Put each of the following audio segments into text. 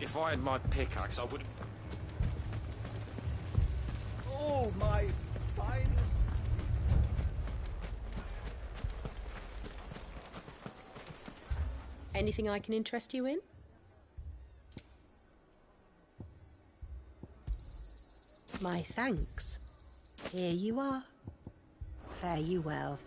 If I had my pickaxe, I would... Oh, my finest... Anything I can interest you in? My thanks. Here you are. Fare you well.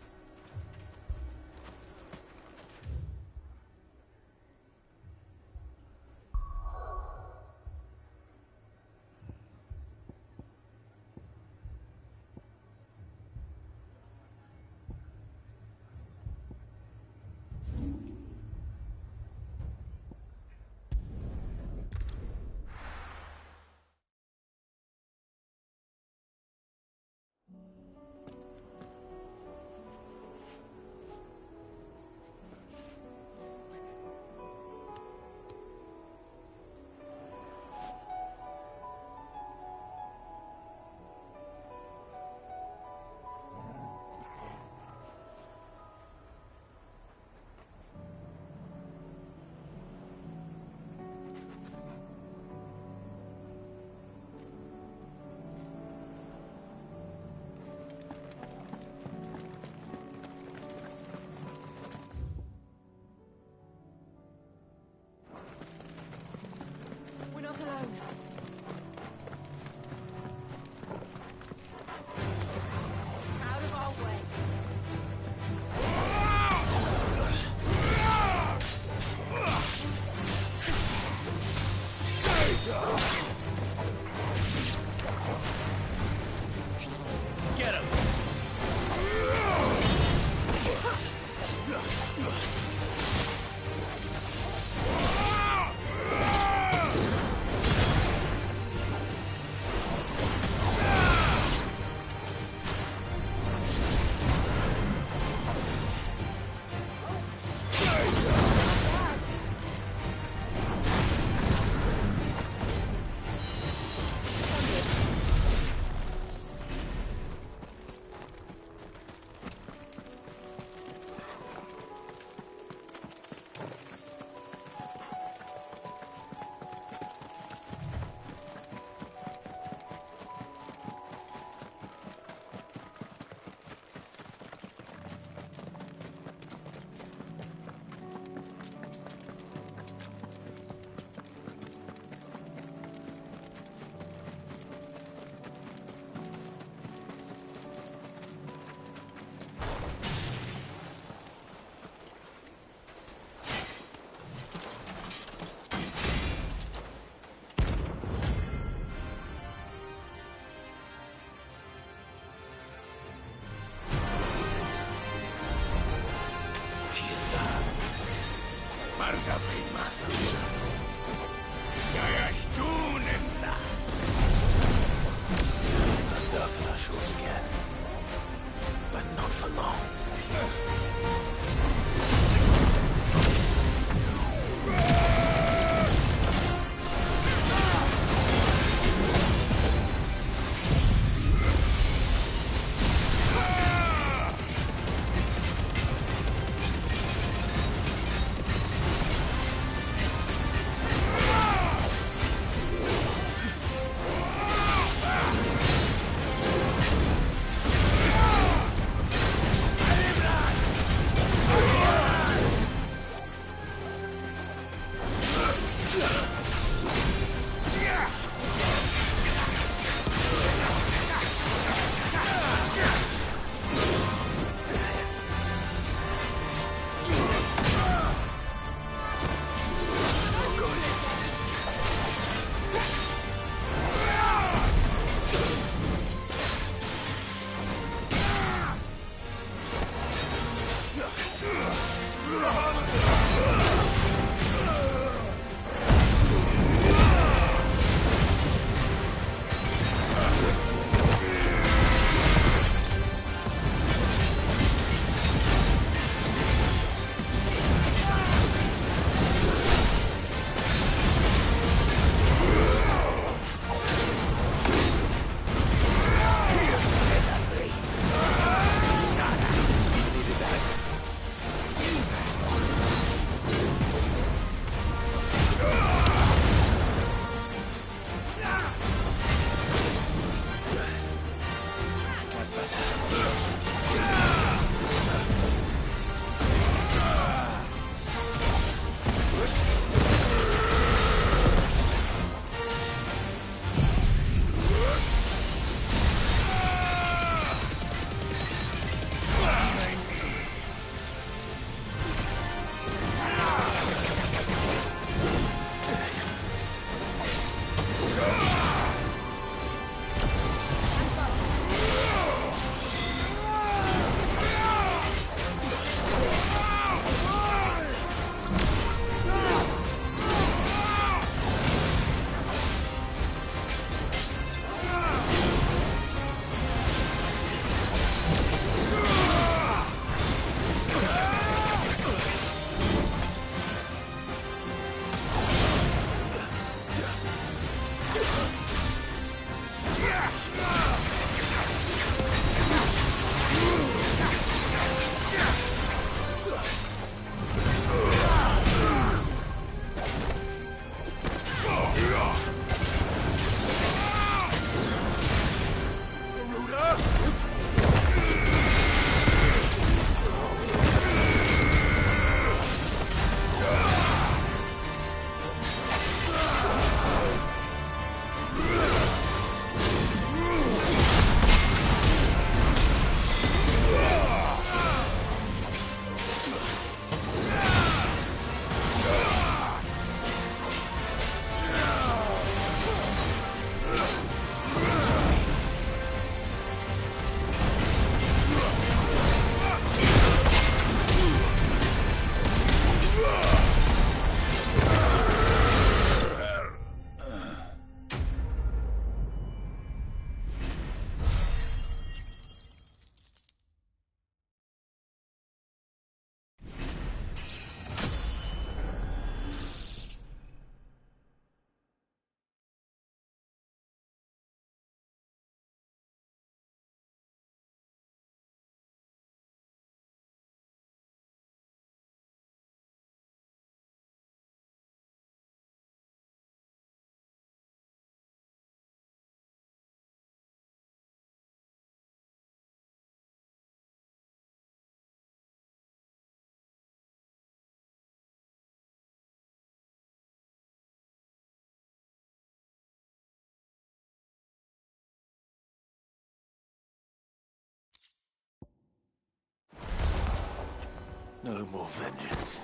No more vengeance.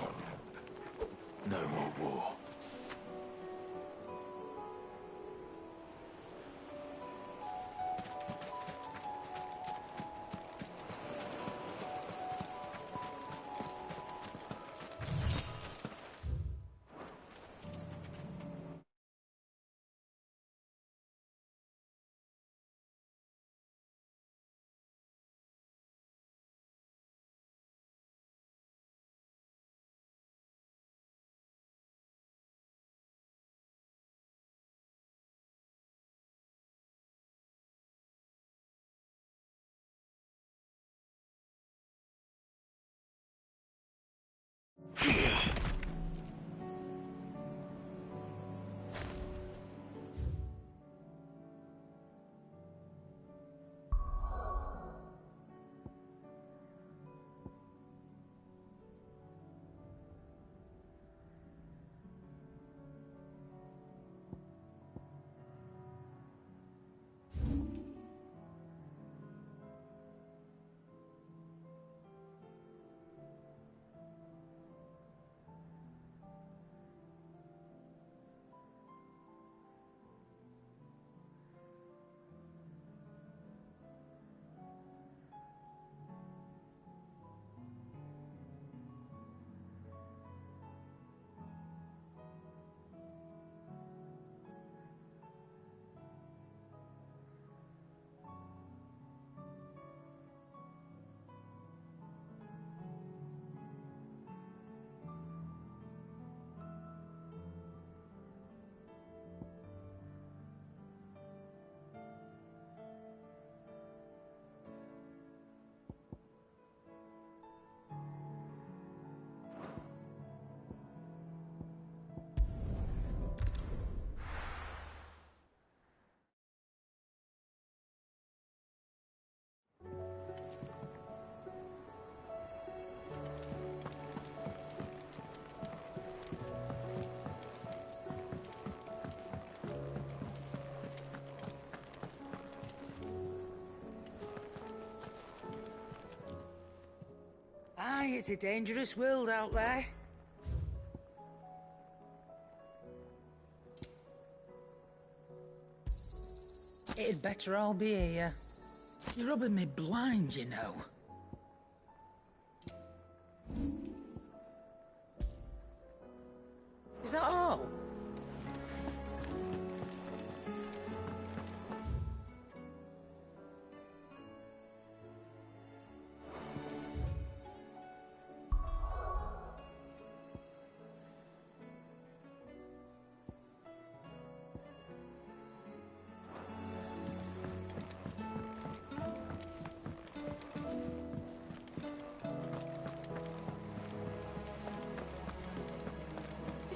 No more war. Aye, it's a dangerous world out there. It'd better all be here. You're rubbing me blind, you know. Is that all?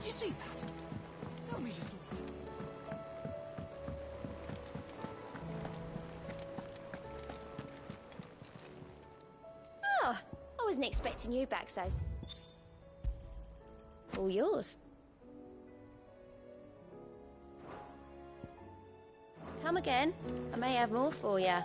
Did you see that? Tell me you saw that. Oh, I wasn't expecting you back, so... All yours. Come again. I may have more for you.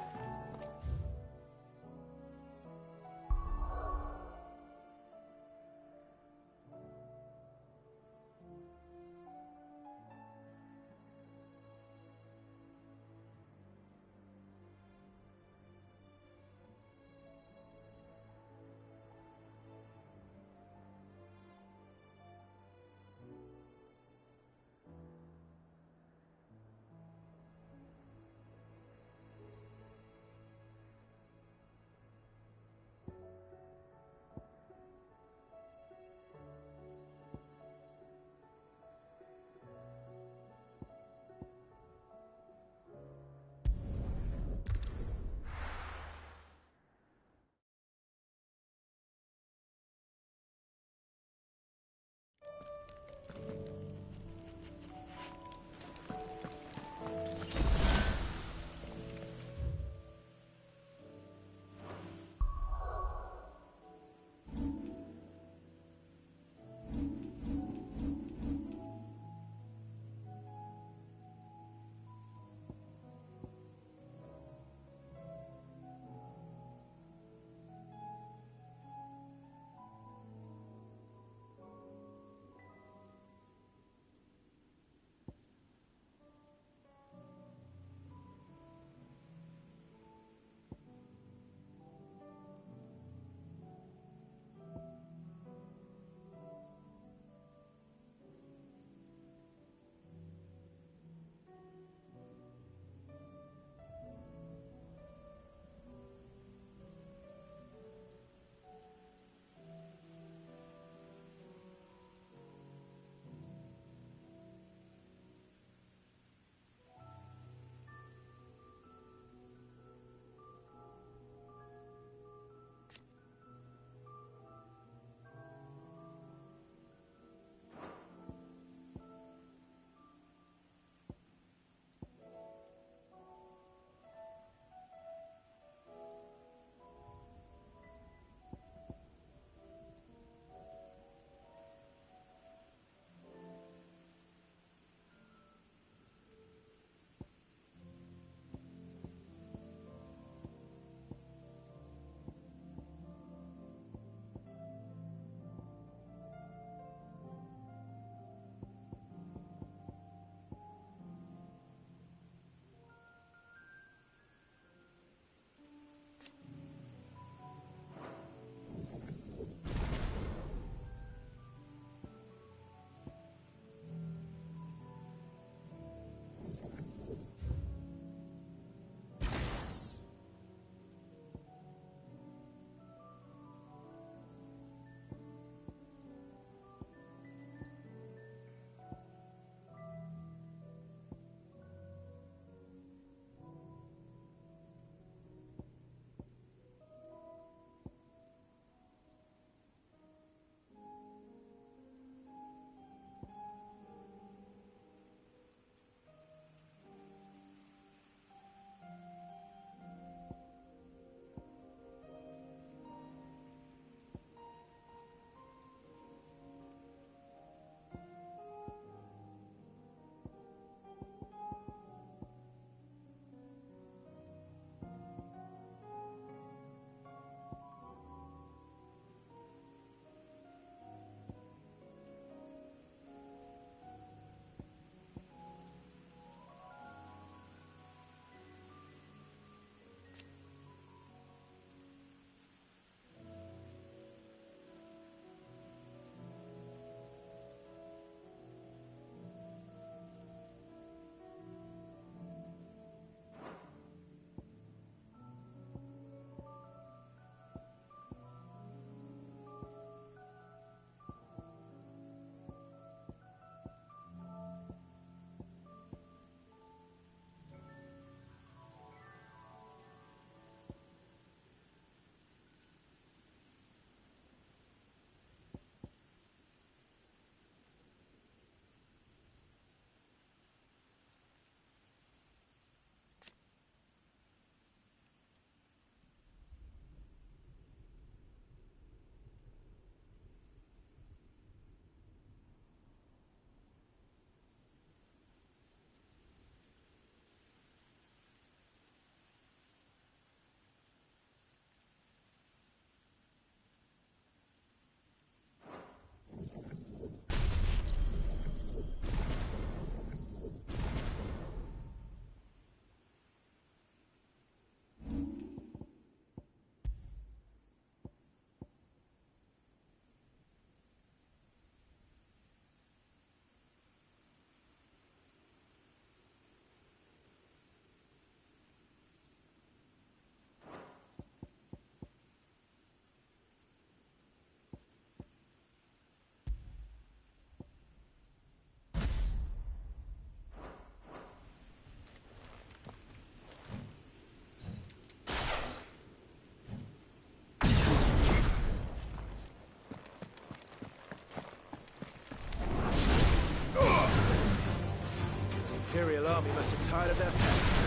Imperial army must have tired of their pets.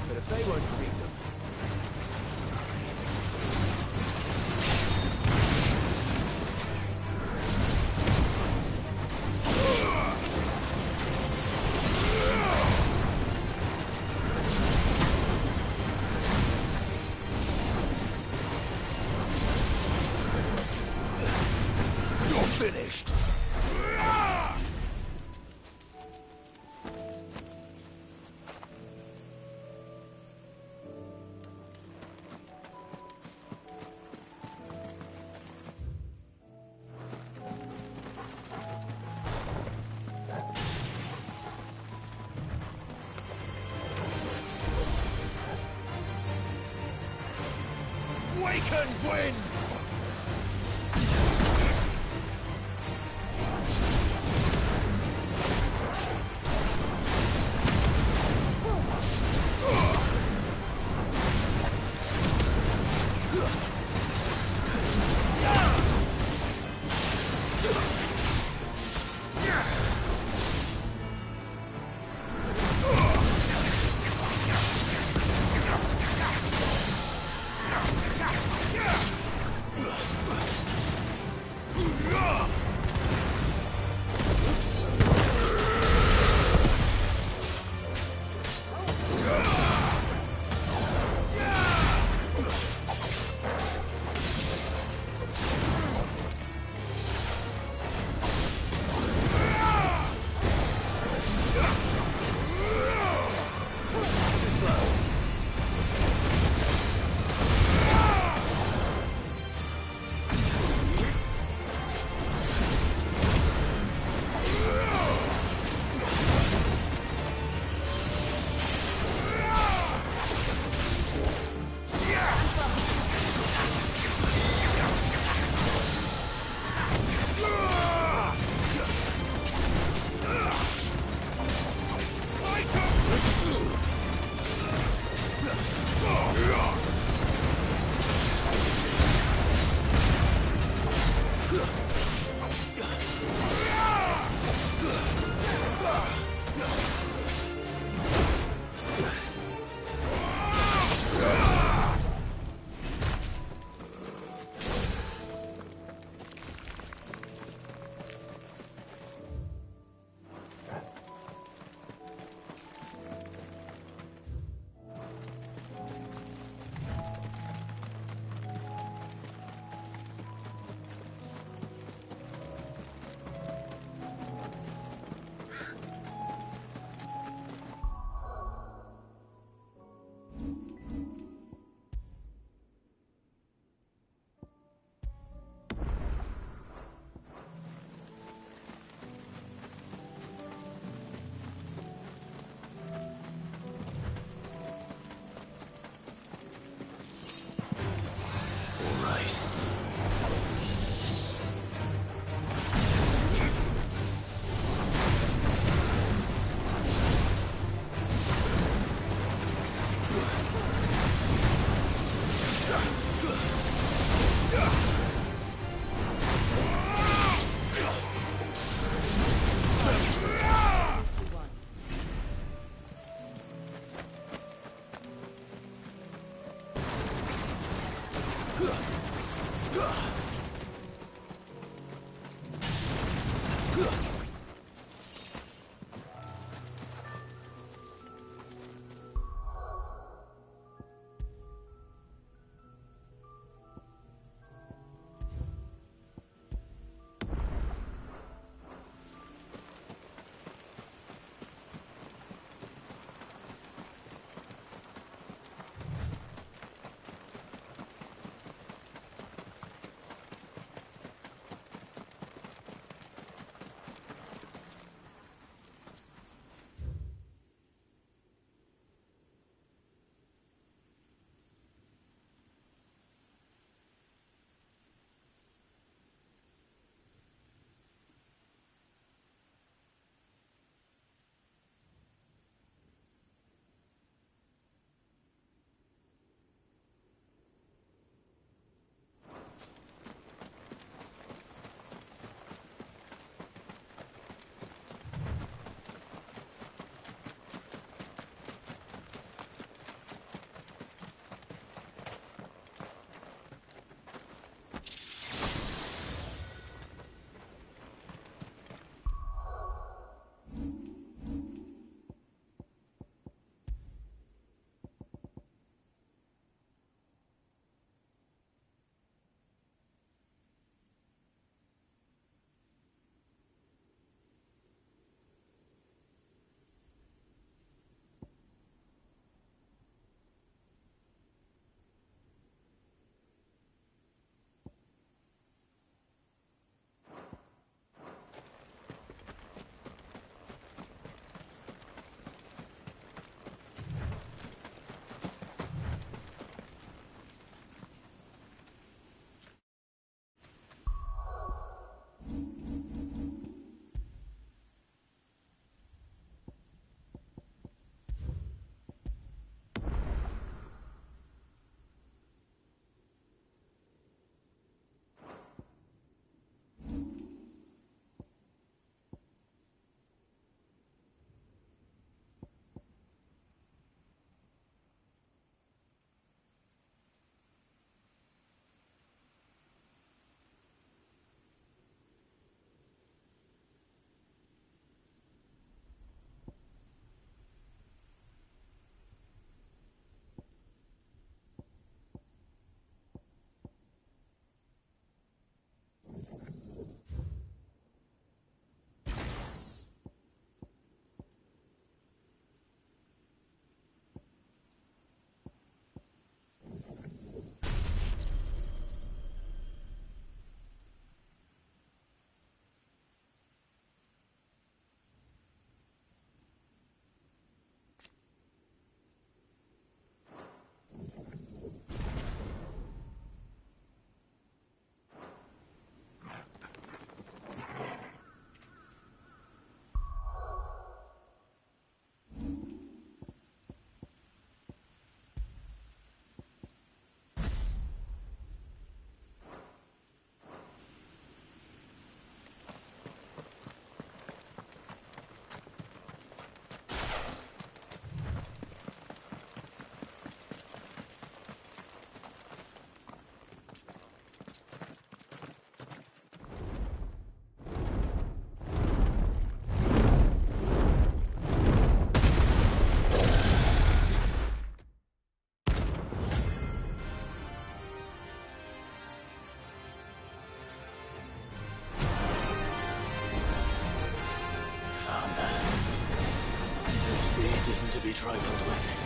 But if they won't feed them... You're finished! Waken winds! beast isn't to be trifled with.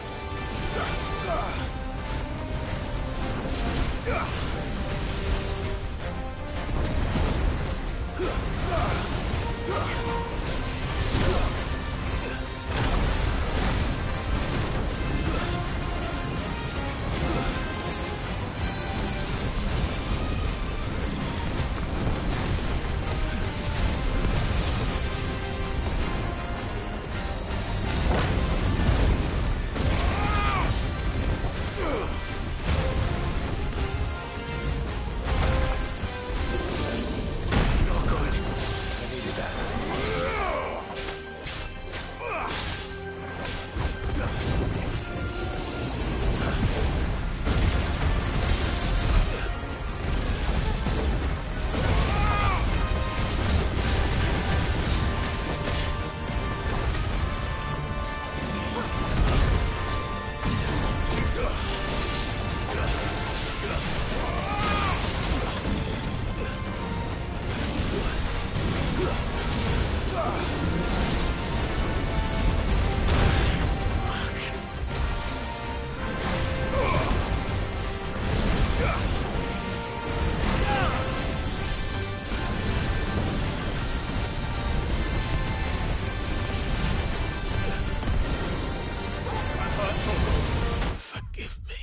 Forgive me.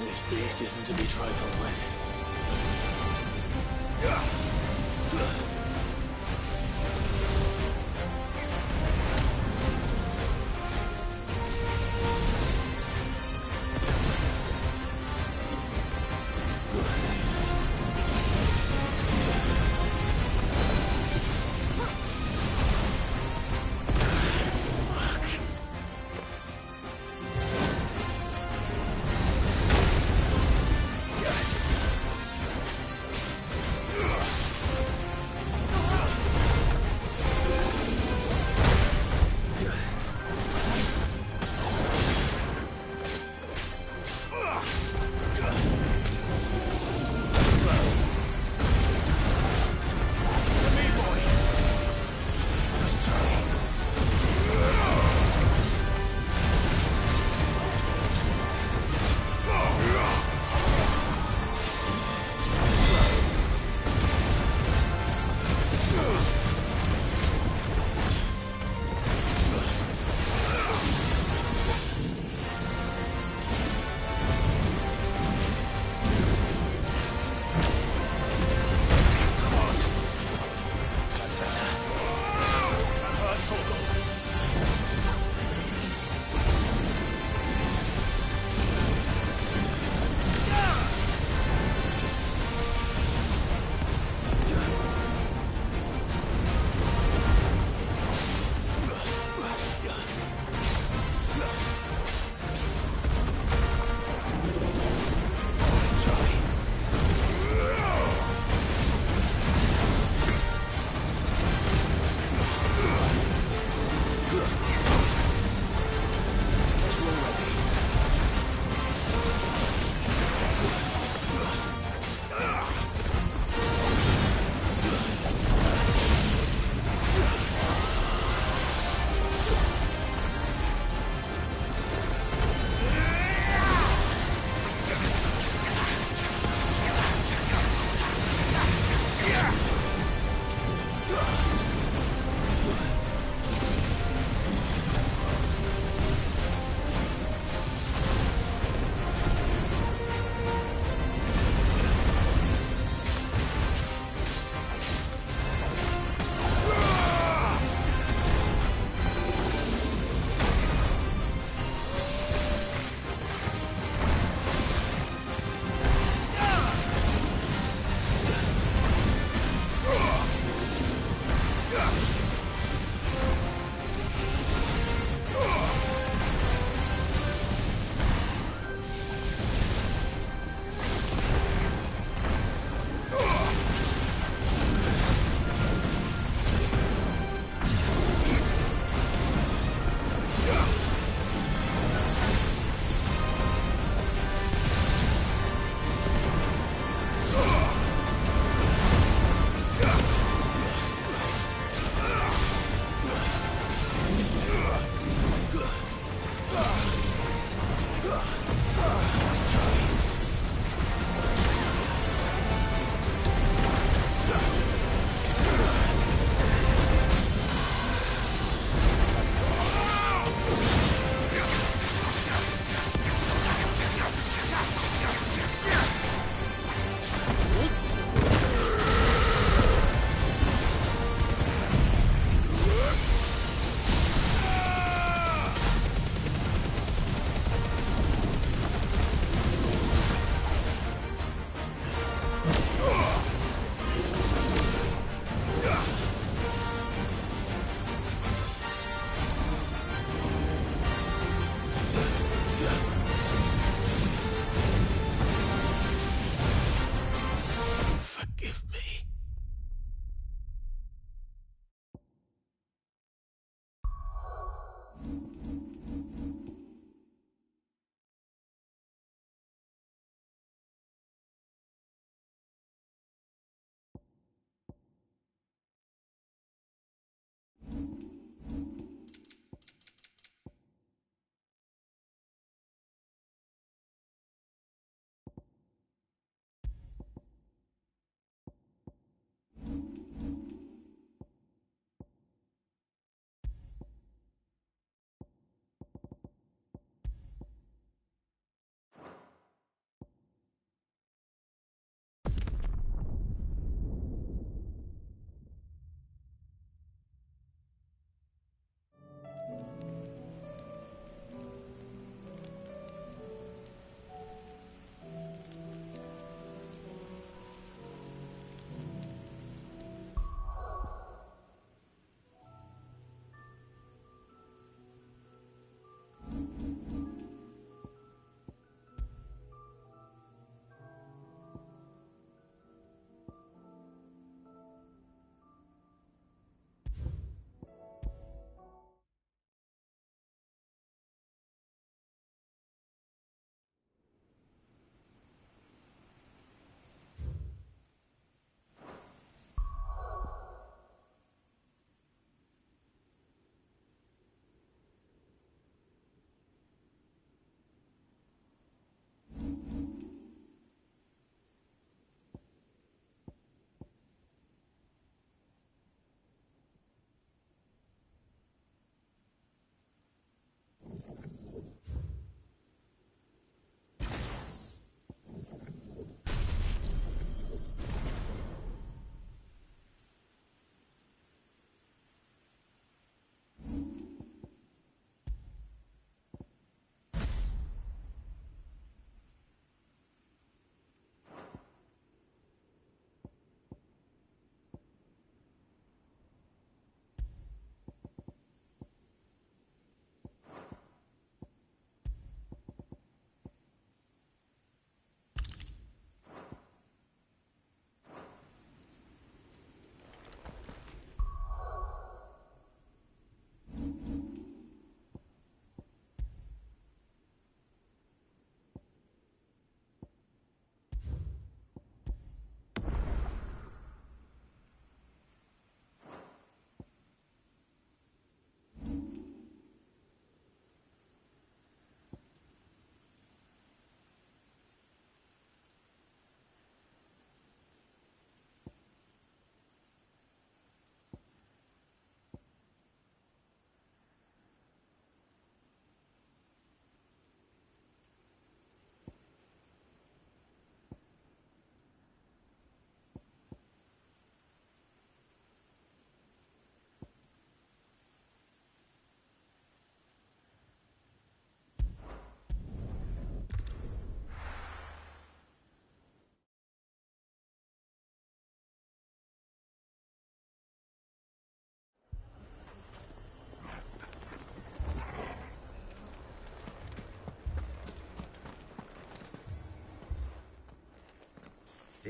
This beast isn't to be trifled with.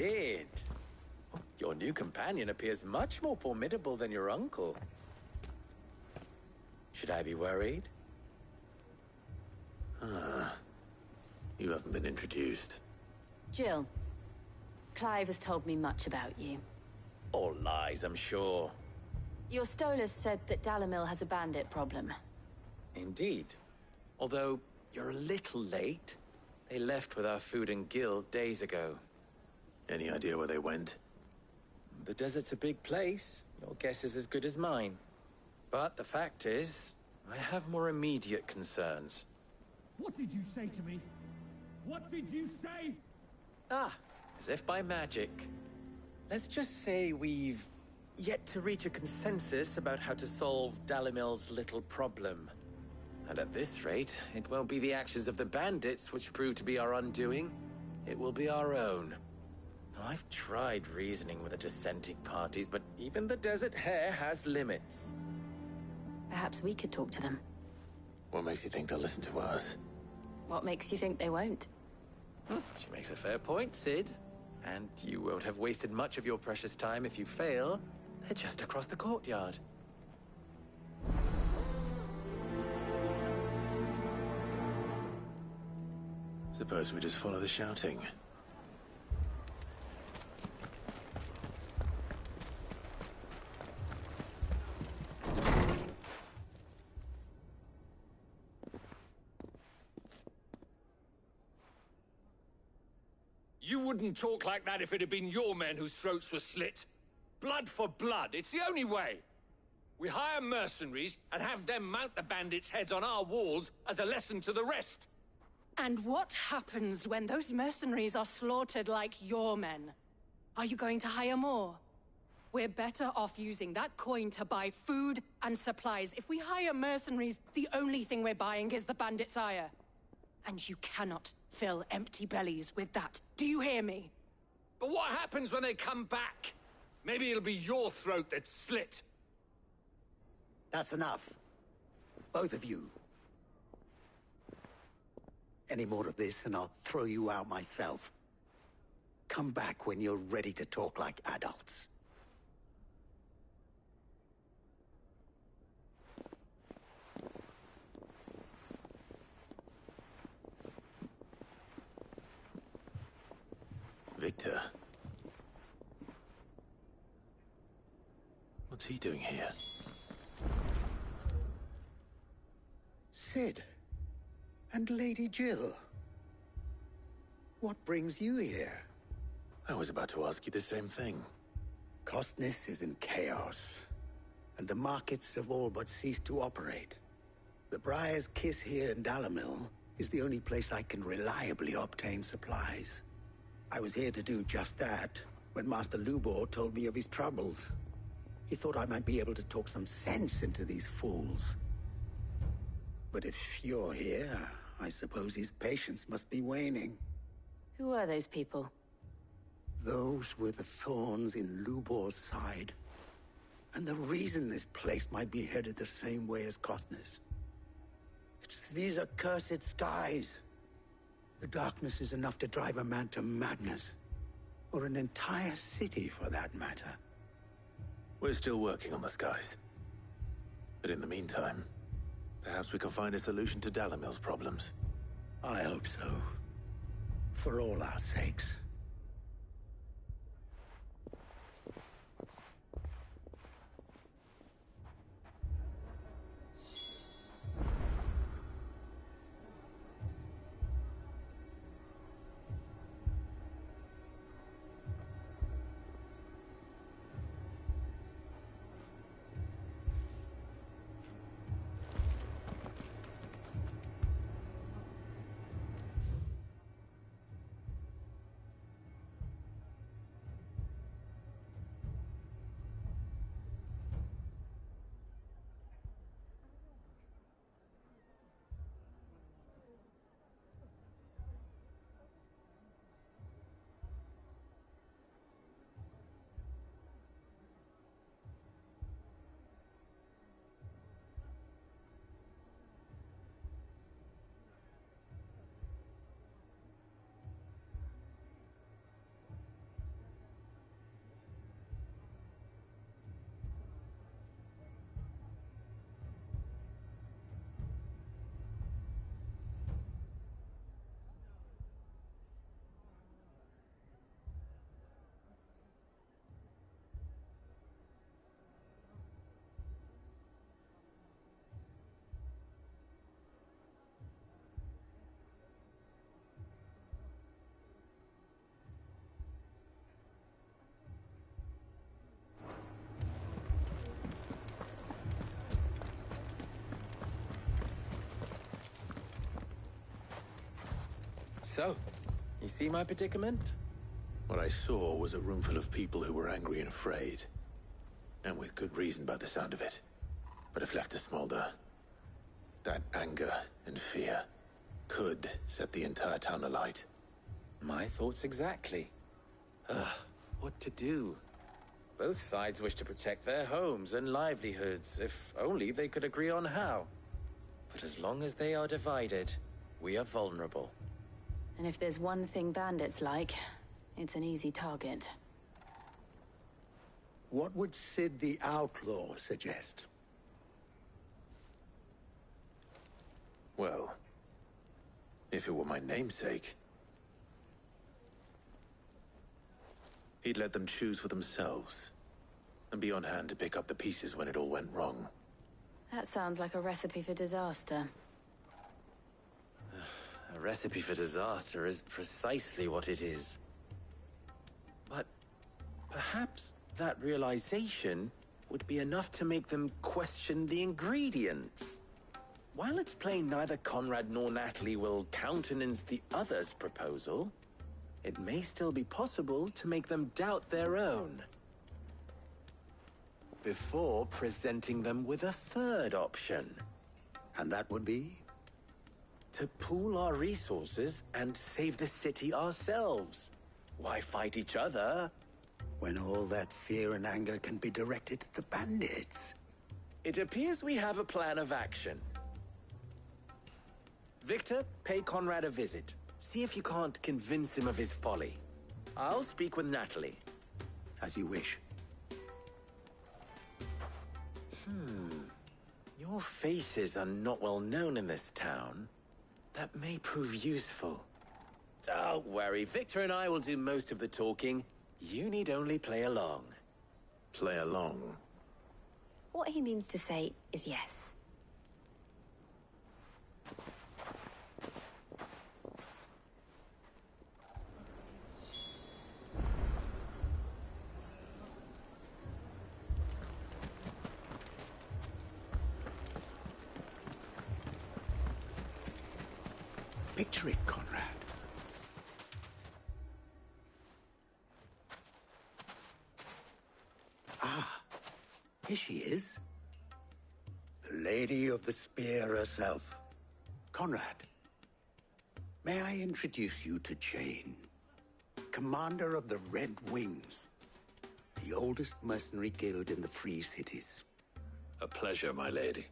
Sid. Your new companion appears much more formidable than your uncle. Should I be worried? You haven't been introduced. Jill, Clive has told me much about you. All lies, I'm sure. Your Stolas said that Dalamil has a bandit problem. Indeed. Although, you're a little late. They left with our food and guild days ago. Any idea where they went? The desert's a big place. Your guess is as good as mine. But the fact is, I have more immediate concerns. What did you say to me? What did you say? As if by magic. Let's just say we've yet to reach a consensus about how to solve Dalamil's little problem. And at this rate, it won't be the actions of the bandits which prove to be our undoing. It will be our own. Now, I've tried reasoning with the dissenting parties, but even the Desert Hare has limits. Perhaps we could talk to them. What makes you think they'll listen to us? What makes you think they won't? She makes a fair point, Sid. And you won't have wasted much of your precious time if you fail. They're just across the courtyard. Suppose we just follow the shouting. You wouldn't talk like that if it had been your men whose throats were slit. Blood for blood, it's the only way. We hire mercenaries and have them mount the bandits' heads on our walls as a lesson to the rest. And what happens when those mercenaries are slaughtered like your men? Are you going to hire more? We're better off using that coin to buy food and supplies. If we hire mercenaries, the only thing we're buying is the bandits' ire. And you cannot fill empty bellies with that. Do you hear me? But what happens when they come back? Maybe it'll be your throat that's slit. That's enough. Both of you. Any more of this and I'll throw you out myself. Come back when you're ready to talk like adults. Victor. What's he doing here? Sid. And Lady Jill. What brings you here? I was about to ask you the same thing. Costness is in chaos, and the markets have all but ceased to operate. The Briar's Kiss here in Dalamil is the only place I can reliably obtain supplies. I was here to do just that when Master Lubor told me of his troubles. He thought I might be able to talk some sense into these fools. But if you're here, I suppose his patience must be waning. Who are those people? Those were the thorns in Lubor's side. And the reason this place might be headed the same way as Costness. It's these accursed skies. The darkness is enough to drive a man to madness. Or an entire city, for that matter. We're still working on the skies. But in the meantime, perhaps we can find a solution to Dalamil's problems. I hope so. For all our sakes. So, you see my predicament? What I saw was a room full of people who were angry and afraid. And with good reason by the sound of it. But if left to smolder, that anger and fear could set the entire town alight. My thoughts exactly. What to do? Both sides wish to protect their homes and livelihoods, if only they could agree on how. But as long as they are divided, we are vulnerable. And if there's one thing bandits like, it's an easy target. What would Sid the Outlaw suggest? Well, if it were my namesake, he'd let them choose for themselves, and be on hand to pick up the pieces when it all went wrong. That sounds like a recipe for disaster. A recipe for disaster is precisely what it is. But perhaps that realization would be enough to make them question the ingredients. While it's plain neither Conrad nor Natalie will countenance the other's proposal, it may still be possible to make them doubt their own. Before presenting them with a third option. And that would be? To pool our resources and save the city ourselves. Why fight each other? When all that fear and anger can be directed at the bandits. It appears we have a plan of action. Victor, pay Conrad a visit. See if you can't convince him of his folly. I'll speak with Natalie. As you wish. Your faces are not well known in this town. That may prove useful. Don't worry, Victor and I will do most of the talking. You need only play along. Play along? What he means to say is yes. Picture it, Conrad. Ah, here she is. The Lady of the Spear herself. Conrad, may I introduce you to Jane, commander of the Red Wings, the oldest mercenary guild in the Free Cities. A pleasure, my lady.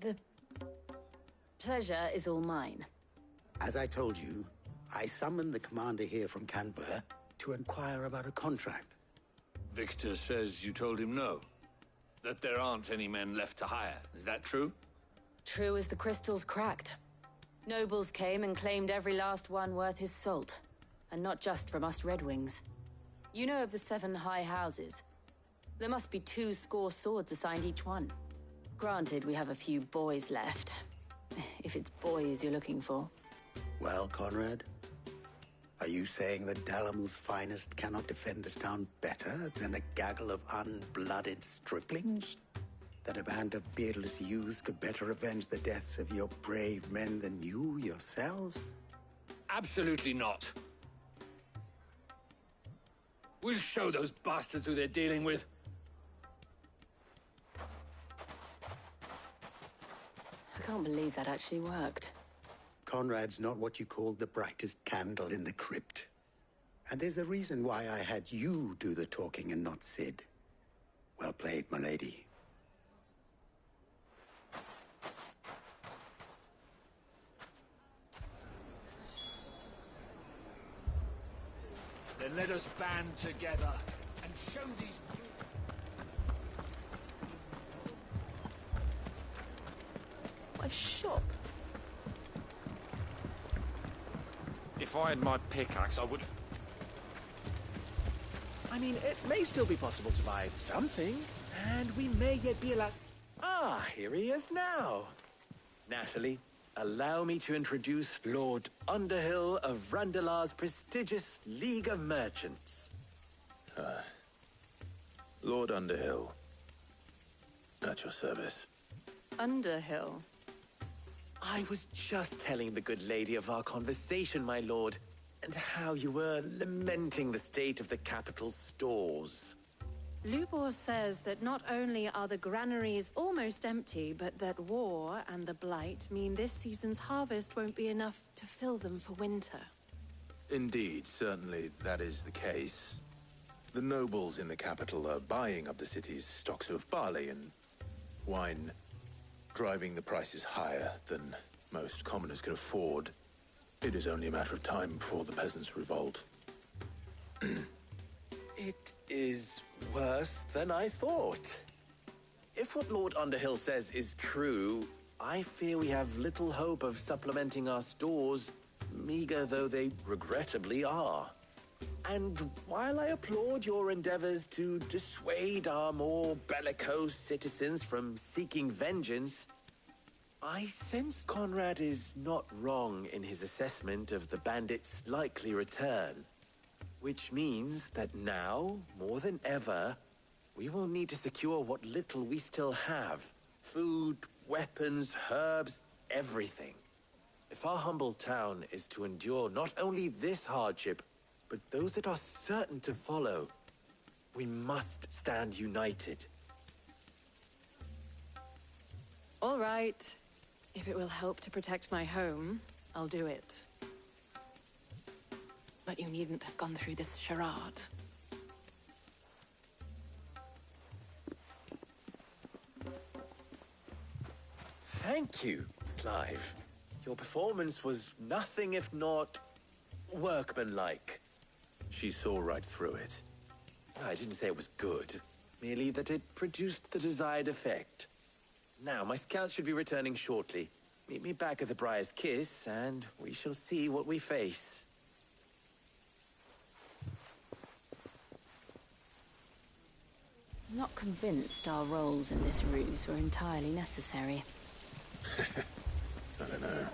The pleasure is all mine. As I told you, I summoned the commander here from Canver to inquire about a contract. Victor says you told him no. That there aren't any men left to hire. Is that true? True as the crystals cracked. Nobles came and claimed every last one worth his salt. And not just from us Red Wings. You know of the 7 high houses. There must be 2 swords assigned each one. Granted, we have a few boys left. If it's boys you're looking for. Well, Conrad, are you saying that Dalamil's finest cannot defend this town better than a gaggle of unblooded striplings? That a band of beardless youths could better avenge the deaths of your brave men than you yourselves? Absolutely not. We'll show those bastards who they're dealing with. I can't believe that actually worked. Conrad's not what you call the brightest candle in the crypt. And there's a reason why I had you do the talking and not Sid. Well played, my lady. Then let us band together and show these... A shop. If I had my pickaxe, I would... I mean, it may still be possible to buy something, and we may yet be allowed... Ah, here he is now. Natalie, allow me to introduce Lord Underhill of Randalar's prestigious League of Merchants. Lord Underhill. At your service. Underhill. I was just telling the good lady of our conversation, my lord, and how you were lamenting the state of the capital's stores. Lubor says that not only are the granaries almost empty, but that war and the Blight mean this season's harvest won't be enough to fill them for winter. Indeed, certainly that is the case. The nobles in the capital are buying up the city's stocks of barley and wine, driving the prices higher than most commoners can afford. It is only a matter of time before the peasants revolt. It is worse than I thought. If what Lord Underhill says is true, I fear we have little hope of supplementing our stores, meager though they regrettably are. And while I applaud your endeavors to dissuade our more bellicose citizens from seeking vengeance, I sense Conrad is not wrong in his assessment of the bandits' likely return. Which means that now, more than ever, we will need to secure what little we still have. Food, weapons, herbs, everything. If our humble town is to endure not only this hardship, but those that are certain to follow, we must stand united. All right. If it will help to protect my home, I'll do it. But you needn't have gone through this charade. Thank you, Clive. Your performance was nothing if not workmanlike. She saw right through it. I didn't say it was good, merely that it produced the desired effect. Now, my scouts should be returning shortly. Meet me back at the Briar's Kiss, and we shall see what we face. I'm not convinced our roles in this ruse were entirely necessary. I don't know.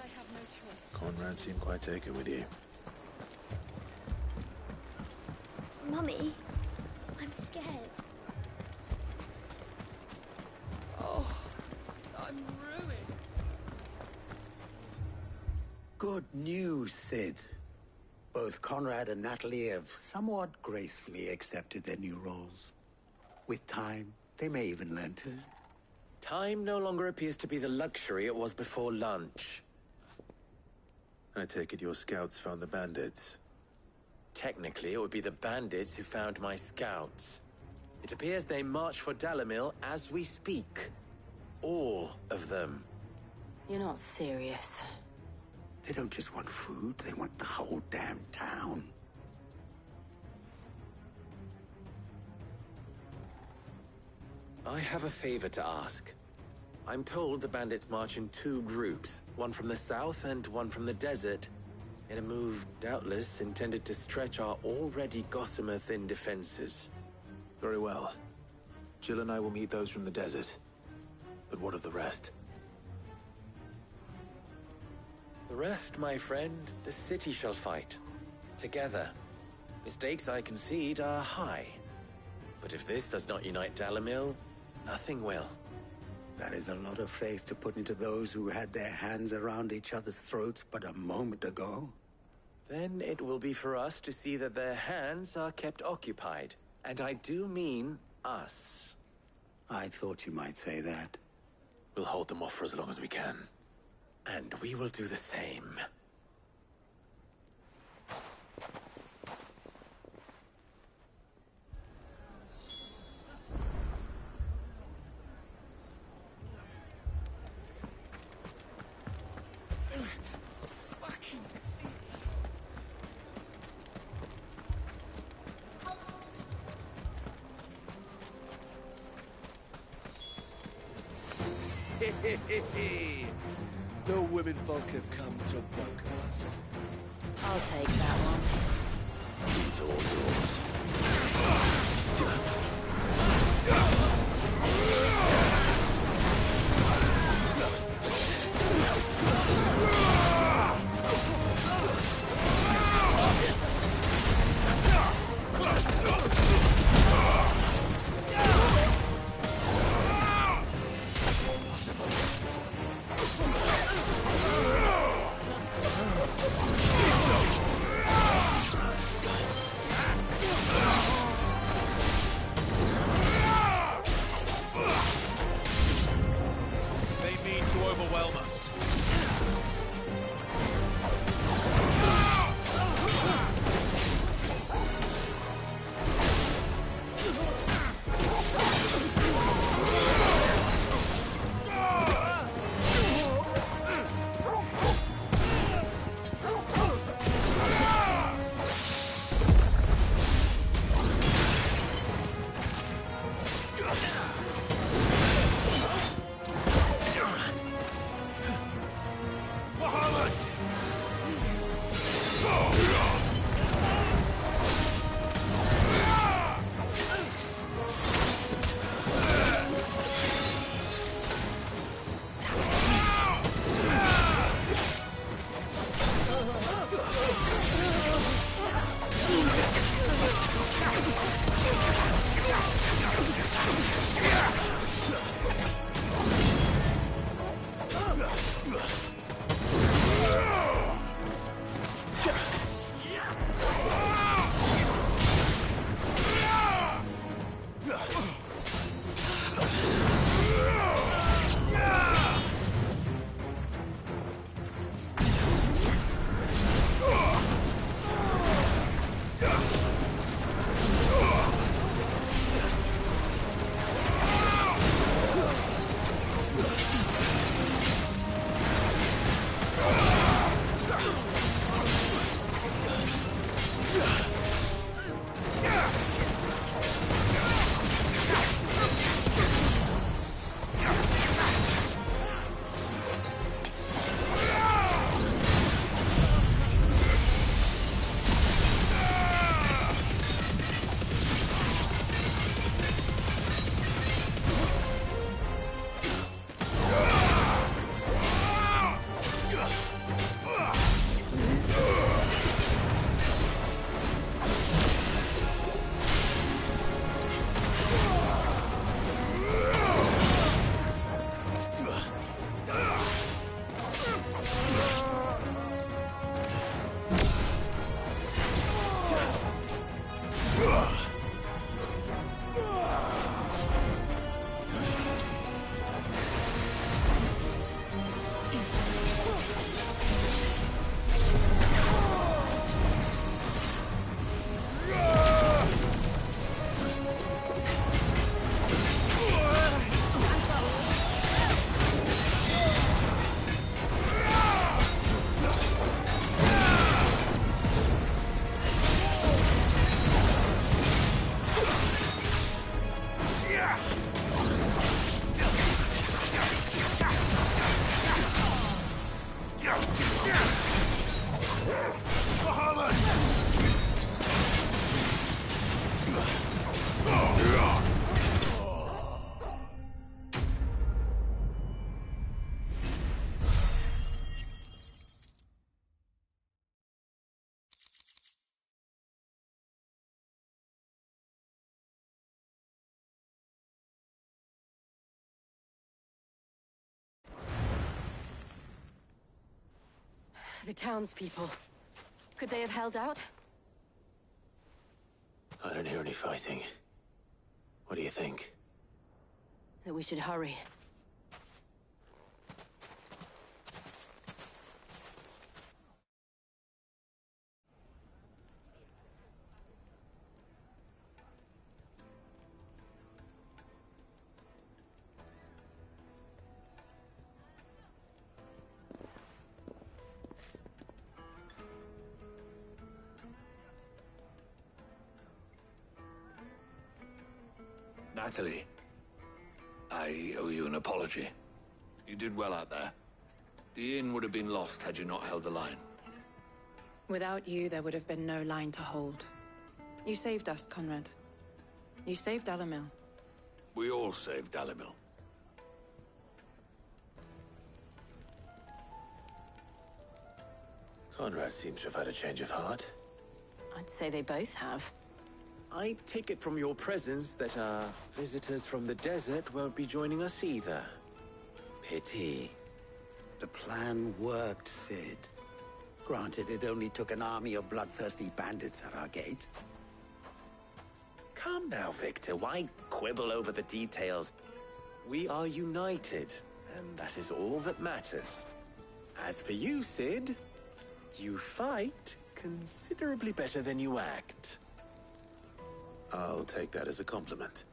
Conrad seemed quite taken with you. Mummy, I'm scared. Oh, I'm ruined. Good news, Sid. Both Conrad and Natalie have somewhat gracefully accepted their new roles. With time, they may even learn to. Time no longer appears to be the luxury it was before lunch. I take it your scouts found the bandits. Technically, it would be the bandits who found my scouts. It appears they march for Dalimil as we speak. All of them. You're not serious. They don't just want food, they want the whole damn town. I have a favor to ask. I'm told the bandits march in two groups, one from the south and one from the desert, in a move doubtless intended to stretch our already gossamer-thin defenses. Very well. Jill and I will meet those from the desert. But what of the rest? The rest, my friend, the city shall fight. Together. Mistakes, I concede, are high. But if this does not unite Dalimil, nothing will. That is a lot of faith to put into those who had their hands around each other's throats but a moment ago. Then it will be for us to see that their hands are kept occupied. And I do mean us. I thought you might say that. We'll hold them off for as long as we can. And we will do the same. The women folk have come to welcome us. I'll take that one. These are all yours. overwhelm us. The townspeople. Could they have held out? I don't hear any fighting. What do you think? That we should hurry. Natalie, I owe you an apology. You did well out there. The inn would have been lost had you not held the line. Without you, there would have been no line to hold. You saved us, Conrad. You saved Dalimil. We all saved Dalimil. Conrad seems to have had a change of heart. I'd say they both have. I take it from your presence that our visitors from the desert won't be joining us either. Pity. The plan worked, Sid. Granted, it only took an army of bloodthirsty bandits at our gate. Calm now, Victor. Why quibble over the details? We are united, and that is all that matters. As for you, Sid, you fight considerably better than you act. I'll take that as a compliment.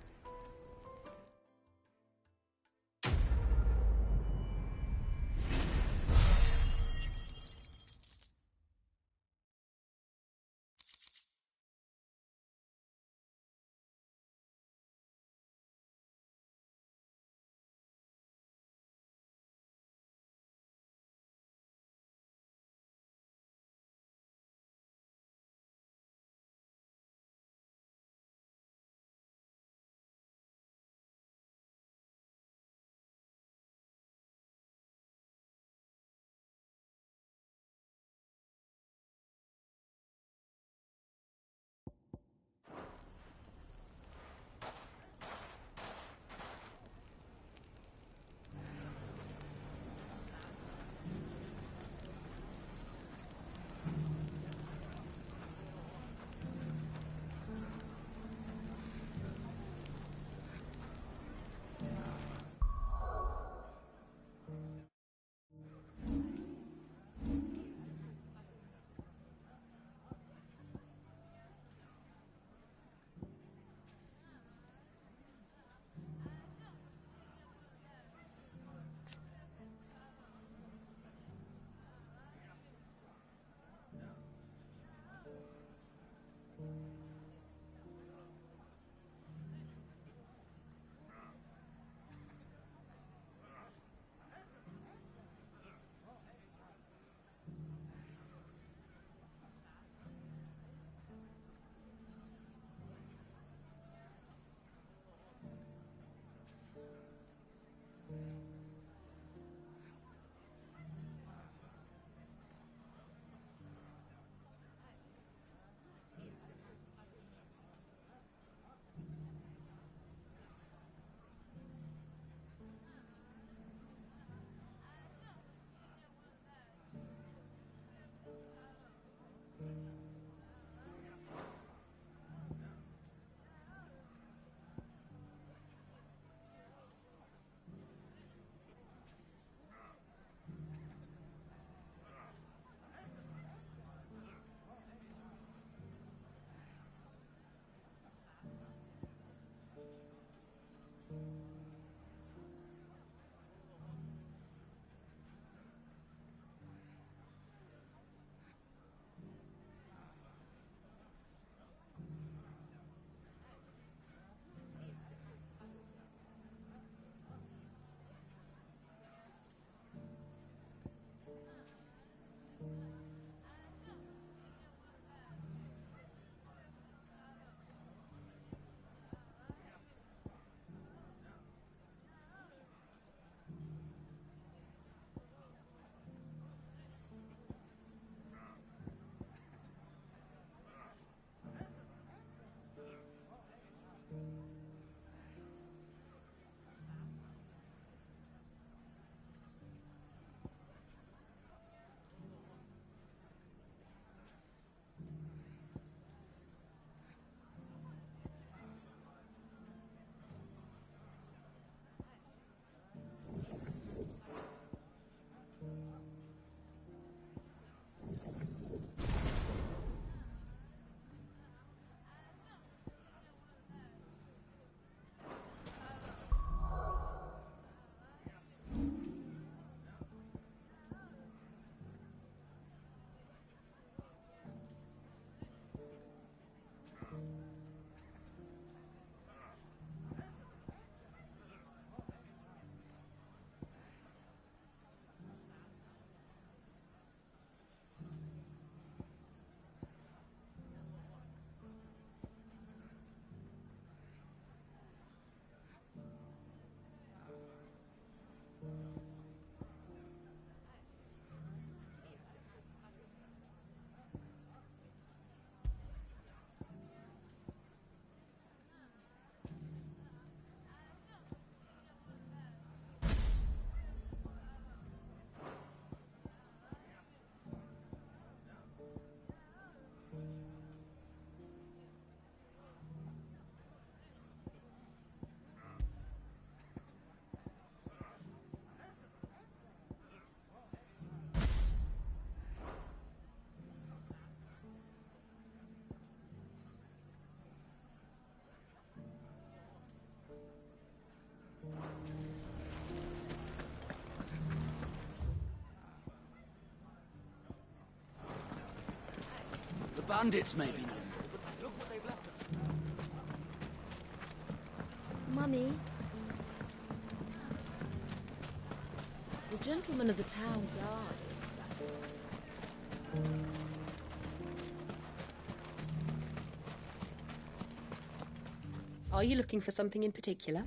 bandits may be no more, but look what they've left us. Mummy. The gentleman of the town guard is... Are you looking for something in particular?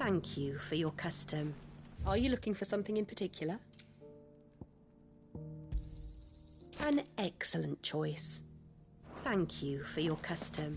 Thank you for your custom. Are you looking for something in particular? An excellent choice. Thank you for your custom.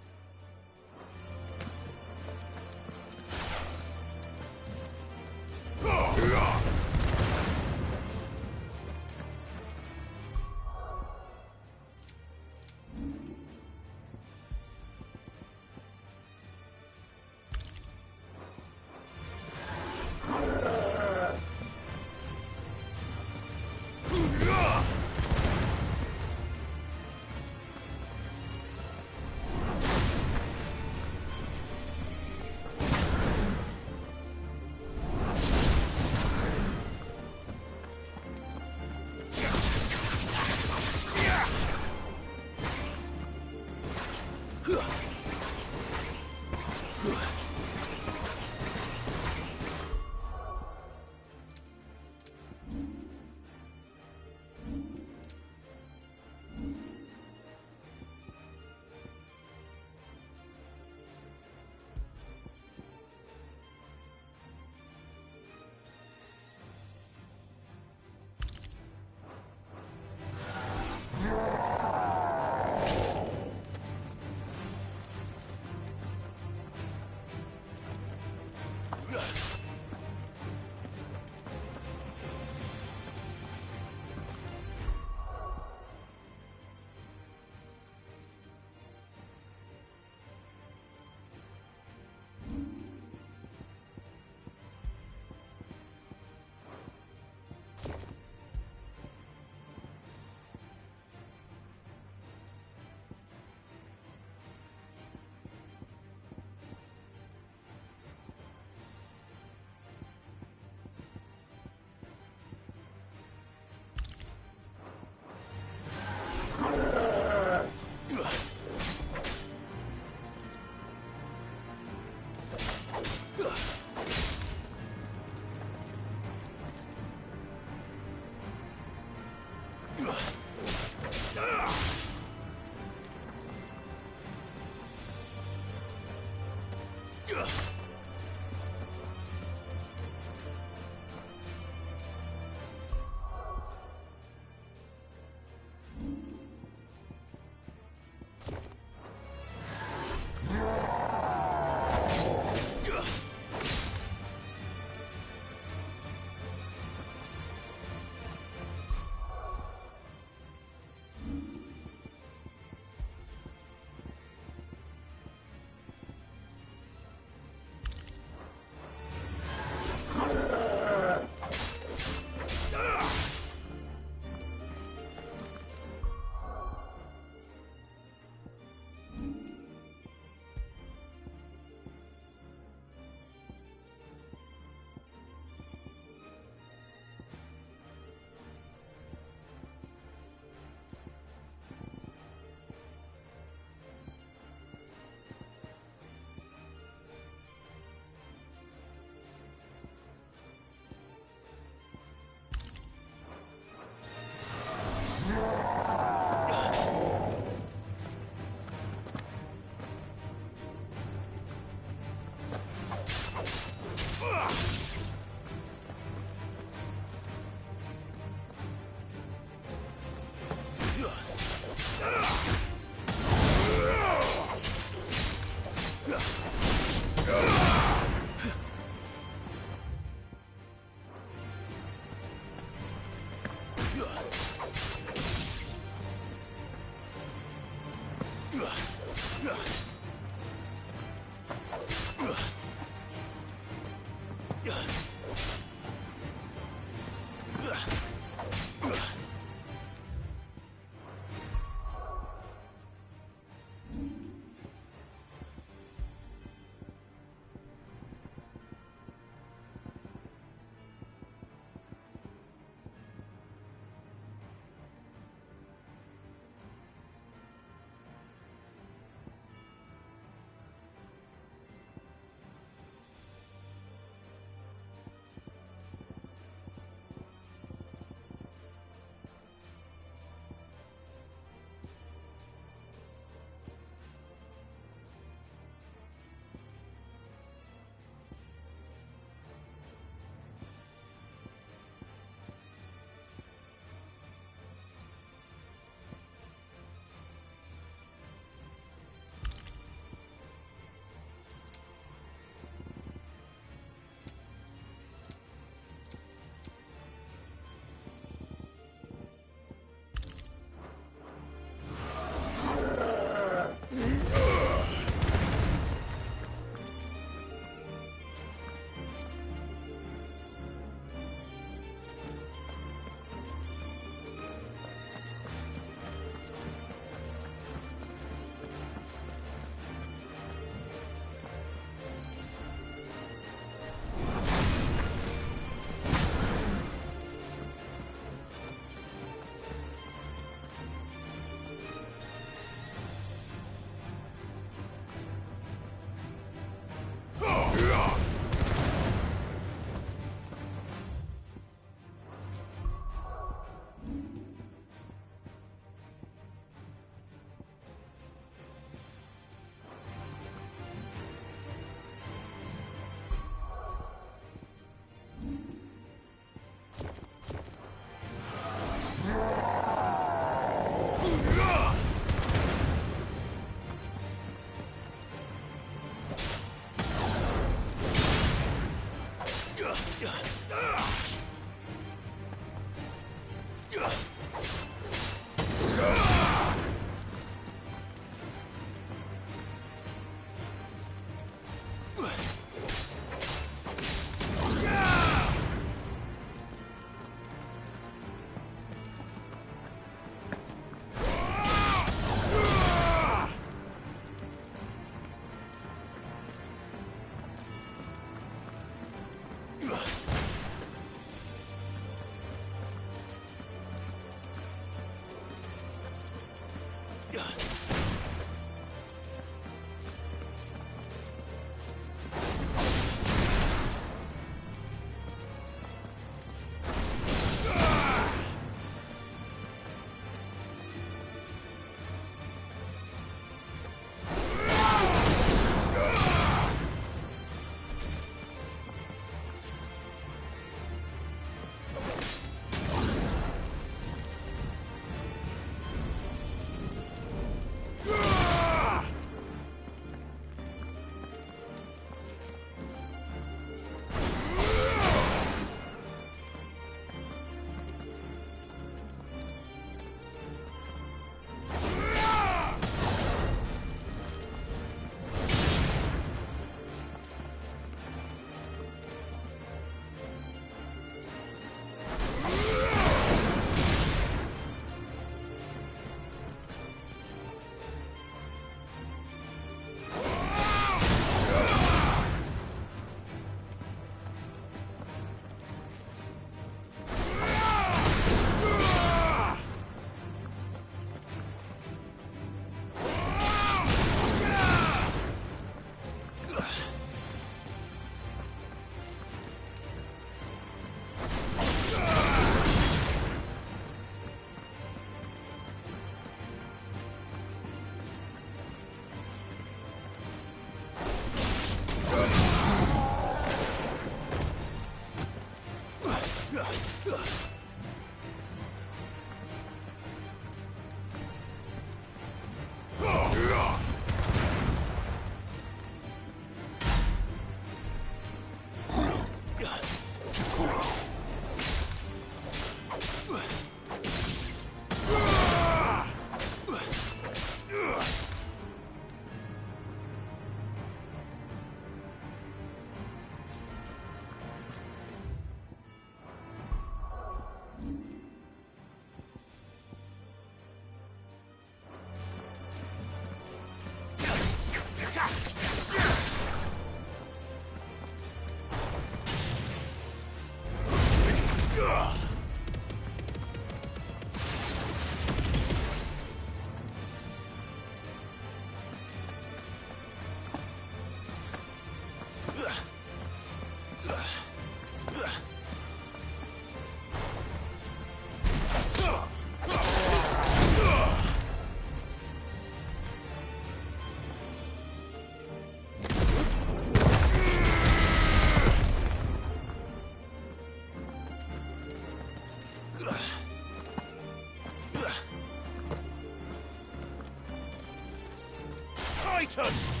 Satan!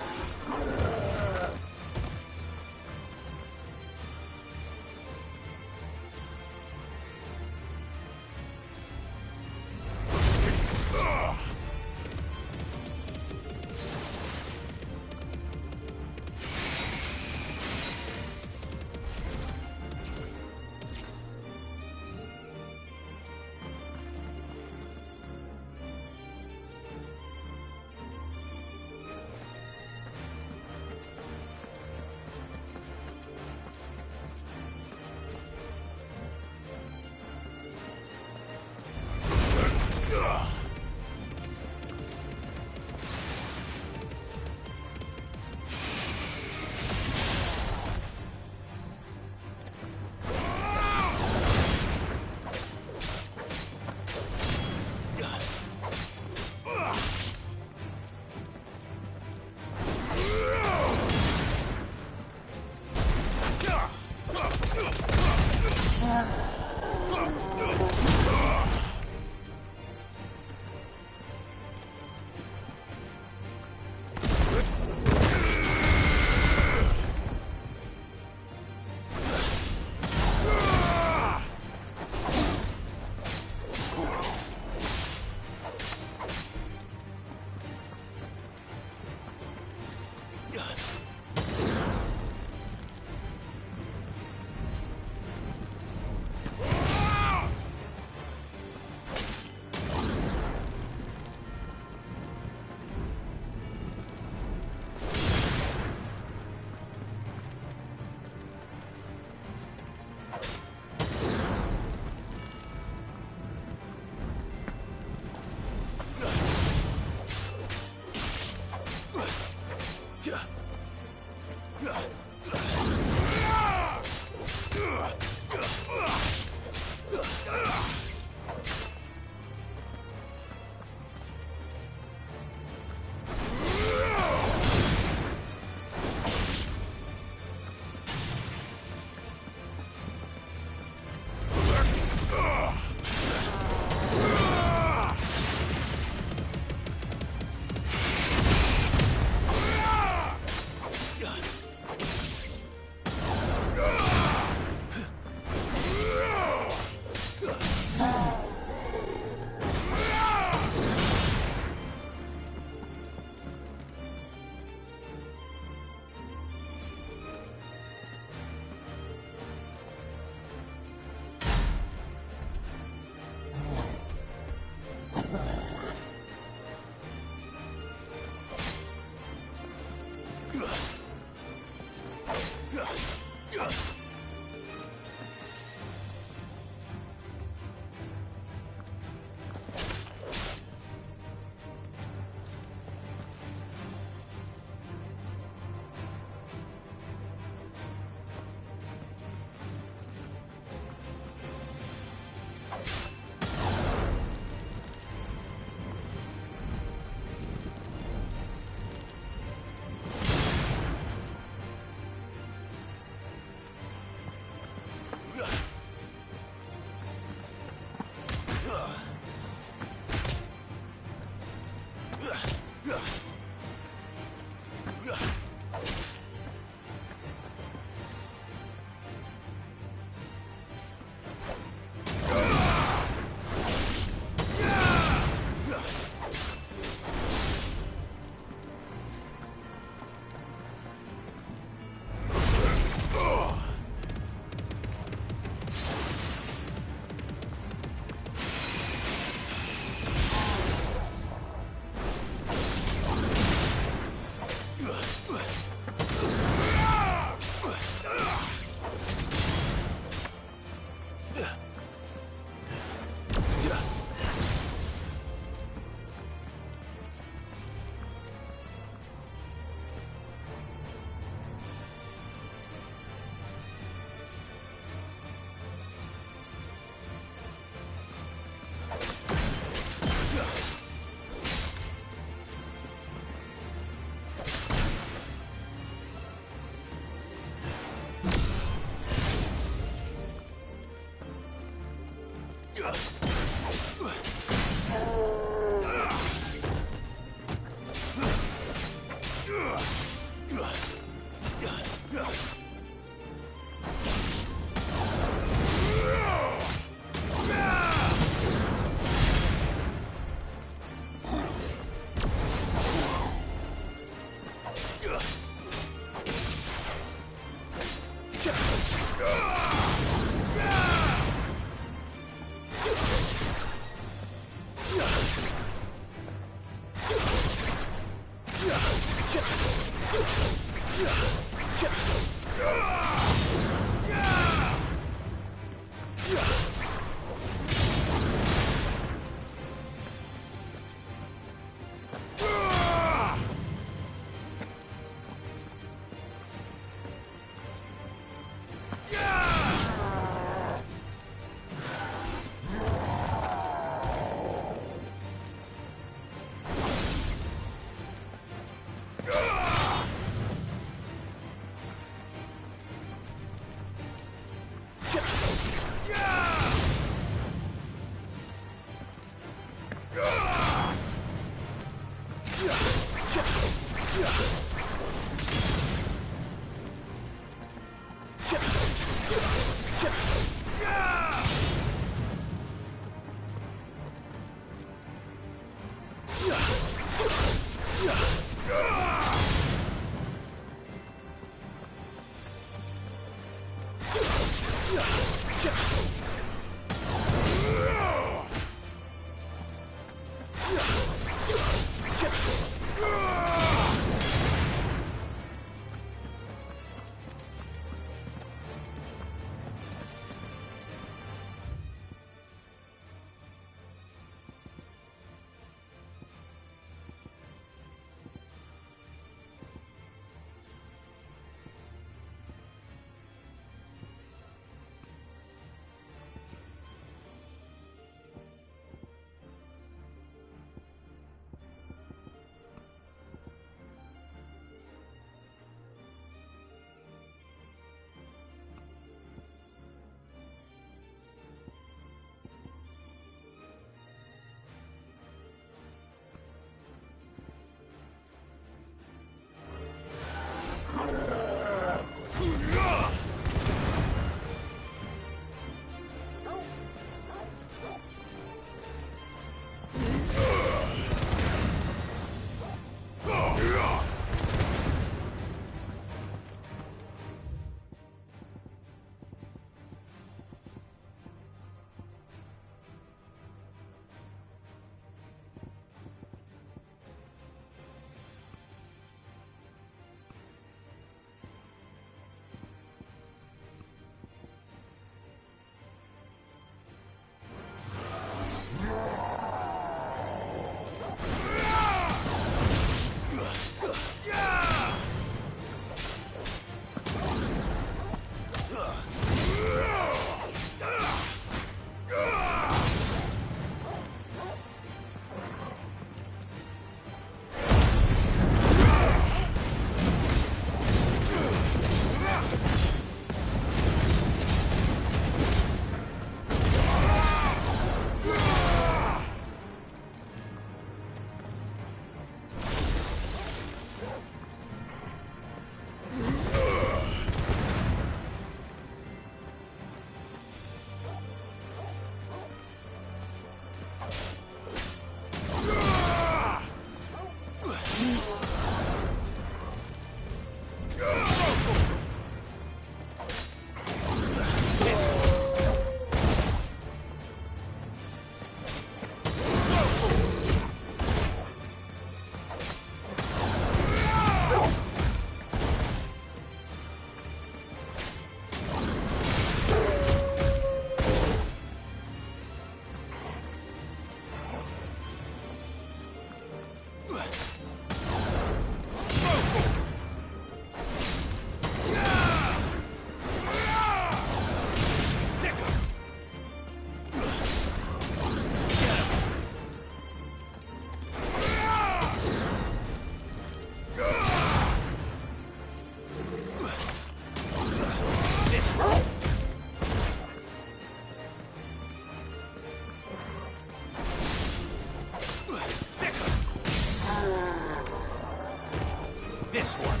This one.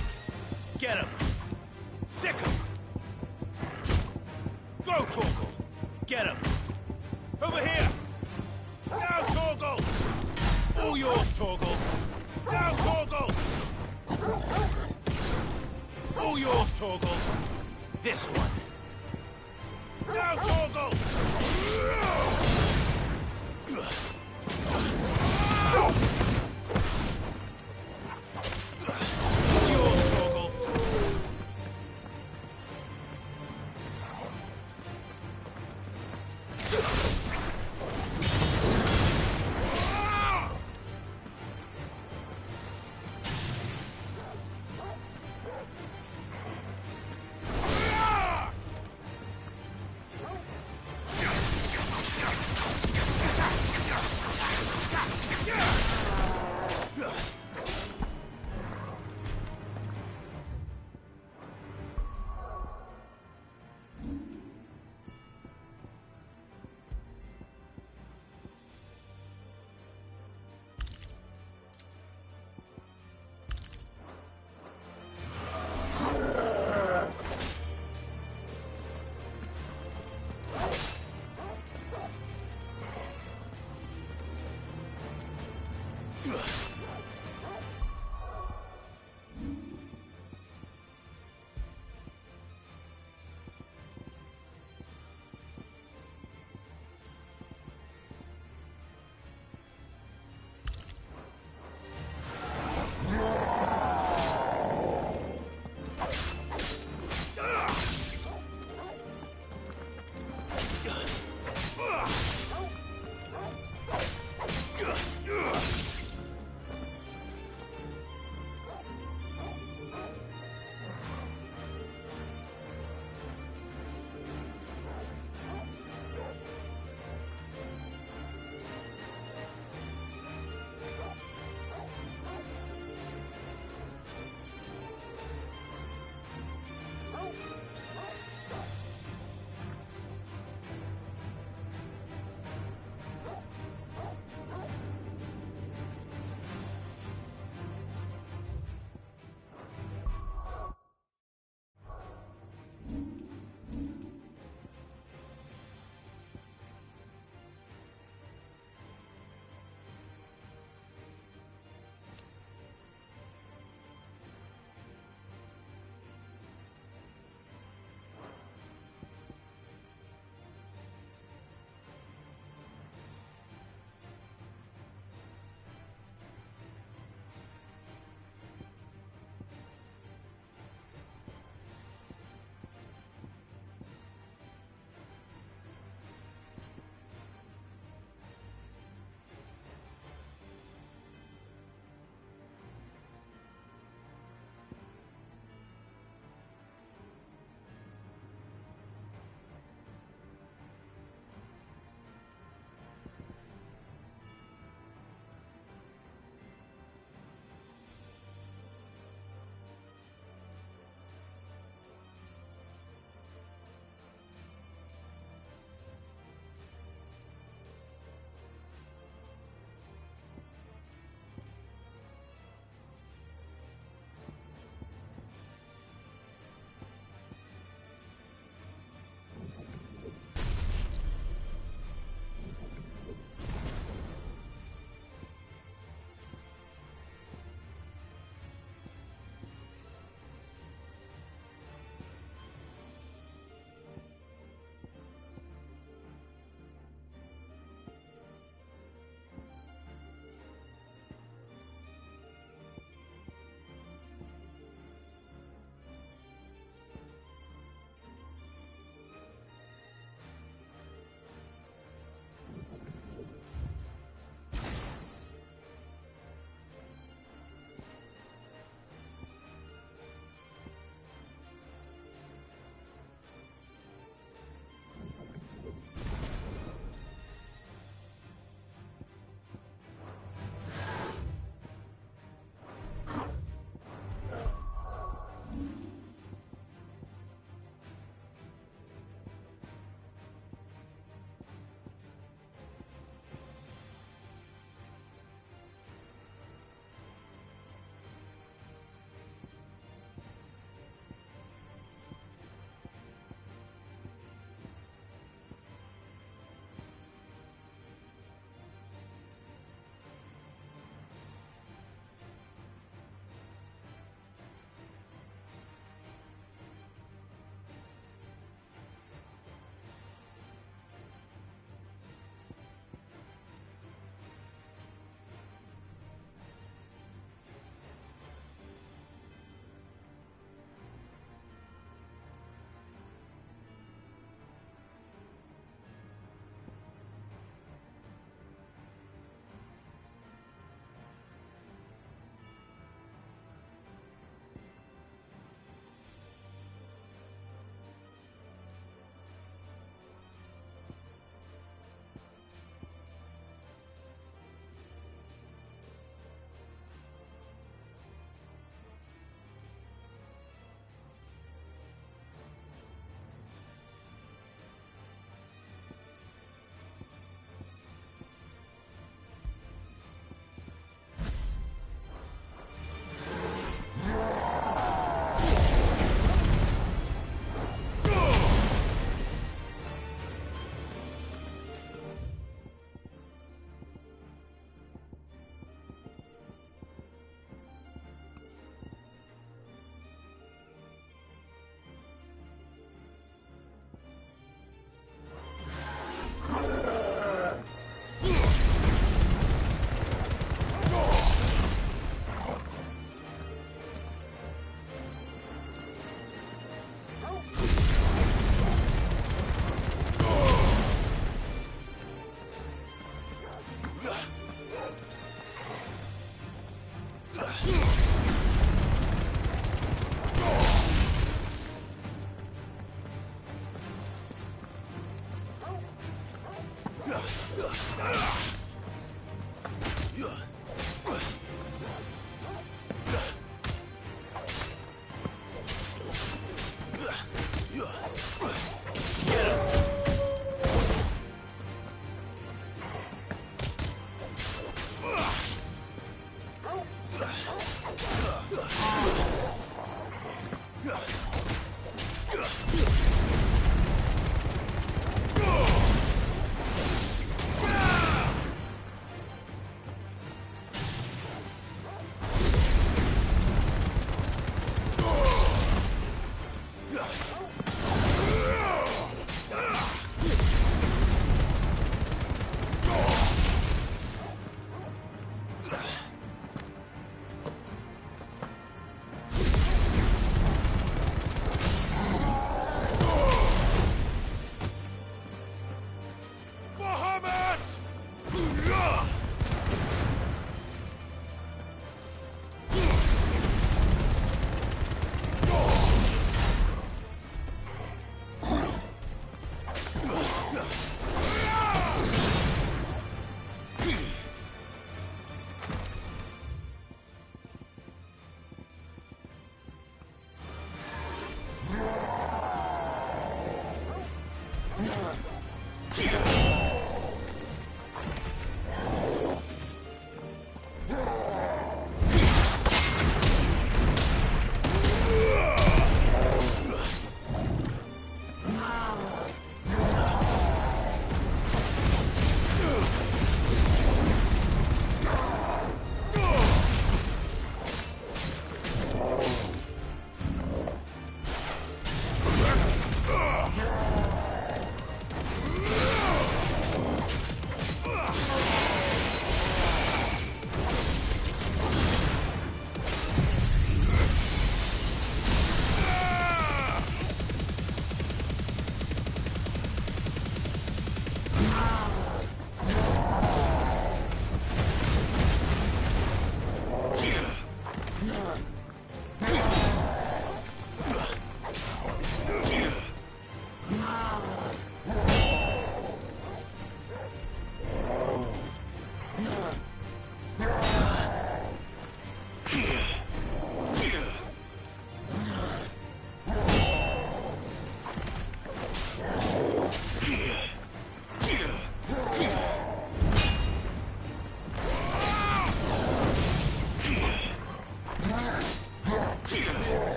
Get him. Sick him. Go, Torgal. Get him. Over here. Now, Torgal. All yours, Torgal. Now, Torgal. All yours, Torgal. This one. Now, Torgal.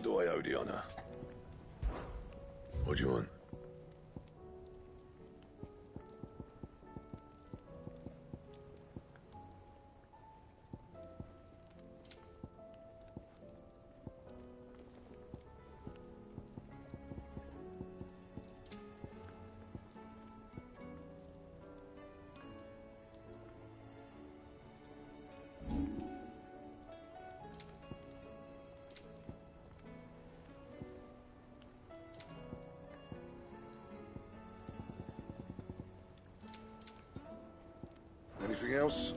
do I owe the honor? What do you want? Anything else?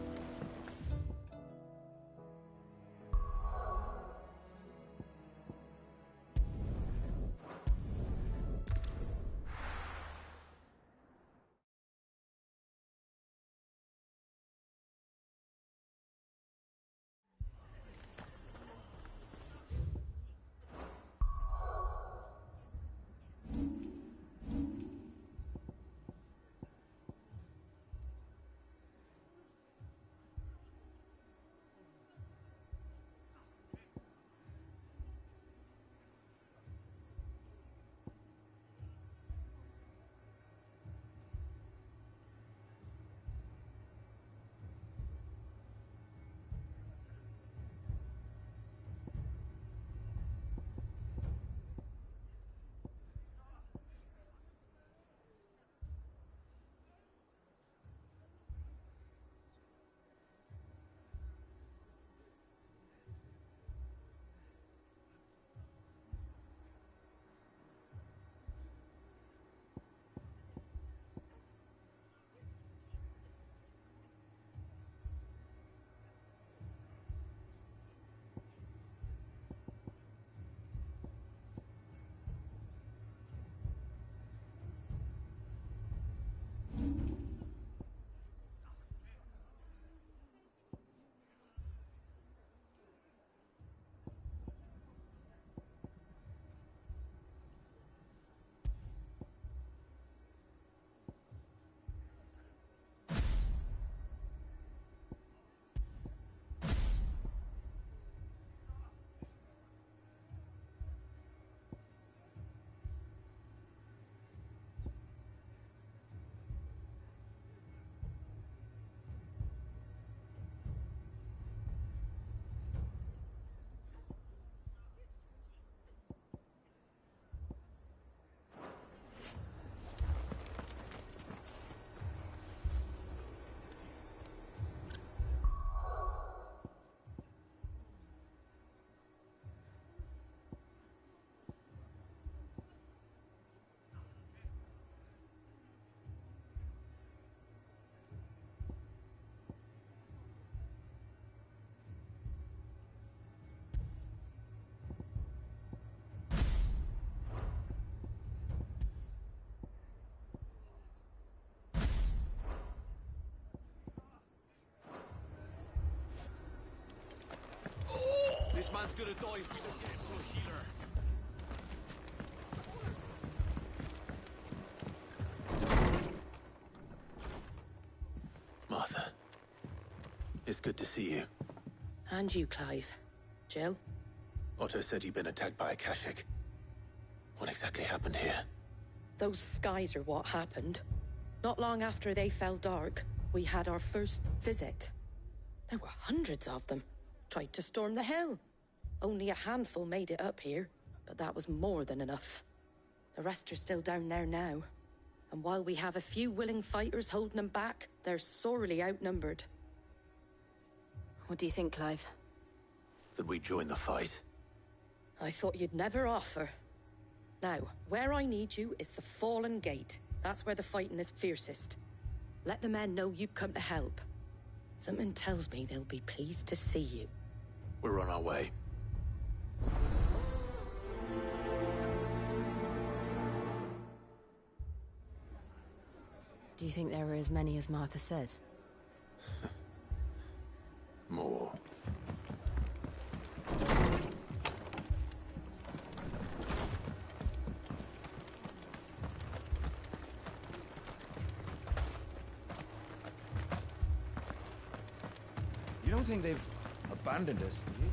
This man's gonna die if we don't get him to a healer. Martha, it's good to see you. And you, Clive. Jill? Otto said you'd been attacked by a Kashik. What exactly happened here? Those skies are what happened. Not long after they fell dark, we had our first visit. There were hundreds of them. Tried to storm the hill. Only a handful made it up here, but that was more than enough. The rest are still down there now. And while we have a few willing fighters holding them back, they're sorely outnumbered. What do you think, Clive? That we join the fight? I thought you'd never offer. Now, where I need you is the Fallen Gate. That's where the fighting is fiercest. Let the men know you've come to help. Something tells me they'll be pleased to see you. We're on our way. Do you think there are as many as Martha says? More. You don't think they've abandoned us, do you?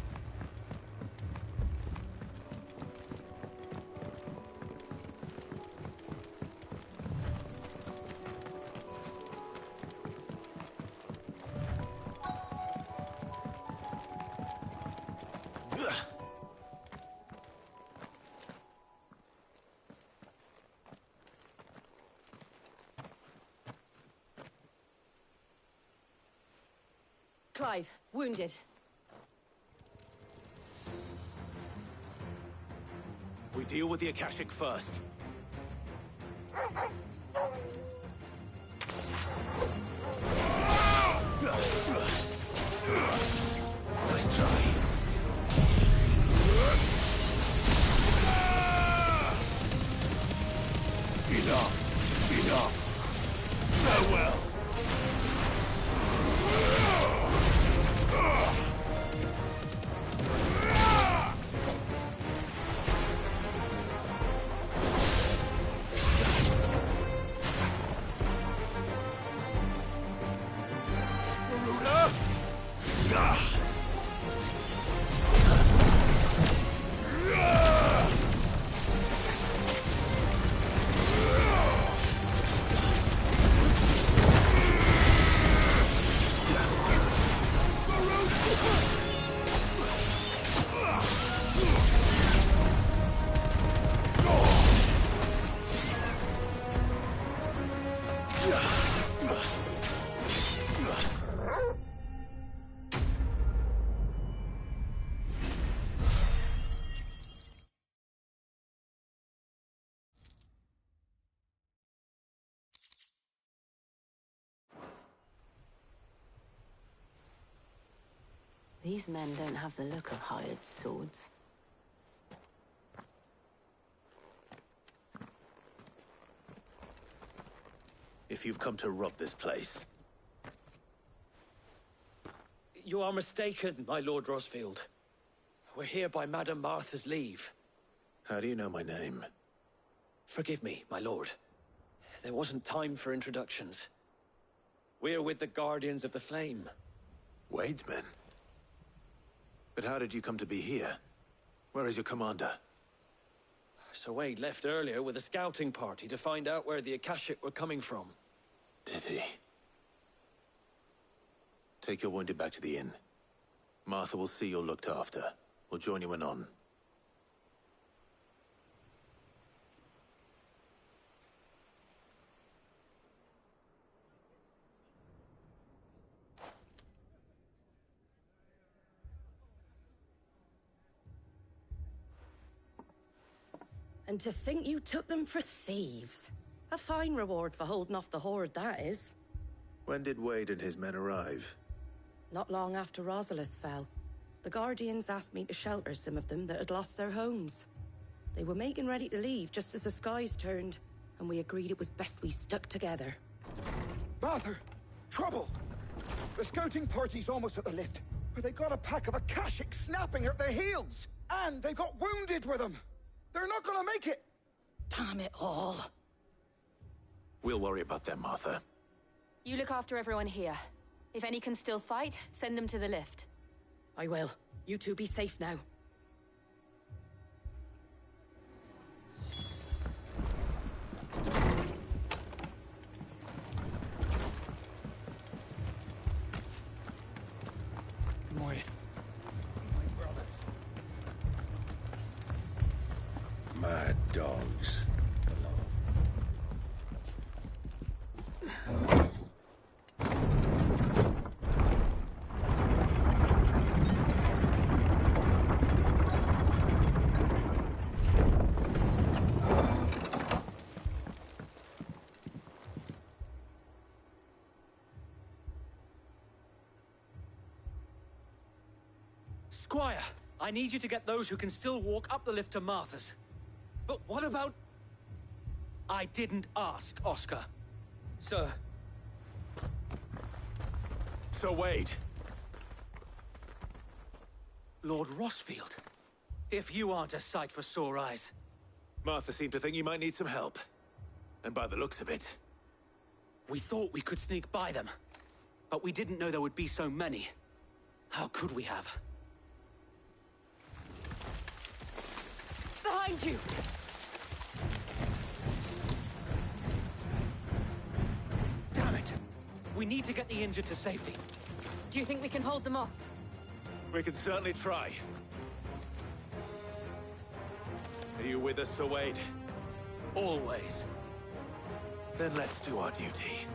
Clive, wounded. We deal with the Akashic first. Nice try. Enough! Enough! Farewell! These men don't have the look of hired swords. If you've come to rob this place... You are mistaken, my Lord Rosfield. We're here by Madame Martha's leave. How do you know my name? Forgive me, my lord. There wasn't time for introductions. We're with the Guardians of the Flame. Wade's men? But how did you come to be here? Where is your commander? Sir Wade left earlier with a scouting party to find out where the Akashic were coming from. Did he? Take your wounded back to the inn. Martha will see you're looked after. We'll join you anon. And to think you took them for thieves. A fine reward for holding off the horde, that is. When did Wade and his men arrive? Not long after Rosalith fell. The Guardians asked me to shelter some of them that had lost their homes. They were making ready to leave just as the skies turned, and we agreed it was best we stuck together. Martha! Trouble! The scouting party's almost at the lift, but they got a pack of Akashic snapping at their heels! And they got wounded with them! They're not gonna make it! Damn it all. We'll worry about them, Martha. You look after everyone here. If any can still fight, send them to the lift. I will. You two be safe now. My brothers. Mad dogs. Squire, I need you to get those who can still walk up the lift to Martha's. But what about... I didn't ask, Oscar. Sir. Sir Wade. Lord Rosfield. If you aren't a sight for sore eyes. Martha seemed to think you might need some help. And by the looks of it... We thought we could sneak by them. But we didn't know there would be so many. How could we have? Behind you! Damn it! We need to get the injured to safety. Do you think we can hold them off? We can certainly try. Are you with us, Sir Wade? Always. Then let's do our duty.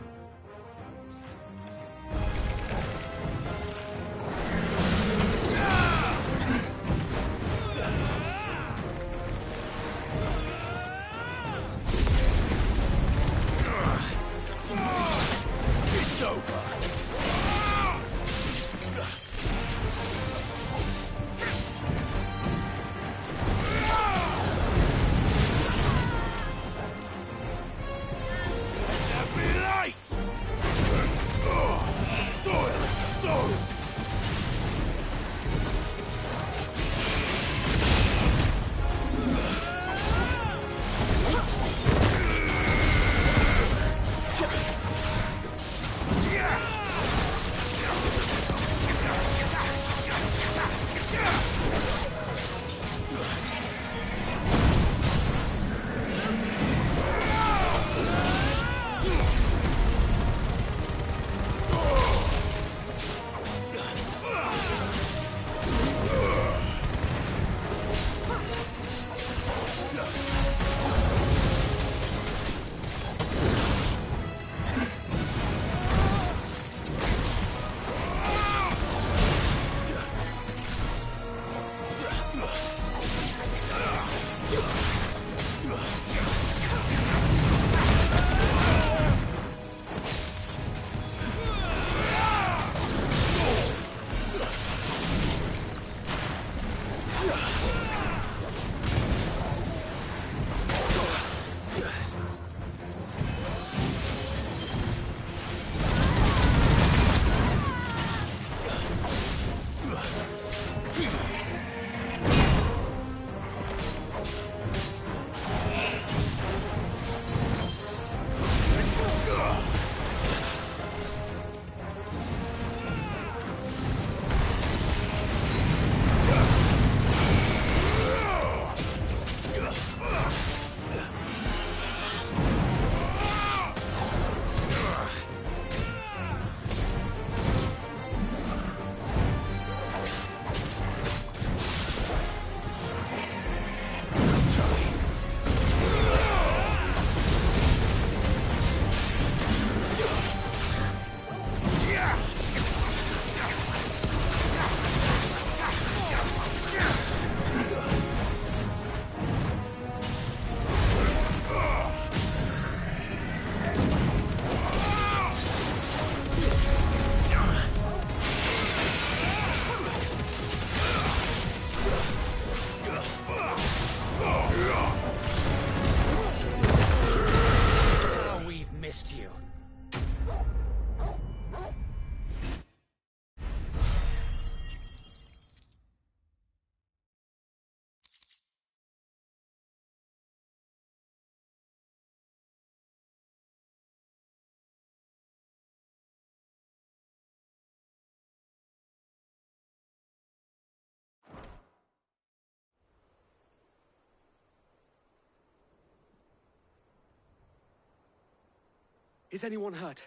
Is anyone hurt?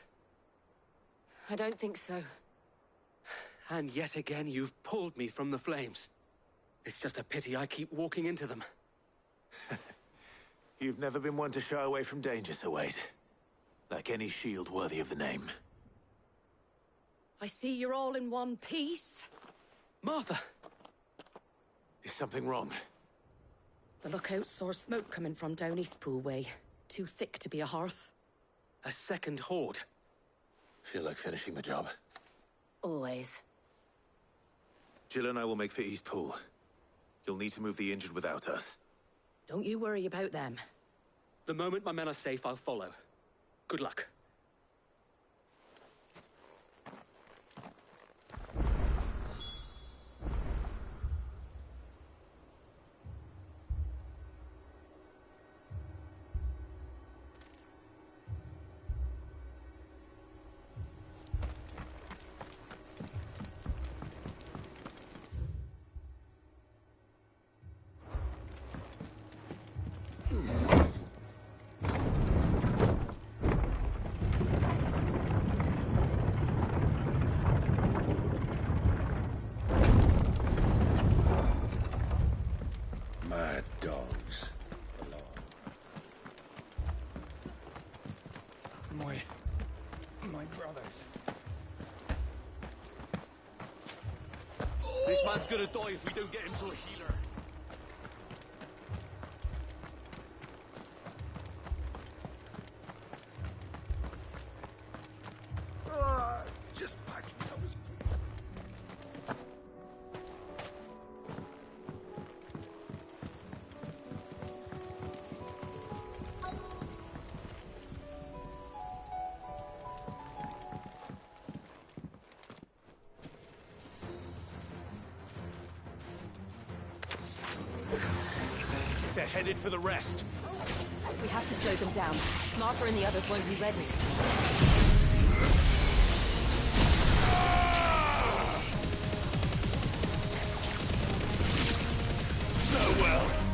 I don't think so. And yet again, you've pulled me from the flames. It's just a pity I keep walking into them. You've never been one to shy away from danger, Sir Wade. Like any shield worthy of the name. I see you're all in one piece. Martha! Is something wrong? The lookout saw smoke coming from down Eastpool way. Too thick to be a hearth. A second horde. Feel like finishing the job? Always. Jill and I will make for Eastpool. You'll need to move the injured without us. Don't you worry about them. The moment my men are safe, I'll follow. Good luck. This man's gonna die if we don't get him to a healer. Just patch me up as They're headed for the rest. We have to slow them down. Martha and the others won't be ready. Farewell.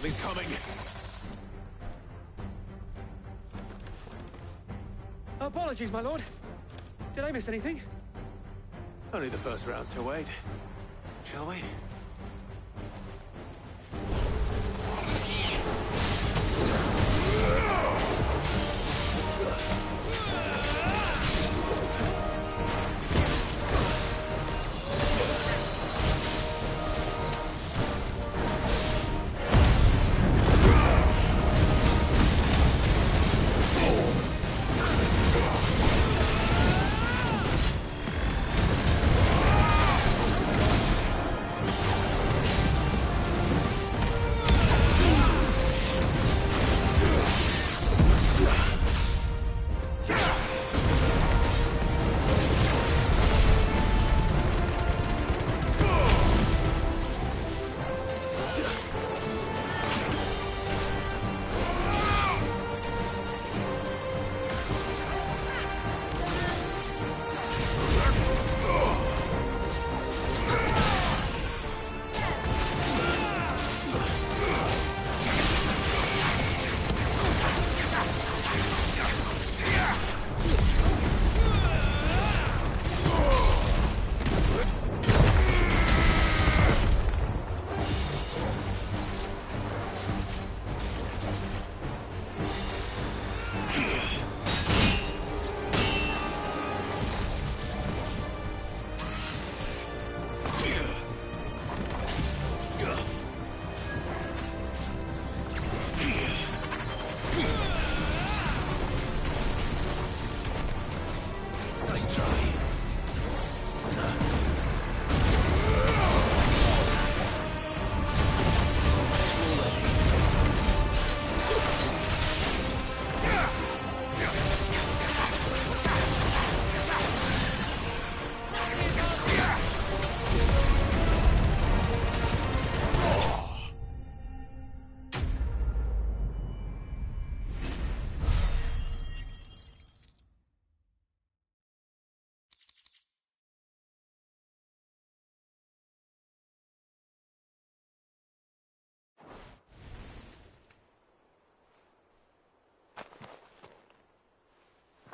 Something's coming. Apologies, my lord. Did I miss anything? Only the first round, so wait. Shall we?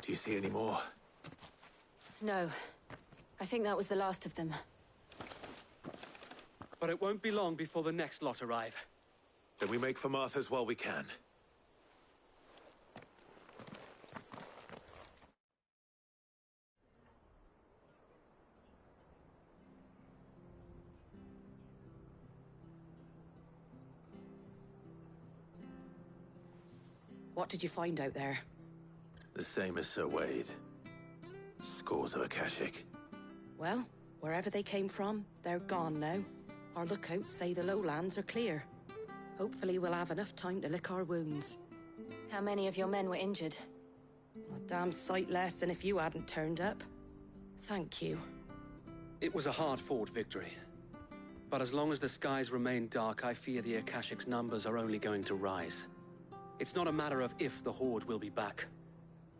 Do you see any more? No. I think that was the last of them. But it won't be long before the next lot arrive. Then we make for Martha's while we can. What did you find out there? The same as Sir Wade. Scores of Akashic. Well, wherever they came from, they're gone now. Our lookouts say the lowlands are clear. Hopefully we'll have enough time to lick our wounds. How many of your men were injured? A damn sight less than if you hadn't turned up. Thank you. It was a hard-fought victory. But as long as the skies remain dark, I fear the Akashic's numbers are only going to rise. It's not a matter of if the Horde will be back,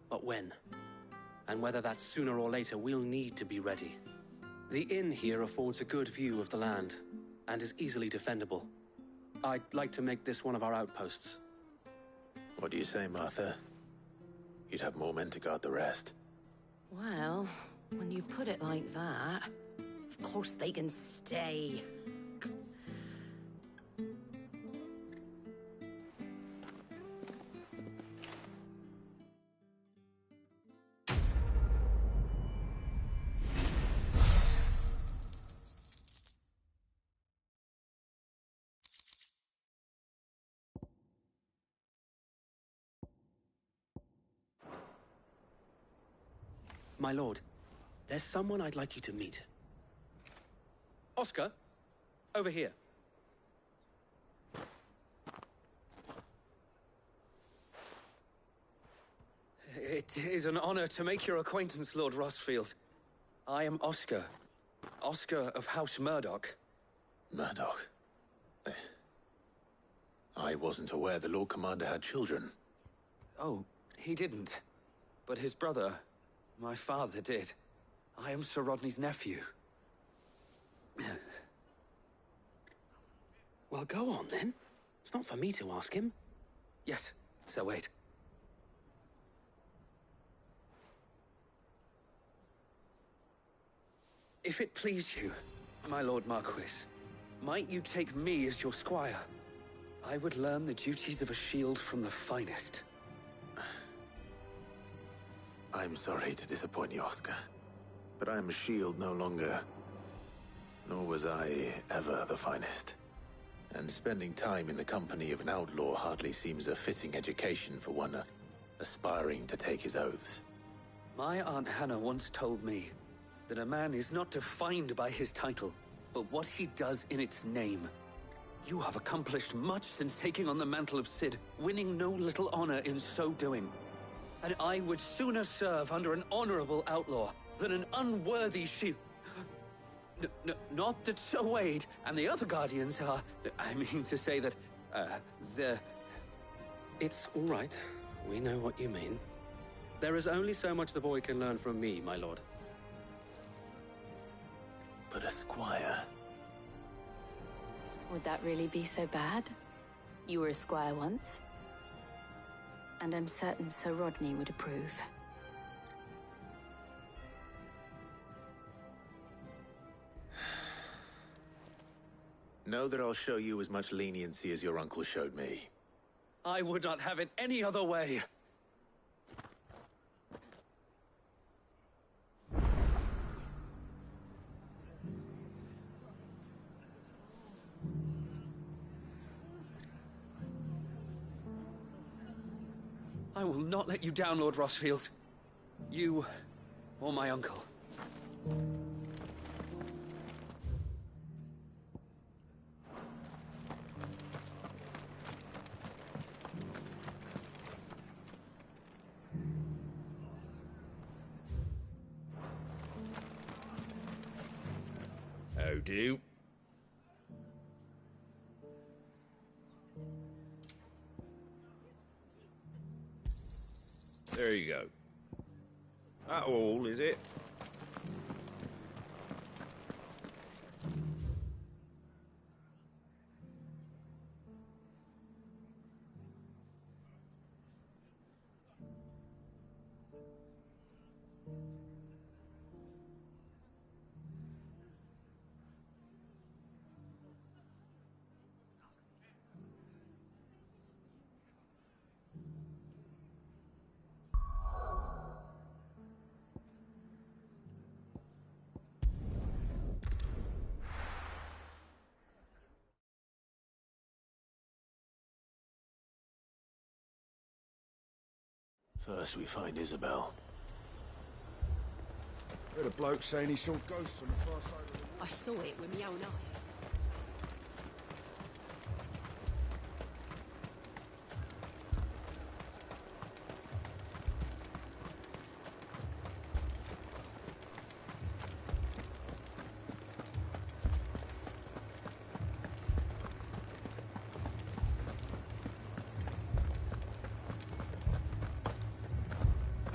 but when. And whether that's sooner or later, we'll need to be ready. The inn here affords a good view of the land, and is easily defendable. I'd like to make this one of our outposts. What do you say, Martha? You'd have more men to guard the rest. Well, when you put it like that, of course they can stay. My lord, there's someone I'd like you to meet. Oscar, over here. It is an honor to make your acquaintance, Lord Rossfield. I am Oscar. Oscar of House Murdoch. Murdoch? I wasn't aware the Lord Commander had children. Oh, he didn't. But his brother, my father, did. I am Sir Rodney's nephew. Well, go on, then. It's not for me to ask him. Yes, Sir Wade. If it please you, my Lord Marquis, might you take me as your squire? I would learn the duties of a shield from the finest. I'm sorry to disappoint you, Oscar, but I am a shield no longer. Nor was I ever the finest. And spending time in the company of an outlaw hardly seems a fitting education for one aspiring to take his oaths. My Aunt Hannah once told me that a man is not defined by his title, but what he does in its name. You have accomplished much since taking on the mantle of Cid, winning no little honor in so doing. And I would sooner serve under an honorable outlaw than an unworthy shield. Not that Sir Wade and the other Guardians are... I mean to say that, they're... It's all right. We know what you mean. There is only so much the boy can learn from me, my lord. But a squire... Would that really be so bad? You were a squire once. And I'm certain Sir Rodney would approve. Know that I'll show you as much leniency as your uncle showed me. I would not have it any other way. I will not let you down, Lord Rossfield. You or my uncle. How do? There you go. That all, is it? First we find Isabel. Heard a bloke saying he saw ghosts on the far side of the wall. I saw it with my own eyes.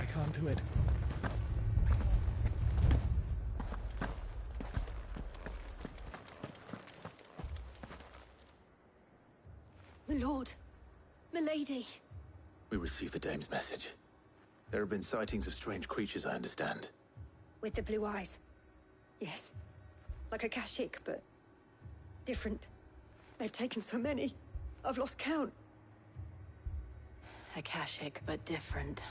I can't do it. My lord. Milady. We received the dame's message. There have been sightings of strange creatures, I understand. With the blue eyes. Yes. Like a Kashik, but different. They've taken so many. I've lost count. Akashic, but different.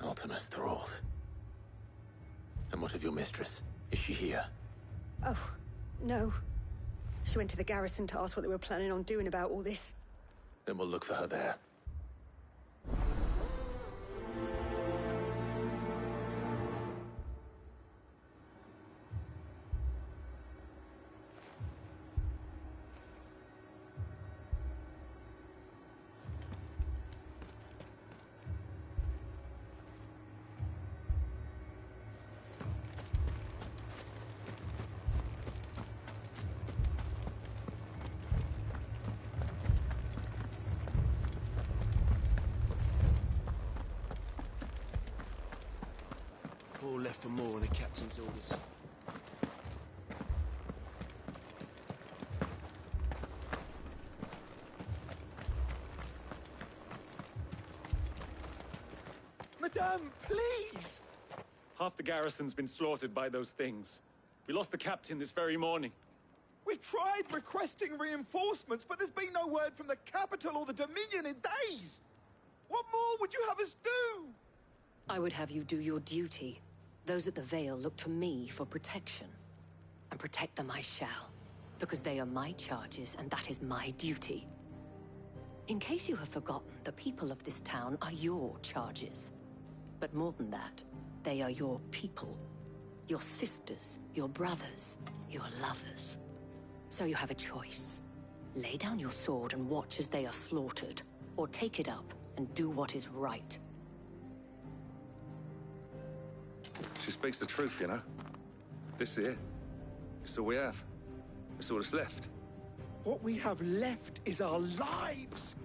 Ultimus thralls. And what of your mistress? Is she here? Oh, no. She went to the garrison to ask what they were planning on doing about all this. Then we'll look for her there. Four left for more on the captain's orders. Madame, please! Half the garrison's been slaughtered by those things. We lost the captain this very morning. We've tried requesting reinforcements, but there's been no word from the capital or the Dominion in days! What more would you have us do? I would have you do your duty. Those at the Vale look to me for protection. And protect them I shall. Because they are my charges, and that is my duty. In case you have forgotten, the people of this town are your charges. But more than that, they are your people. Your sisters, your brothers, your lovers. So you have a choice. Lay down your sword and watch as they are slaughtered, or take it up and do what is right. She speaks the truth, you know. This here, it's all we have. It's all that's left. What we have left is our lives!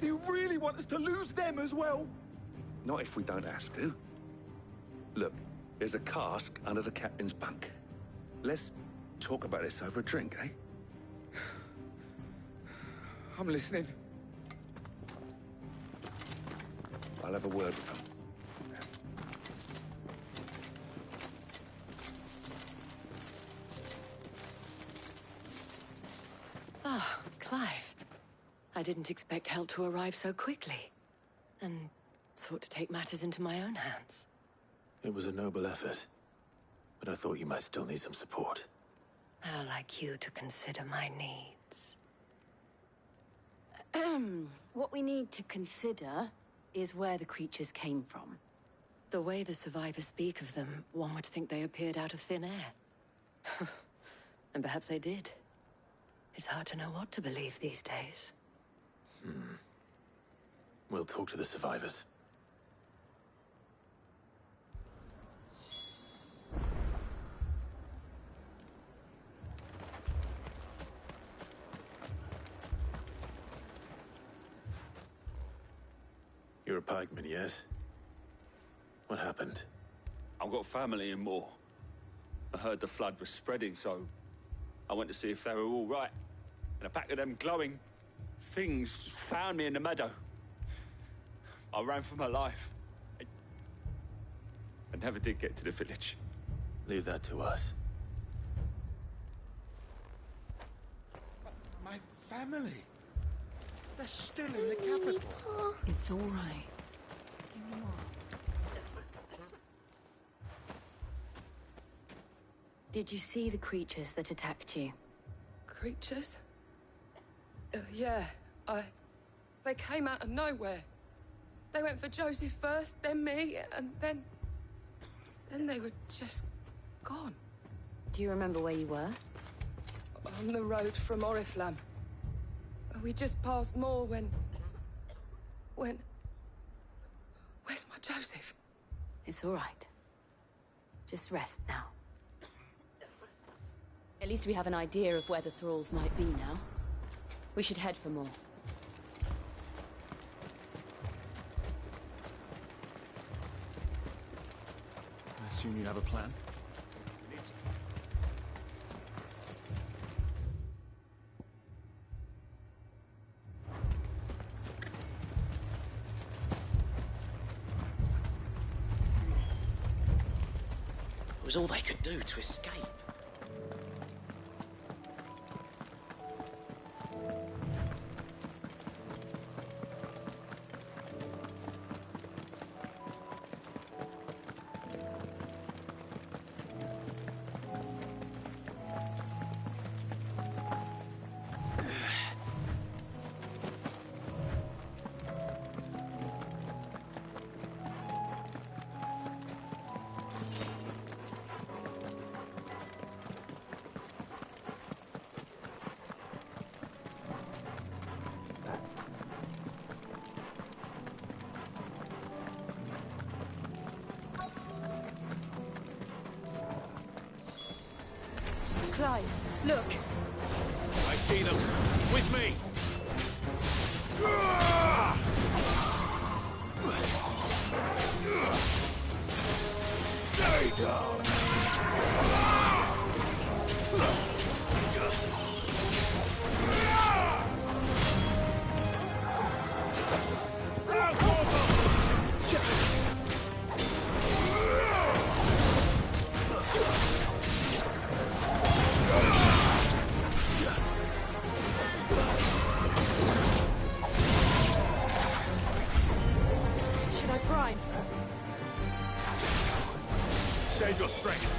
Do you really want us to lose them as well? Not if we don't have to. Look, there's a cask under the captain's bunk. Let's talk about this over a drink, eh? I'm listening. I'll have a word with him. Ah, Clive. I didn't expect help to arrive so quickly. And sought to take matters into my own hands. It was a noble effort, but I thought you might still need some support. How like you to consider my needs. What we need to consider is where the creatures came from. The way the survivors speak of them, one would think they appeared out of thin air. And perhaps they did. It's hard to know what to believe these days. We'll talk to the survivors. You're a pikeman, yes? What happened? I've got family in Moor. I heard the flood was spreading, so I went to see if they were all right. And a pack of them glowing things found me in the meadow. I ran for my life. I never did get to the village. Leave that to us. My family. They're still in the capital. It's all right. Give me more. Did you see the creatures that attacked you? Creatures? Yeah, they came out of nowhere. They went for Joseph first, then me, and then they were just gone. Do you remember where you were? On the road from Oriflamme. We just passed Moor when... Where's my Joseph? It's all right. Just rest now. At least we have an idea of where the thralls might be now. We should head for more. I assume you have a plan? It was all they could do to escape. Clive, look! I see them. With me! Stay down! crime. Save your strength.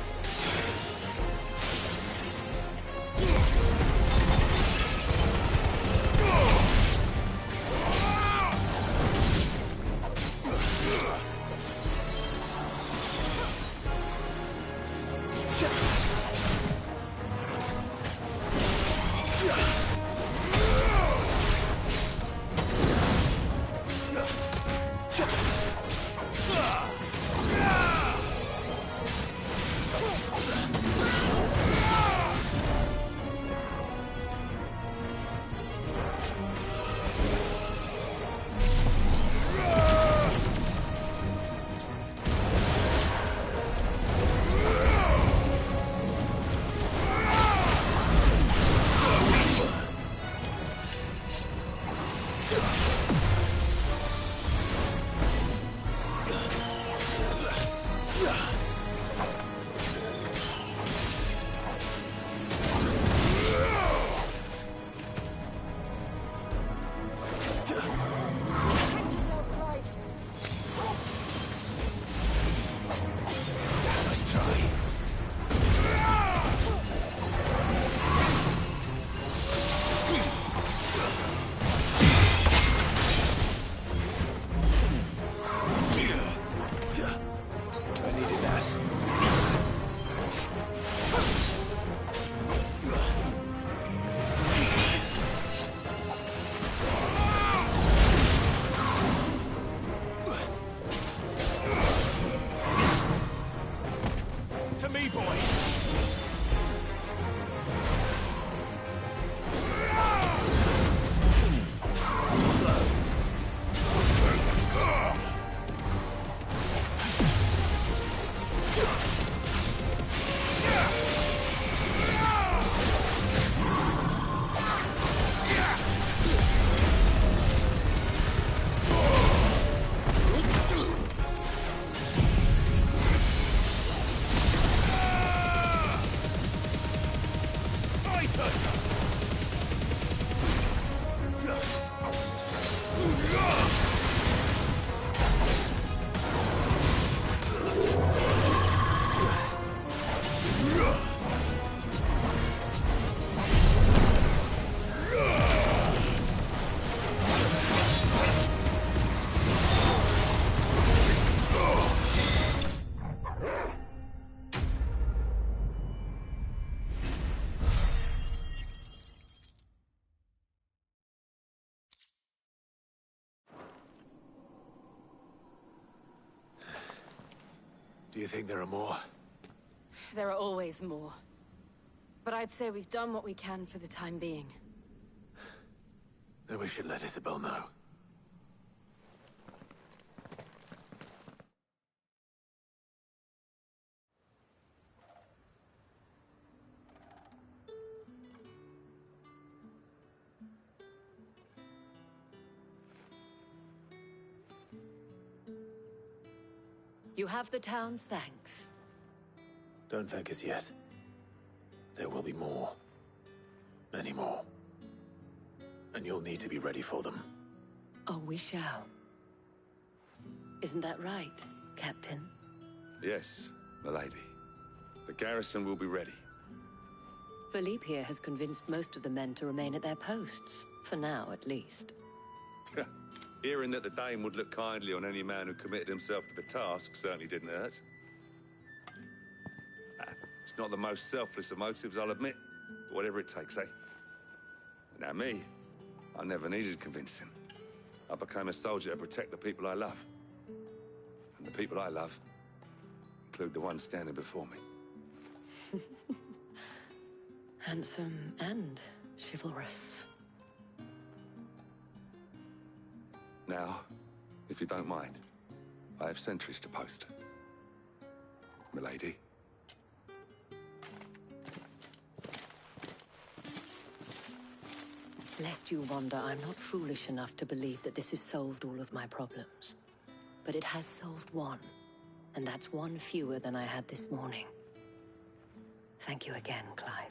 Do you think there are more? There are always more. But I'd say we've done what we can for the time being. Then we should let Isabel know. You have the town's thanks. Don't thank us yet. There will be more. Many more. And you'll need to be ready for them. Oh, we shall. Isn't that right, Captain? Yes, milady. The garrison will be ready. Philippe here has convinced most of the men to remain at their posts. For now, at least. Hearing that the Dame would look kindly on any man who committed himself to the task certainly didn't hurt. It's not the most selfless of motives, I'll admit. But whatever it takes, eh? Now me, I never needed convincing. I became a soldier to protect the people I love. And the people I love include the ones standing before me. Handsome and chivalrous. Now, if you don't mind, I have sentries to post. Milady. Lest you wonder, I'm not foolish enough to believe that this has solved all of my problems. But it has solved one, and that's one fewer than I had this morning. Thank you again, Clive.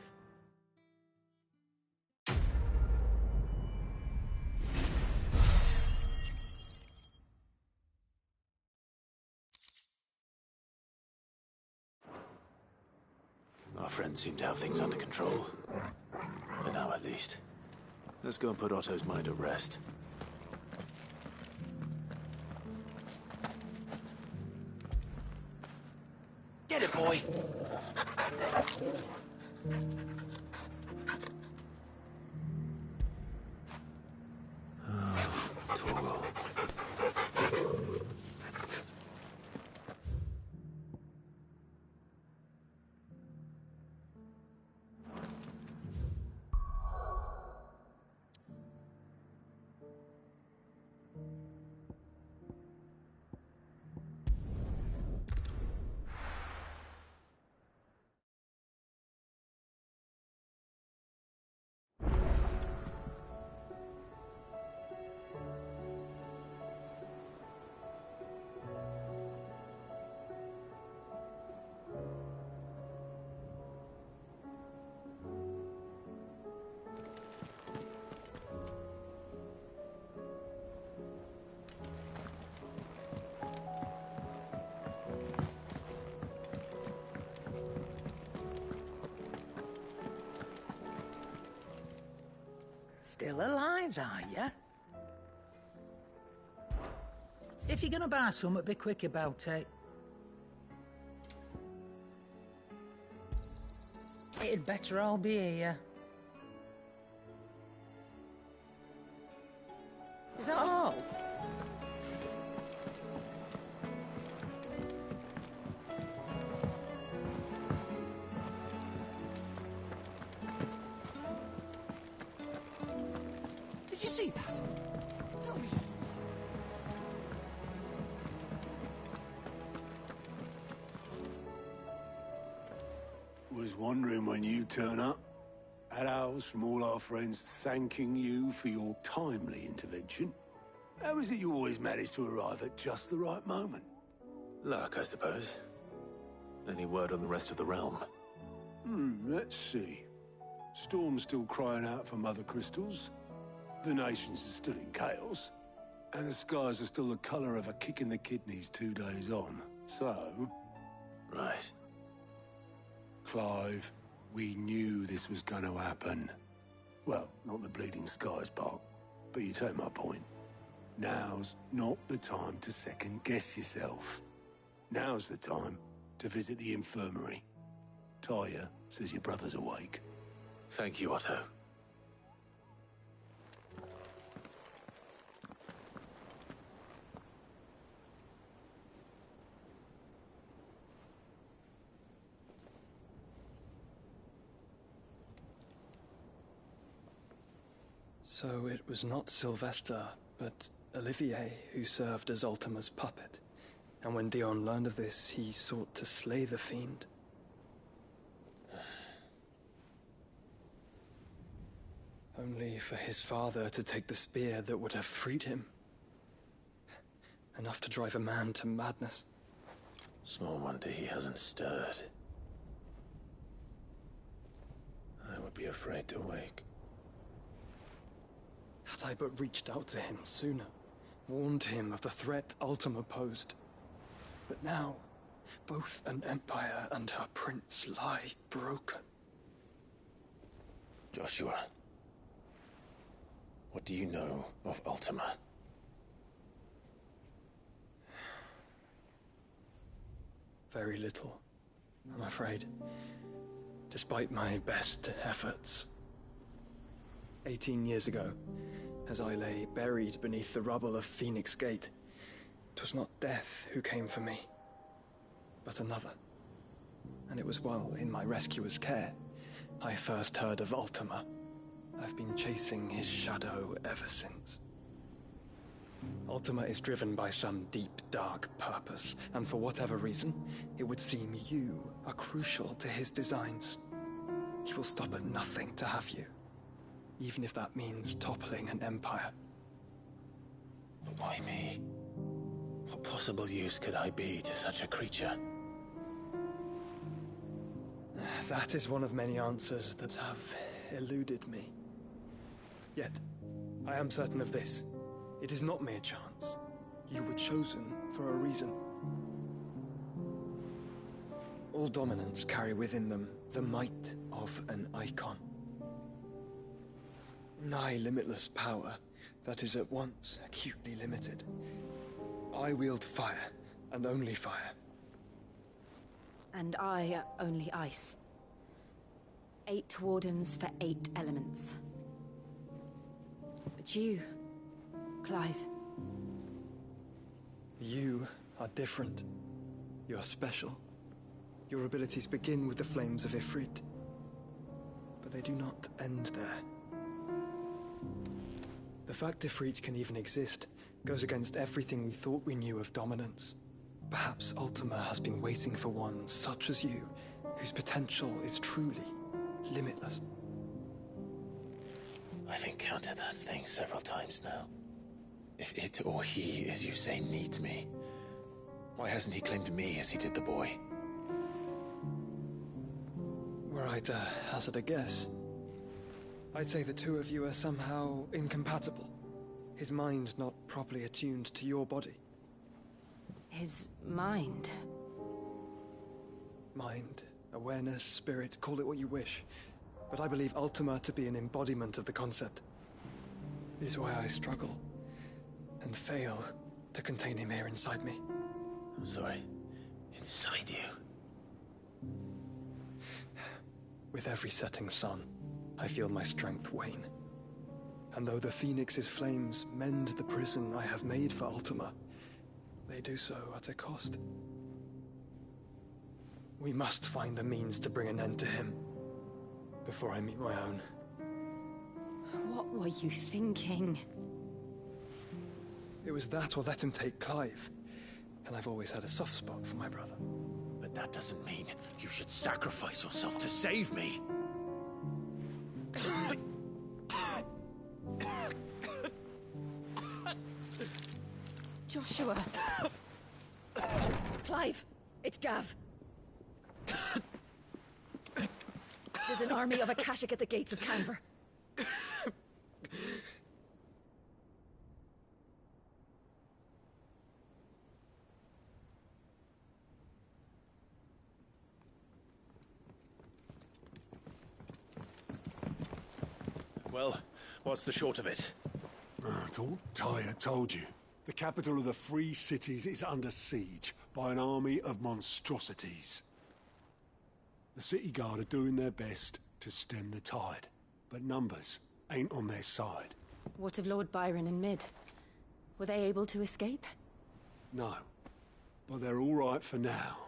Our friends seem to have things under control. For now, at least. Let's go and put Otto's mind at rest. Get it, boy! Torgal. Still alive, are ya? If you're gonna buy something, be quick about it. It'd better all be here. Is that all? Did you see that? Tell me you saw that. Was wondering when you turn up. Had owls from all our friends thanking you for your timely intervention. How is it you always manage to arrive at just the right moment? Luck, I suppose. Any word on the rest of the realm? Let's see. Storm's still crying out for Mother Crystals. The nations are still in chaos. And the skies are still the color of a kick in the kidneys 2 days on. So... Right. Clive, we knew this was going to happen. Well, not the bleeding skies part, but you take my point. Now's not the time to second-guess yourself. Now's the time to visit the infirmary. Taya says your brother's awake. Thank you, Otto. So it was not Sylvester, but Olivier who served as Ultima's puppet. And when Dion learned of this, he sought to slay the fiend. Only for his father to take the spear that would have freed him. Enough to drive a man to madness. Small wonder he hasn't stirred. I would be afraid to wake. Had I but reached out to him sooner, warned him of the threat Ultima posed. But now, both an empire and her prince lie broken. Joshua, what do you know of Ultima? Very little, I'm afraid. Despite my best efforts. 18 years ago, as I lay buried beneath the rubble of Phoenix Gate, 'twas not death who came for me, but another. And it was while in my rescuer's care, I first heard of Ultima. I've been chasing his shadow ever since. Ultima is driven by some deep, dark purpose, and for whatever reason, it would seem you are crucial to his designs. He will stop at nothing to have you, even if that means toppling an empire. But why me? What possible use could I be to such a creature? That is one of many answers that have eluded me. Yet, I am certain of this. It is not mere chance. You were chosen for a reason. All dominants carry within them the might of an icon. Nigh limitless power that is at once acutely limited. I wield fire, and only fire. And I only ice. 8 wardens for 8 elements. But you, Clive. You are different. You're special. Your abilities begin with the flames of Ifrit. But they do not end there. The fact Ifrit can even exist goes against everything we thought we knew of dominance. Perhaps Ultima has been waiting for one such as you, whose potential is truly limitless. I've encountered that thing several times now. If it or he, as you say, needs me, why hasn't he claimed me as he did the boy? Were I to hazard a guess, I'd say the two of you are somehow incompatible. His mind not properly attuned to your body. His mind? Mind, awareness, spirit, call it what you wish. But I believe Ultima to be an embodiment of the concept. Is why I struggle and fail to contain him here inside me. I'm sorry. Inside you? With every setting sun, I feel my strength wane. And though the Phoenix's flames mend the prison I have made for Ultima, they do so at a cost. We must find a means to bring an end to him before I meet my own. What were you thinking? It was that or let him take Clive. And I've always had a soft spot for my brother. But that doesn't mean you should sacrifice yourself to save me. Joshua. Clive, it's Gav. There's an army of Akashic at the gates of Canver. Well, what's the short of it? I thought Tyre told you. The capital of the Free Cities is under siege by an army of monstrosities. The city guard are doing their best to stem the tide, but numbers ain't on their side. What of Lord Byron and Mid? Were they able to escape? No, but they're all right for now.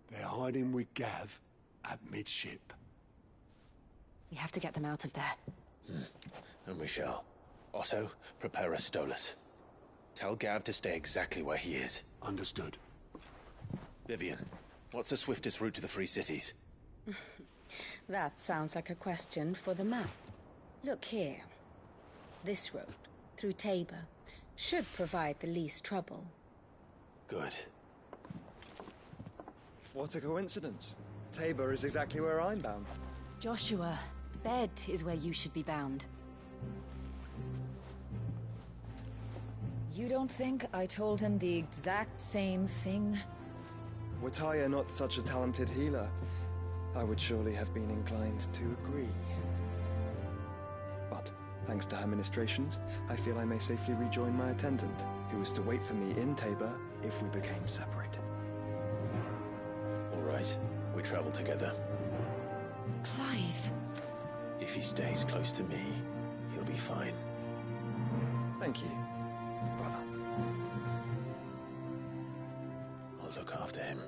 They're hiding with Gav at midship. We have to get them out of there. And we shall. Otto, prepare a Stolas. Tell Gav to stay exactly where he is. Understood. Vivian, what's the swiftest route to the Free Cities? That sounds like a question for the map. Look here. This road, through Tabor, should provide the least trouble. Good. What a coincidence. Tabor is exactly where I'm bound. Joshua, bed is where you should be bound. You don't think I told him the exact same thing? Were Tyre not such a talented healer, I would surely have been inclined to agree. But, thanks to her ministrations, I feel I may safely rejoin my attendant, who was to wait for me in Tabor if we became separated. All right, we travel together. Clive! If he stays close to me, he'll be fine. Thank you, brother. I'll look after him.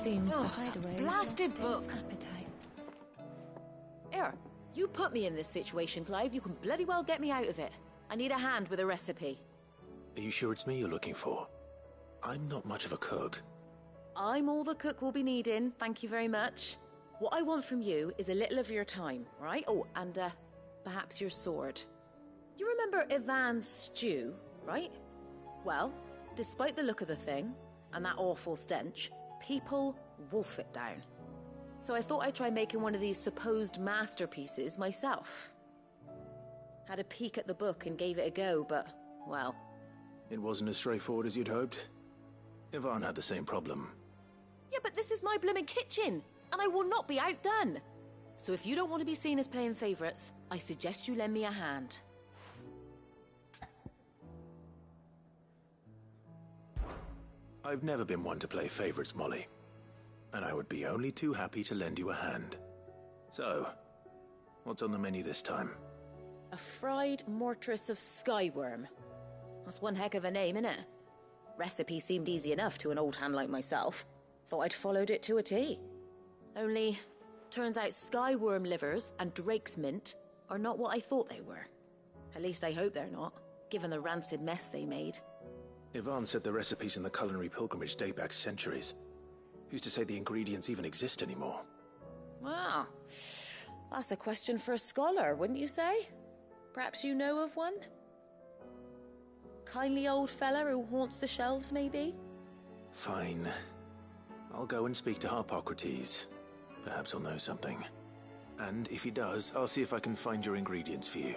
Seems the hideaway. Blasted book! Appetite. Here, you put me in this situation, Clive. You can bloody well get me out of it. I need a hand with a recipe. Are you sure it's me you're looking for? I'm not much of a cook. I'm all the cook will be needing, thank you very much. What I want from you is a little of your time, right? Oh, and perhaps your sword. You remember Ivan's stew, right? Well, despite the look of the thing, and that awful stench, people wolf it down. So I thought I'd try making one of these supposed masterpieces myself. Had a peek at the book and gave it a go, but, well... It wasn't as straightforward as you'd hoped. Ivan had the same problem. Yeah, but this is my blimmin' kitchen, and I will not be outdone. So if you don't want to be seen as playing favourites, I suggest you lend me a hand. I've never been one to play favourites, Molly. And I would be only too happy to lend you a hand. So, what's on the menu this time? A fried mortress of skyworm. That's one heck of a name, innit? Recipe seemed easy enough to an old hand like myself. Thought I'd followed it to a T. Only, turns out skyworm livers and drake's mint are not what I thought they were. At least I hope they're not, given the rancid mess they made. Ivan said the recipes in the culinary pilgrimage date back centuries. Who's to say the ingredients even exist anymore? Well, that's a question for a scholar, wouldn't you say? Perhaps you know of one? Kindly old fella who haunts the shelves, maybe? Fine. I'll go and speak to Harpocrates. Perhaps he'll know something. And if he does, I'll see if I can find your ingredients for you.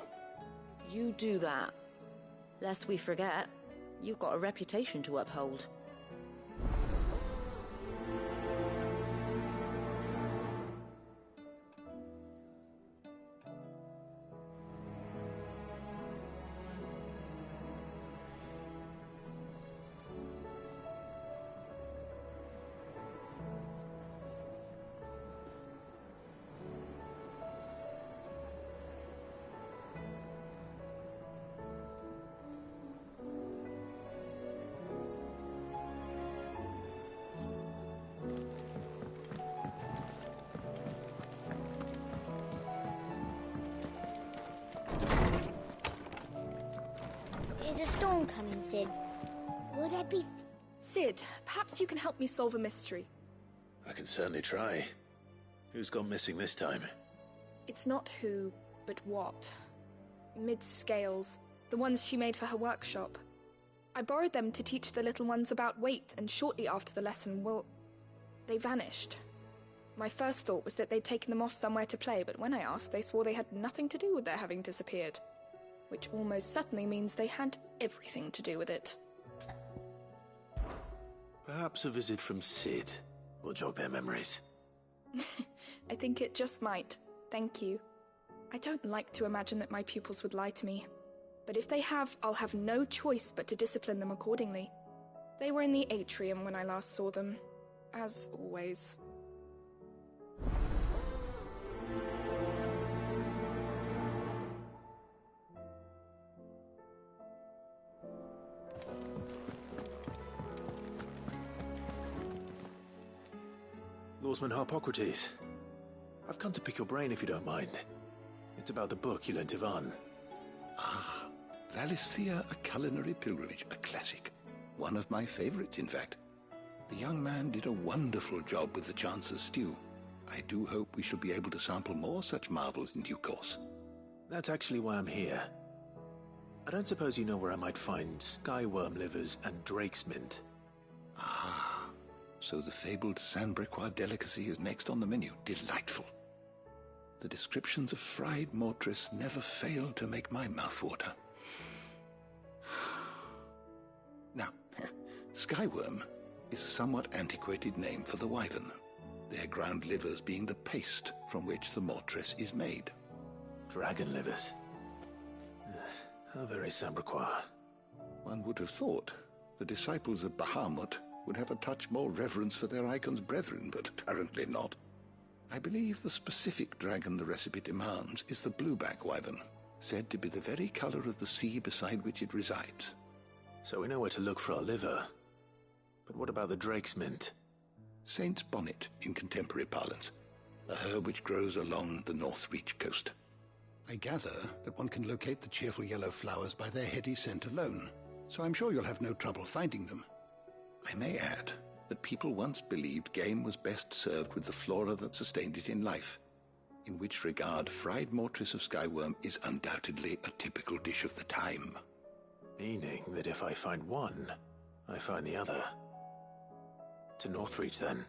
You do that. Lest we forget, you've got a reputation to uphold. Is a storm coming, Sid? Will there be... Sid, perhaps you can help me solve a mystery. I can certainly try. Who's gone missing this time? It's not who, but what. Mid's scales, the ones she made for her workshop. I borrowed them to teach the little ones about weight, and shortly after the lesson, well, they vanished. My first thought was that they'd taken them off somewhere to play, but when I asked, they swore they had nothing to do with their having disappeared. Which almost certainly means they had everything to do with it. Perhaps a visit from Sid will jog their memories. I think it just might. Thank you. I don't like to imagine that my pupils would lie to me. But if they have, I'll have no choice but to discipline them accordingly. They were in the atrium when I last saw them. As always. Lawsman Harpocrates. I've come to pick your brain if you don't mind. It's about the book you lent Ivan. Ah, Valisthea, A Culinary Pilgrimage, a classic. One of my favorites, in fact. The young man did a wonderful job with the Chance's stew. I do hope we shall be able to sample more such marvels in due course. That's actually why I'm here. I don't suppose you know where I might find skyworm livers and drake's mint. Ah, so the fabled Sandbrequois delicacy is next on the menu. Delightful. The descriptions of fried mortress never fail to make my mouth water. Now, skyworm is a somewhat antiquated name for the wyvern, their ground livers being the paste from which the mortress is made. Dragon livers. How very Sandbrequois. One would have thought the disciples of Bahamut would have a touch more reverence for their icon's brethren, but apparently not. I believe the specific dragon the recipe demands is the blueback wyvern, said to be the very color of the sea beside which it resides. So we know where to look for our liver. But what about the drake's mint? Saint's bonnet in contemporary parlance, a herb which grows along the North Reach coast. I gather that one can locate the cheerful yellow flowers by their heady scent alone, so I'm sure you'll have no trouble finding them. I may add that people once believed game was best served with the flora that sustained it in life, in which regard fried mortress of skyworm is undoubtedly a typical dish of the time. Meaning that if I find one, I find the other. To Northreach, then.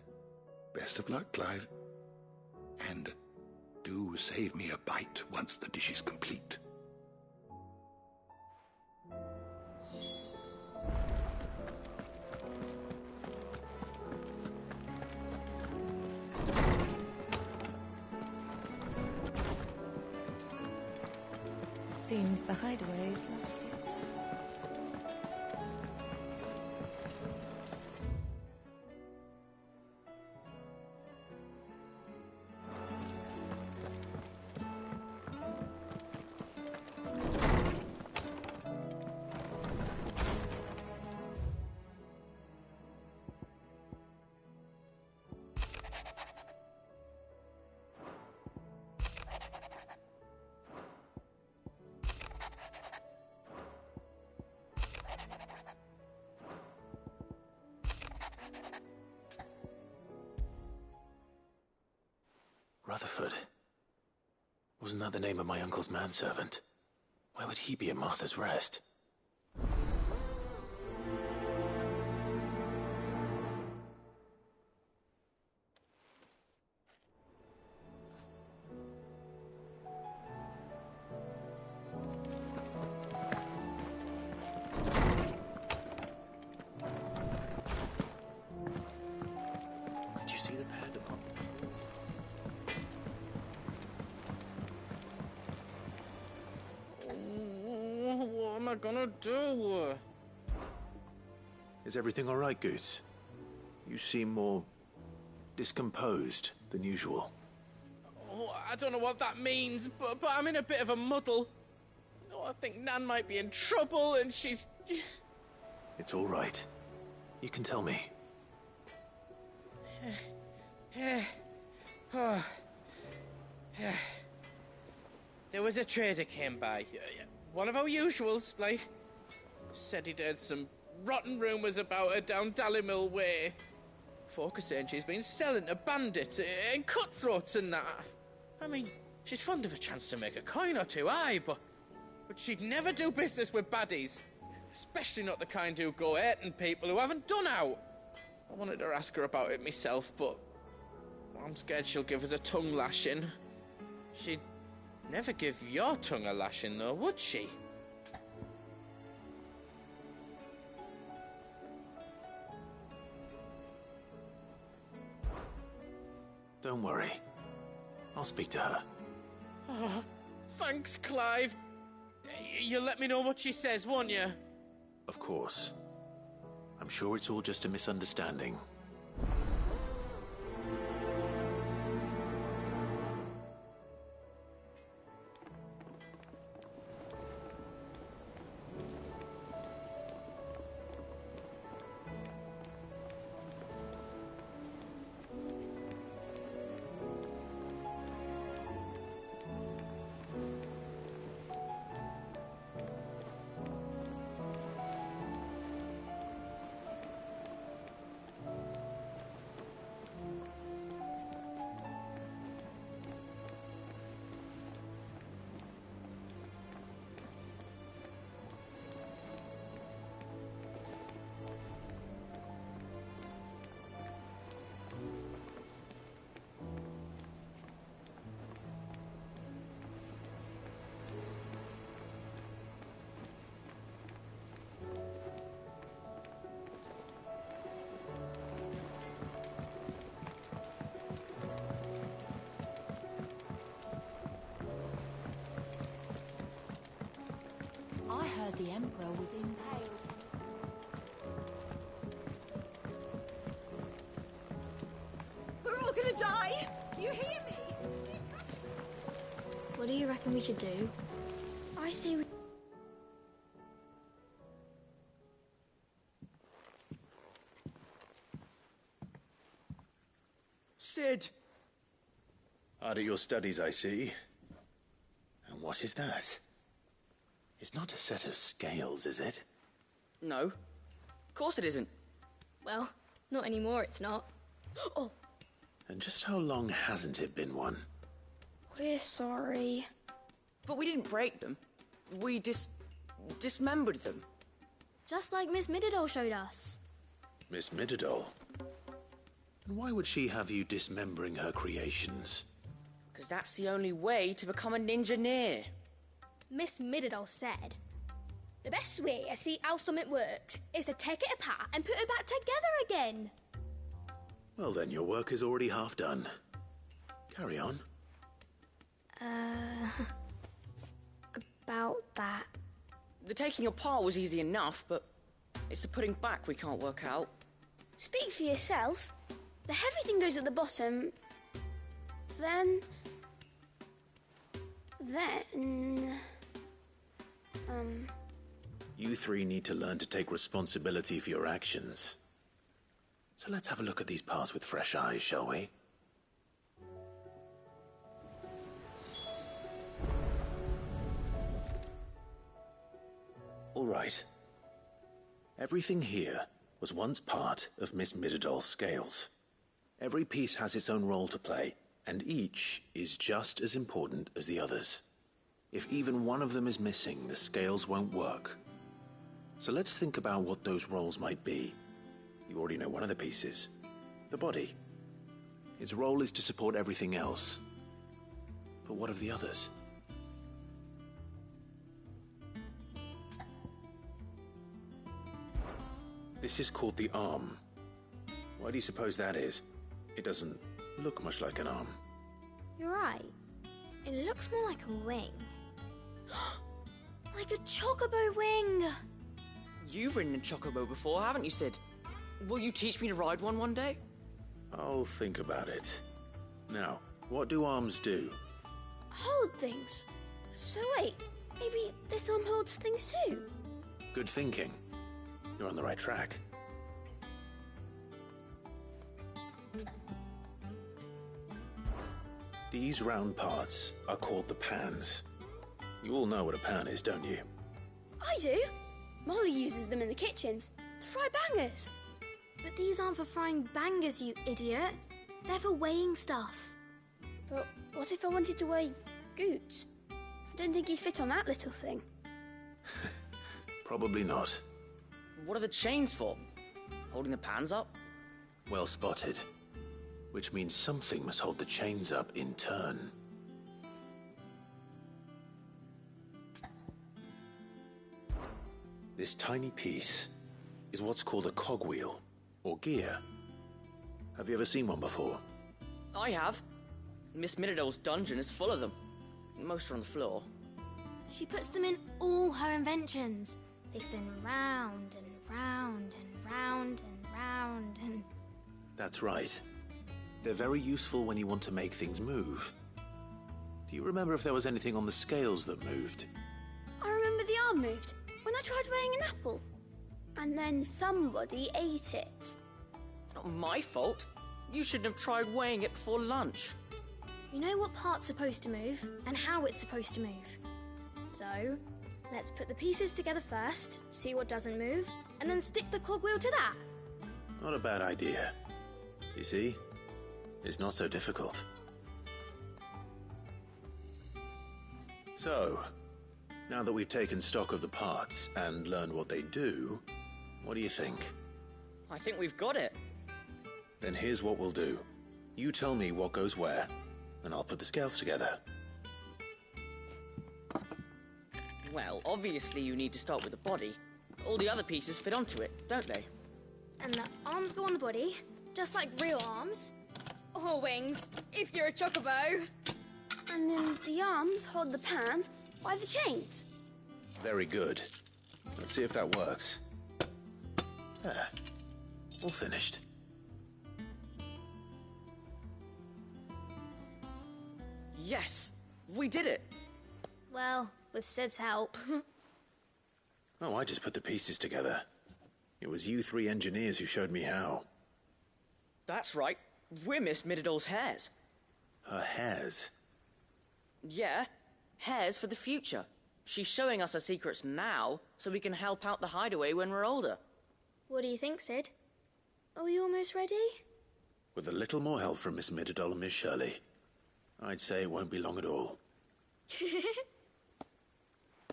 Best of luck, Clive. And do save me a bite once the dish is complete. Seems the hideaway is lost its... Rutherford. Wasn't that the name of my uncle's manservant? Why would he be at Martha's Rest? Did you see the pair that popped? What am I gonna do? Is everything all right, Goots? You seem more discomposed than usual. Oh, I don't know what that means, but I'm in a bit of a muddle. Oh, I think Nan might be in trouble, and she's... It's all right. You can tell me. Oh. There was a trader came by. One of our usuals, like. Said he'd heard some rotten rumours about her down Dallymill Way. Folk are saying she's been selling to bandits and cutthroats and that. I mean, she's fond of a chance to make a coin or two, aye, but she'd never do business with baddies. Especially not the kind who go hurting people who haven't done out. I wanted to ask her about it myself, but I'm scared she'll give us a tongue lashing. She'd never give your tongue a lashing, though, would she? Don't worry. I'll speak to her. Oh, thanks, Clive. You'll let me know what she says, won't you? Of course. I'm sure it's all just a misunderstanding. I heard the Emperor was impaled. We're all gonna die! You hear me? What do you reckon we should do? I say we... did! Hard at your studies, I see. And what is that? It's not a set of scales, is it? No. Of course it isn't. Well, not anymore, it's not. Oh, And just how long hasn't it been one? we're sorry. But we didn't break them. We dismembered them. Just like Miss Mididol showed us. Miss Mididol? And why would she have you dismembering her creations? Because that's the only way to become a ninja-neer. Miss Mididol said, the best way to see how something works is to take it apart and put it back together again. Well then, your work is already half done. Carry on. About that. The taking apart was easy enough, but it's the putting back we can't work out. Speak for yourself. The heavy thing goes at the bottom. Then... You three need to learn to take responsibility for your actions. So let's have a look at these parts with fresh eyes, shall we? All right. Everything here was once part of Miss Mididol's scales. Every piece has its own role to play, and each is just as important as the others. If even one of them is missing, the scales won't work. So let's think about what those roles might be. You already know one of the pieces, the body. Its role is to support everything else. But what of the others? This is called the arm. Why do you suppose that is? It doesn't look much like an arm. You're right. It looks more like a wing. Like a chocobo wing! You've ridden a chocobo before, haven't you, Sid? Will you teach me to ride one day? I'll think about it. Now, what do arms do? Hold things. So wait, maybe this arm holds things too? Good thinking. You're on the right track. These round parts are called the pans. You all know what a pan is, don't you? I do. Molly uses them in the kitchens to fry bangers. But these aren't for frying bangers, you idiot. They're for weighing stuff. But what if I wanted to weigh Goots? I don't think he'd fit on that little thing. Probably not. What are the chains for? Holding the pans up? Well spotted. Which means something must hold the chains up in turn. This tiny piece is what's called a cogwheel, or gear. Have you ever seen one before? I have. Miss Mididol's dungeon is full of them. Most are on the floor. She puts them in all her inventions. They spin round and round and round and round and... That's right. They're very useful when you want to make things move. Do you remember if there was anything on the scales that moved? I remember the arm moved when I tried weighing an apple. And then somebody ate it. Not my fault. You shouldn't have tried weighing it before lunch. You know what part's supposed to move and how it's supposed to move. So, let's put the pieces together first, see what doesn't move, and then stick the cogwheel to that. Not a bad idea. You see? It's not so difficult. So, now that we've taken stock of the parts and learned what they do, what do you think? I think we've got it. Then here's what we'll do. You tell me what goes where, and I'll put the scales together. Well, obviously you need to start with the body. All the other pieces fit onto it, don't they? And the arms go on the body, just like real arms. Or wings, if you're a chocobo. And then the arms hold the pans by the chains. Very good. Let's see if that works. There. All finished. Yes! We did it! Well, with Sid's help. Oh, I just put the pieces together. It was you three engineers who showed me how. That's right. We're Miss Mididol's heirs. Her heirs? Yeah, heirs for the future. She's showing us her secrets now, so we can help out the hideaway when we're older. What do you think, Sid? Are we almost ready? With a little more help from Miss Mididol and Miss Shirley, I'd say it won't be long at all.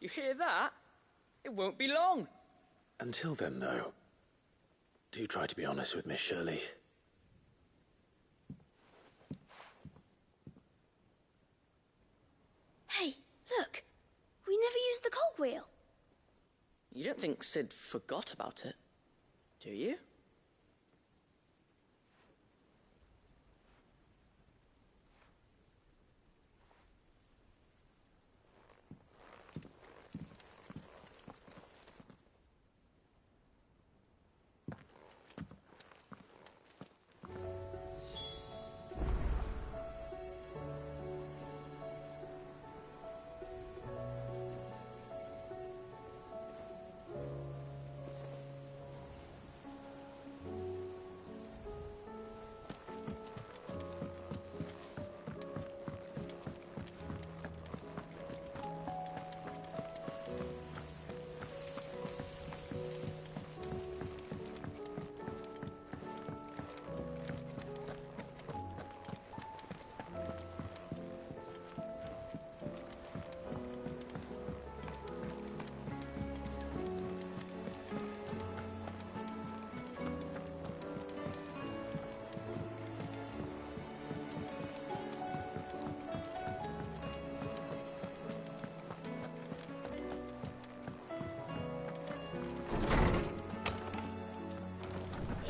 You hear that? It won't be long. Until then, though, do try to be honest with Miss Shirley. Hey, look! We never used the cogwheel. You don't think Sid forgot about it, do you?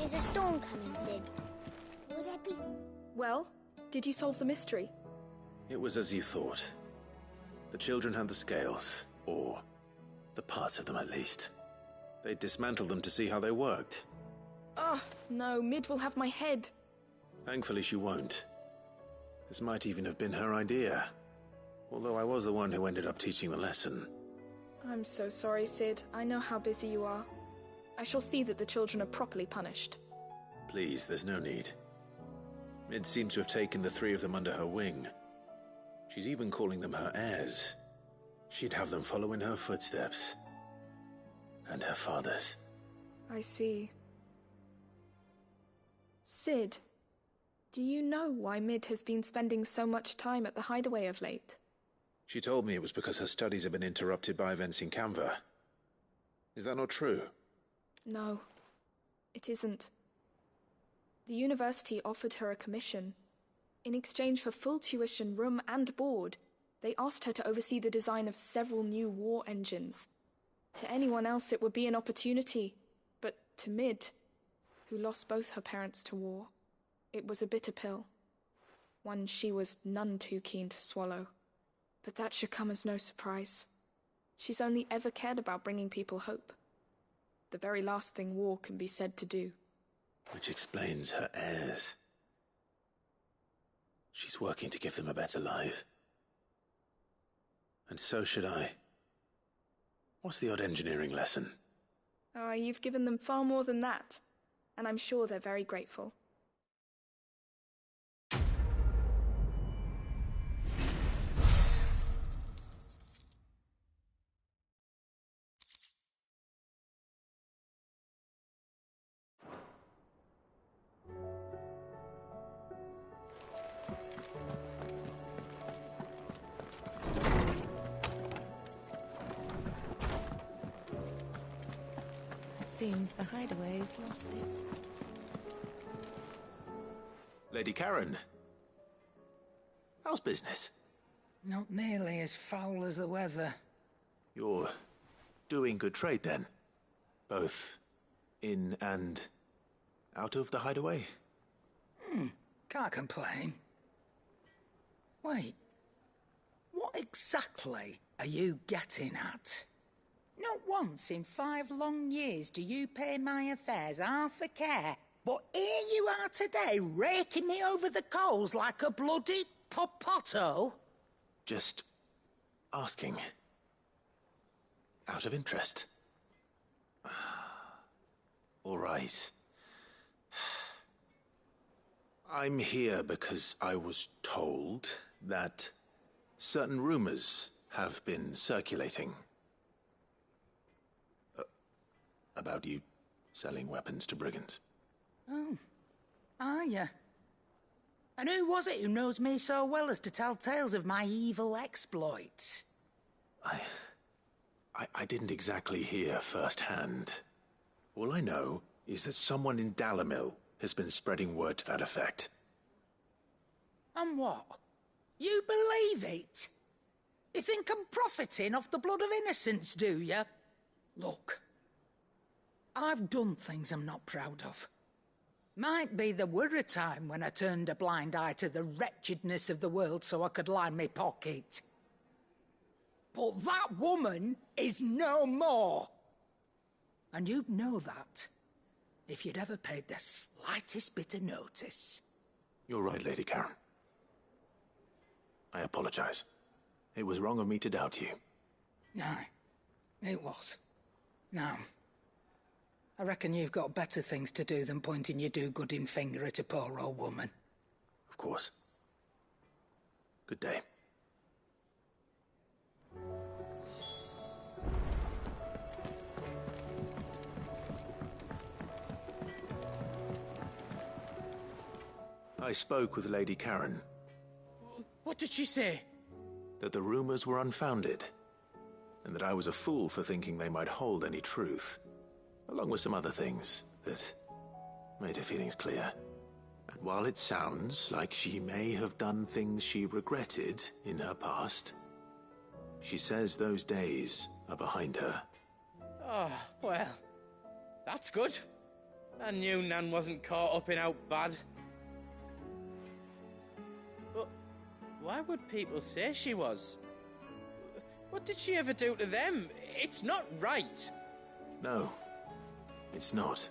Is a storm coming, Sid? Will there be... Well, did you solve the mystery? It was as you thought. The children had the scales, or the parts of them at least. They dismantled them to see how they worked. Ah, no, Mid will have my head. Thankfully she won't. This might even have been her idea. Although I was the one who ended up teaching the lesson. I'm so sorry, Sid. I know how busy you are. I shall see that the children are properly punished. Please, there's no need. Mid seems to have taken the three of them under her wing. She's even calling them her heirs. She'd have them follow in her footsteps. And her father's. I see. Sid, do you know why Mid has been spending so much time at the hideaway of late? She told me it was because her studies have been interrupted by events in Canva. Is that not true? No, it isn't. The university offered her a commission. In exchange for full tuition, room and board, they asked her to oversee the design of several new war engines. To anyone else it would be an opportunity, but to Mid, who lost both her parents to war, it was a bitter pill. One she was none too keen to swallow. But that should come as no surprise. She's only ever cared about bringing people hope. The very last thing war can be said to do. Which explains her heirs. She's working to give them a better life. And so should I. What's the odd engineering lesson? Ah, you've given them far more than that. And I'm sure they're very grateful. Seems the hideaway's lost its... Lady Karen. How's business? Not nearly as foul as the weather. You're doing good trade then? Both in and out of the hideaway? Can't complain. Wait. What exactly are you getting at? Not once in 5 long years do you pay my affairs half a care. But here you are today, raking me over the coals like a bloody popoto. Just asking. Out of interest. All right. I'm here because I was told that certain rumors have been circulating. About you selling weapons to brigands. Oh, are you? And who was it who knows me so well as to tell tales of my evil exploits? I didn't exactly hear firsthand. All I know is that someone in Dalimil has been spreading word to that effect. And what? You believe it? You think I'm profiting off the blood of innocents, do you? Look, I've done things I'm not proud of. Might be there were a time when I turned a blind eye to the wretchedness of the world so I could line my pocket. But that woman is no more. And you'd know that if you'd ever paid the slightest bit of notice. You're right, Lady Karen. I apologize. It was wrong of me to doubt you. No, it was. Now, I reckon you've got better things to do than pointing your do-gooding finger at a poor old woman. Of course. Good day. I spoke with Lady Karen. What did she say? That the rumors were unfounded, and that I was a fool for thinking they might hold any truth, along with some other things that made her feelings clear. And while it sounds like she may have done things she regretted in her past, she says those days are behind her. Oh, well, that's good. I knew Nan wasn't caught up in out bad. But why would people say she was? What did she ever do to them? It's not right. No, it's not.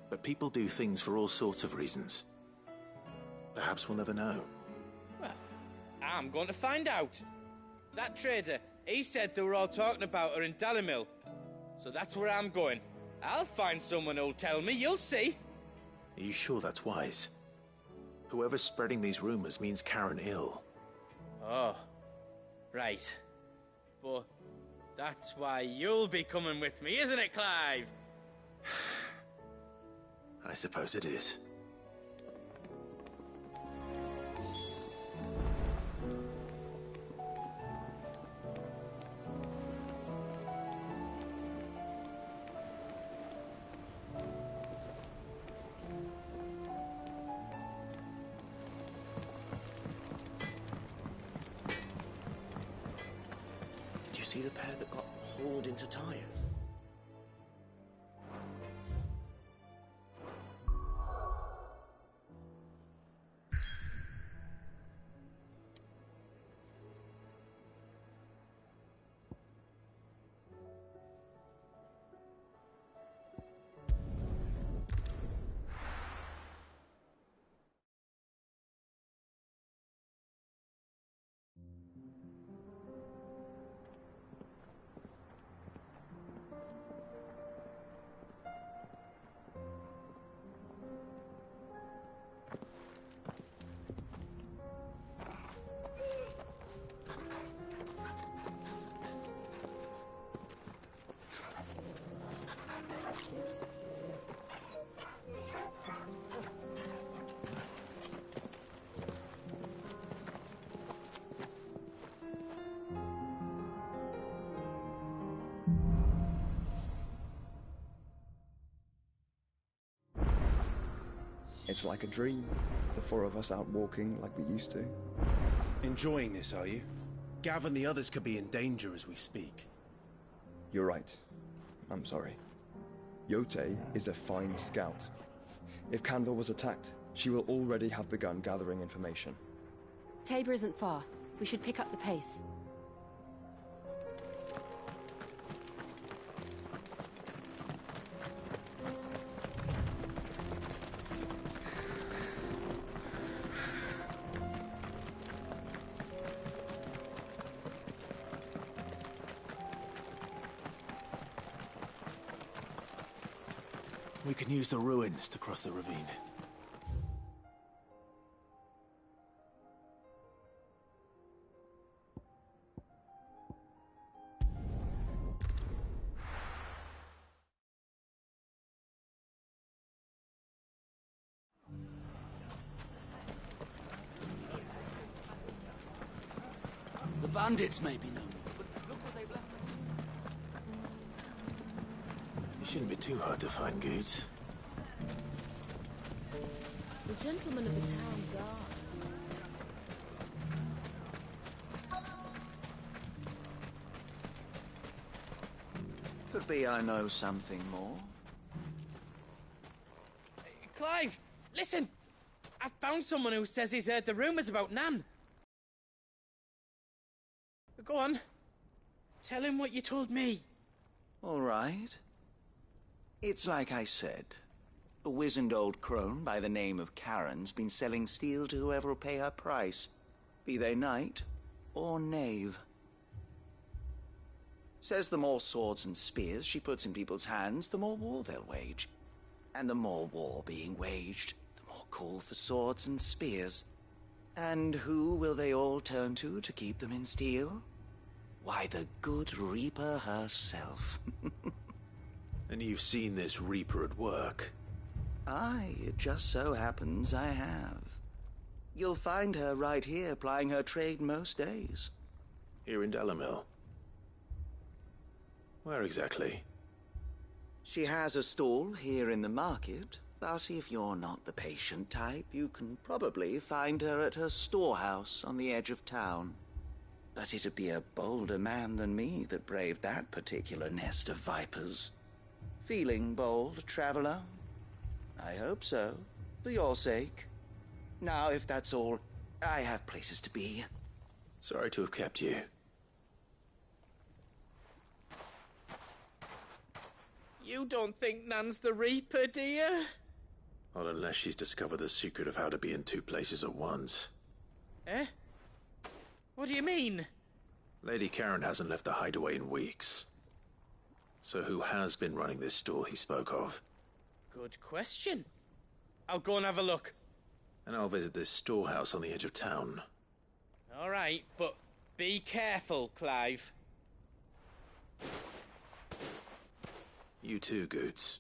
But people do things for all sorts of reasons. Perhaps we'll never know. Well, I'm going to find out. That trader, he said they were all talking about her in Dalimil. So that's where I'm going. I'll find someone who'll tell me, you'll see. Are you sure that's wise? Whoever's spreading these rumors means Karen ill. Oh, right. But that's why you'll be coming with me, isn't it, Clive? I suppose it is. Did you see the pair that got hauled into tires? It's like a dream. The four of us out walking like we used to. Enjoying this, are you? Gav and the others could be in danger as we speak. You're right. I'm sorry. Yote is a fine scout. If Canva was attacked, she will already have begun gathering information. Tabor isn't far. We should pick up the pace. We can use the ruins to cross the ravine. bandits may be no more, but look what they've left us. It shouldn't be too hard to find goods. The gentleman of the town guard. Could be I know something more. Clive, listen! I found someone who says he's heard the rumours about Nan. Go on. Tell him what you told me. All right. It's like I said. A wizened old crone by the name of Karen's been selling steel to whoever will pay her price, be they knight or knave. Says the more swords and spears she puts in people's hands, the more war they'll wage. And the more war being waged, the more call for swords and spears. And who will they all turn to keep them in steel? Why, the good Reaper herself. And you've seen this Reaper at work? Aye, it just so happens I have. You'll find her right here plying her trade most days. Here in Dalimil? Where exactly? She has a stall here in the market, but if you're not the patient type, you can probably find her at her storehouse on the edge of town. But it'd be a bolder man than me that braved that particular nest of vipers. Feeling bold, traveler? I hope so, for your sake. Now, if that's all, I have places to be. Sorry to have kept you. You don't think Nan's the Reaper, do you? Not unless she's discovered the secret of how to be in two places at once. Eh? What do you mean? Lady Karen hasn't left the hideaway in weeks. So who has been running this stall he spoke of? Good question. I'll go and have a look. And I'll visit this storehouse on the edge of town. All right, but be careful, Clive. You too, Goots.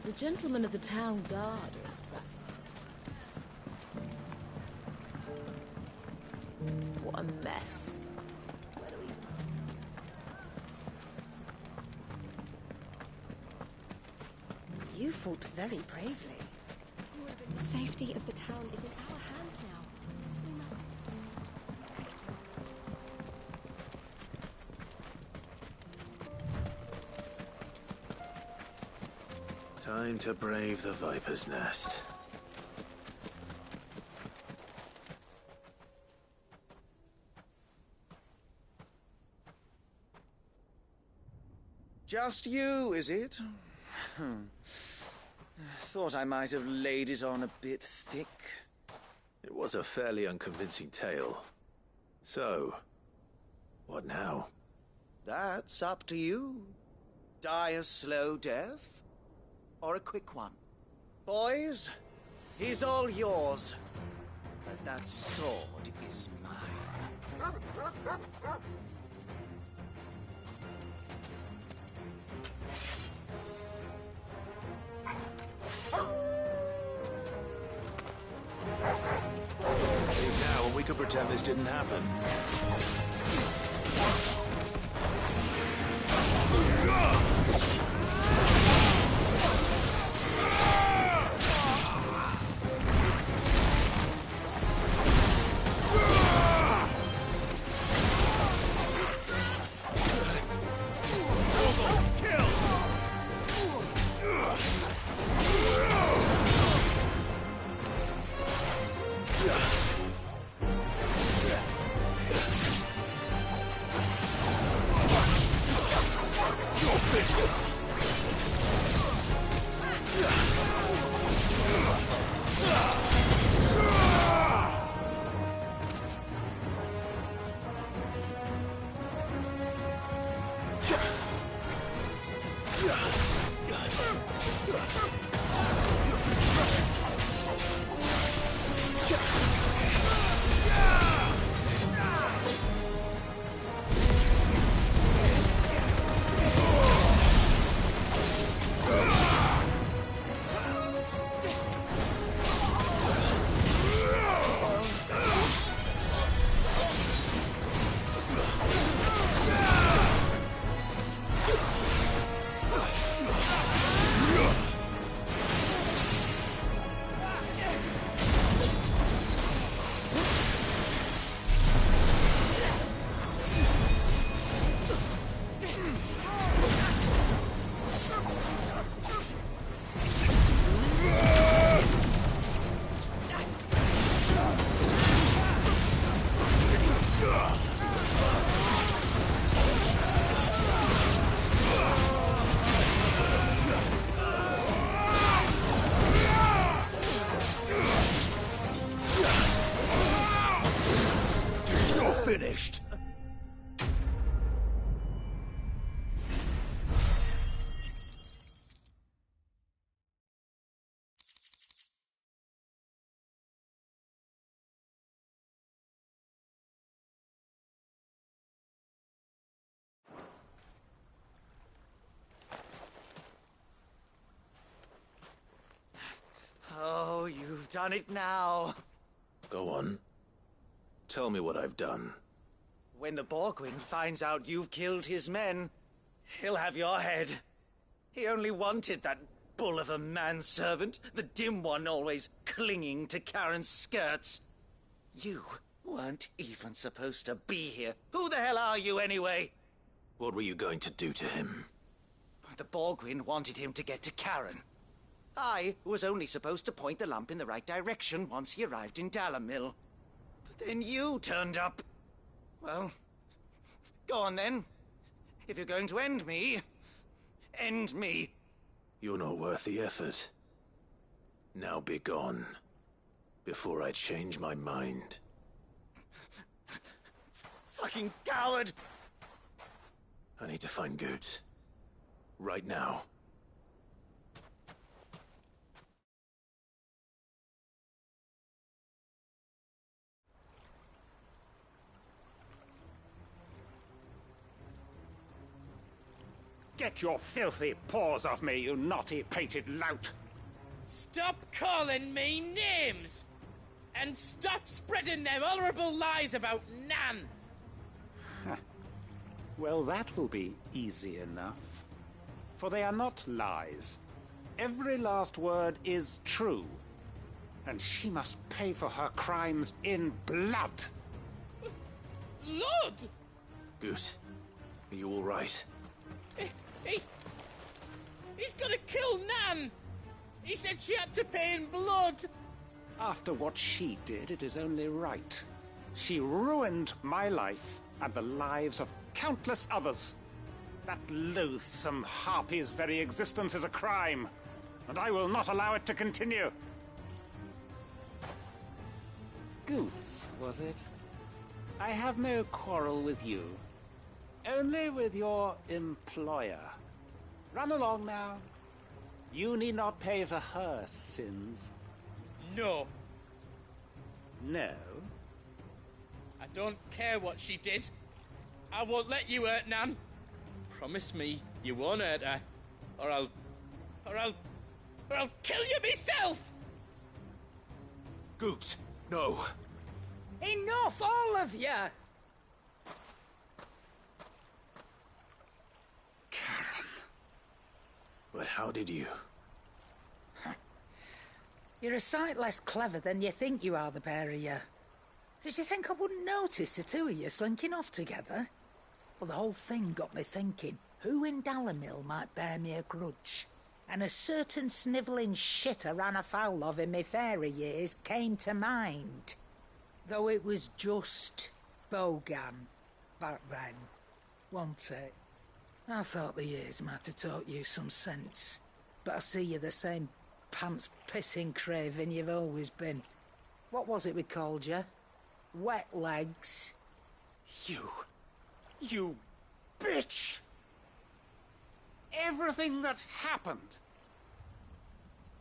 The gentleman of the town guard is What a mess. You fought very bravely. The safety of the town is in our hands now. We must... Time to brave the Viper's Nest. Just you, is it? Thought I might have laid it on a bit thick. It was a fairly unconvincing tale. So, what now? That's up to you. Die a slow death, or a quick one. Boys, he's all yours. But that sword is mine. Leave now and We could pretend this didn't happen. Finished. Oh, you've done it now. Go on. Tell me what I've done. When the Borgwyn finds out you've killed his men, he'll have your head. He only wanted that bull of a manservant, the dim one always clinging to Karen's skirts. You weren't even supposed to be here. Who the hell are you anyway? What were you going to do to him? The Borgwyn wanted him to get to Karen. I was only supposed to point the lamp in the right direction once he arrived in Dalamil. But then you turned up. Well, go on then. If you're going to end me, end me. You're not worth the effort. Now be gone, before I change my mind. Fucking coward! I need to find Goots. Right now. Get your filthy paws off me, you naughty-pated lout! Stop calling me names! And stop spreading them horrible lies about Nan! Well, that will be easy enough. For they are not lies. Every last word is true. And she must pay for her crimes in blood. Blood? Goot, are you all right? He's gonna kill Nan! He said she had to pay in blood! After what she did, it is only right. She ruined my life and the lives of countless others. That loathsome harpy's very existence is a crime, and I will not allow it to continue. Goots, was it? I have no quarrel with you. Only with your employer. Run along now. You need not pay for her sins. No. No? I don't care what she did. I won't let you hurt Nan. Promise me you won't hurt her, or I'll kill you myself! Goots, no. Enough, all of you! But how did you? You're a sight less clever than you think you are, the pair of you. Did you think I wouldn't notice the two of you slinking off together? Well, the whole thing got me thinking, who in Dalimil might bear me a grudge? And a certain snivelling shit I ran afoul of in my fairy years came to mind. Though it was just Bogan back then, wasn't it? I thought the years might have taught you some sense, but I see you're the same pants-pissing craven you've always been. What was it we called you? Wet legs? You bitch! Everything that happened,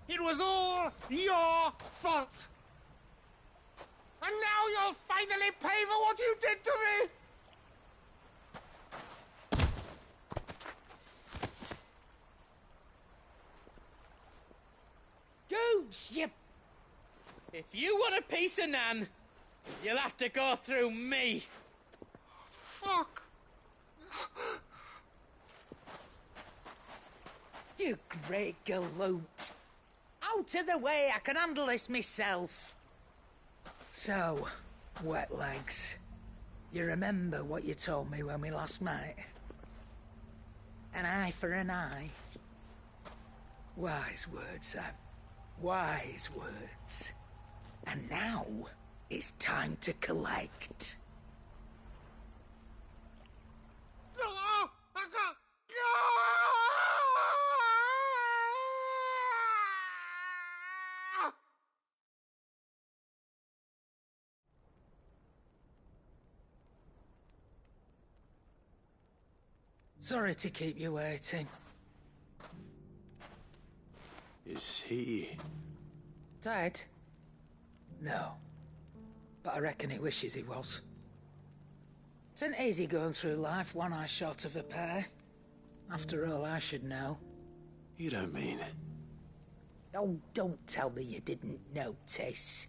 it was all your fault! And now you'll finally pay for what you did to me! Goots, you... If you want a piece of Nan, you'll have to go through me. Fuck! You great galoot. Out of the way, I can handle this myself. So, wet legs, you remember what you told me when we last met? An eye for an eye. Wise words, Sam. Wise words. And now, it's time to collect. Sorry to keep you waiting. Is he... Dead? No. But I reckon he wishes he was. It ain't easy going through life one eye short of a pair. After all, I should know. You don't mean... Oh, don't tell me you didn't notice.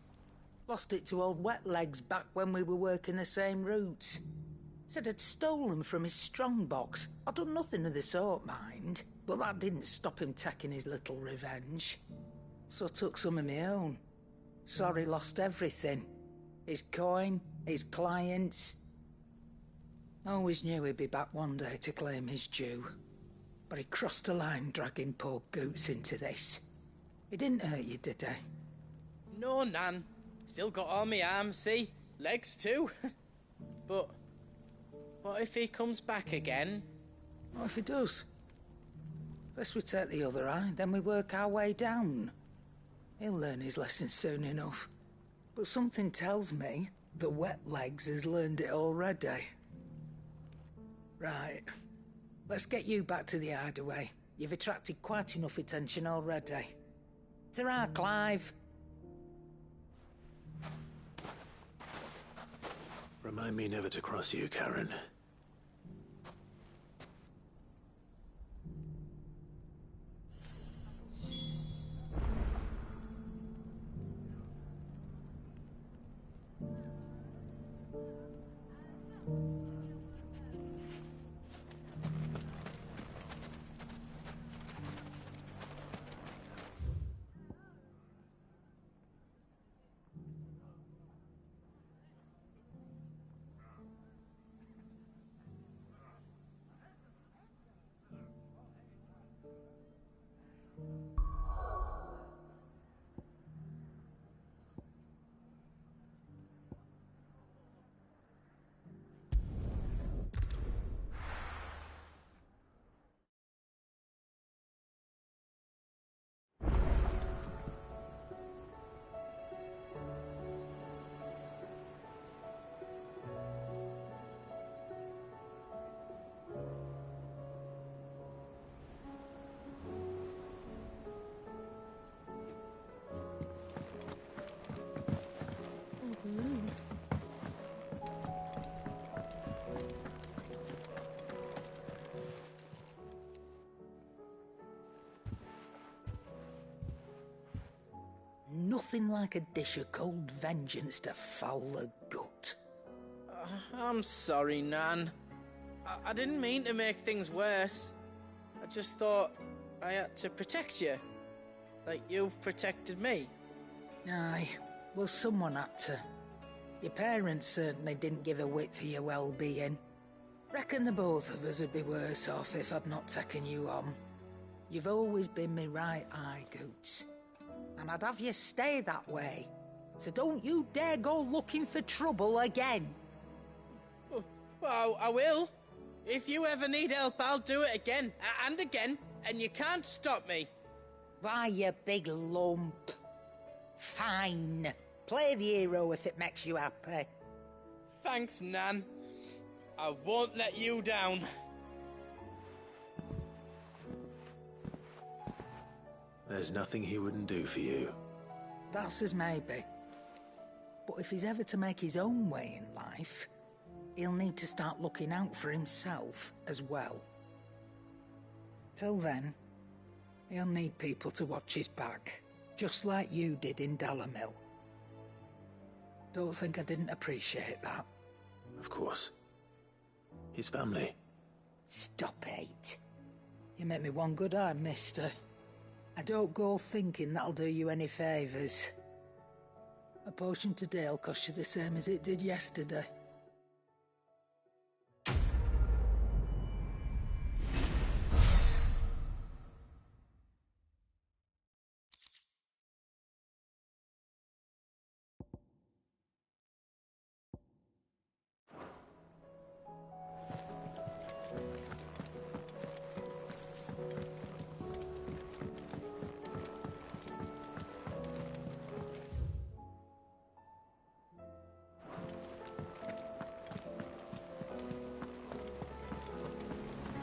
Lost it to old Wet Legs back when we were working the same routes. Said I'd stolen from his strongbox. I'd done nothing of the sort, mind. But that didn't stop him taking his little revenge. So I took some of my own. Sorry, lost everything. His coin, his clients. Always knew he'd be back one day to claim his due. But he crossed a line dragging poor Goots into this. He didn't hurt you, did he? No, Nan. Still got all my arms, see? Legs too. But what if he comes back again? What if he does? First we take the other eye, then we work our way down. He'll learn his lesson soon enough. But something tells me the Wet Legs has learned it already. Right. Let's get you back to the hideaway. You've attracted quite enough attention already. Ta-ra, Clive. Remind me never to cross you, Karen. Nothing like a dish of cold vengeance to foul the gut. I'm sorry, Nan. I didn't mean to make things worse. I just thought I had to protect you. Like you've protected me. Aye, well, someone had to. Your parents certainly didn't give a whit for your well-being. Reckon the both of us would be worse off if I'd not taken you on. You've always been me right eye, Goots. And I'd have you stay that way. So don't you dare go looking for trouble again. Well, I will. If you ever need help, I'll do it again and again, and you can't stop me. Why, you big lump. Fine. Play the hero if it makes you happy. Thanks, Nan. I won't let you down. There's nothing he wouldn't do for you. That's as maybe. But if he's ever to make his own way in life, he'll need to start looking out for himself as well. Till then, he'll need people to watch his back, just like you did in Dalamil. Don't think I didn't appreciate that. Of course. His family. Stop it. You make me one good eye, mister. I don't go thinking that'll do you any favours. A potion today'll cost you the same as it did yesterday.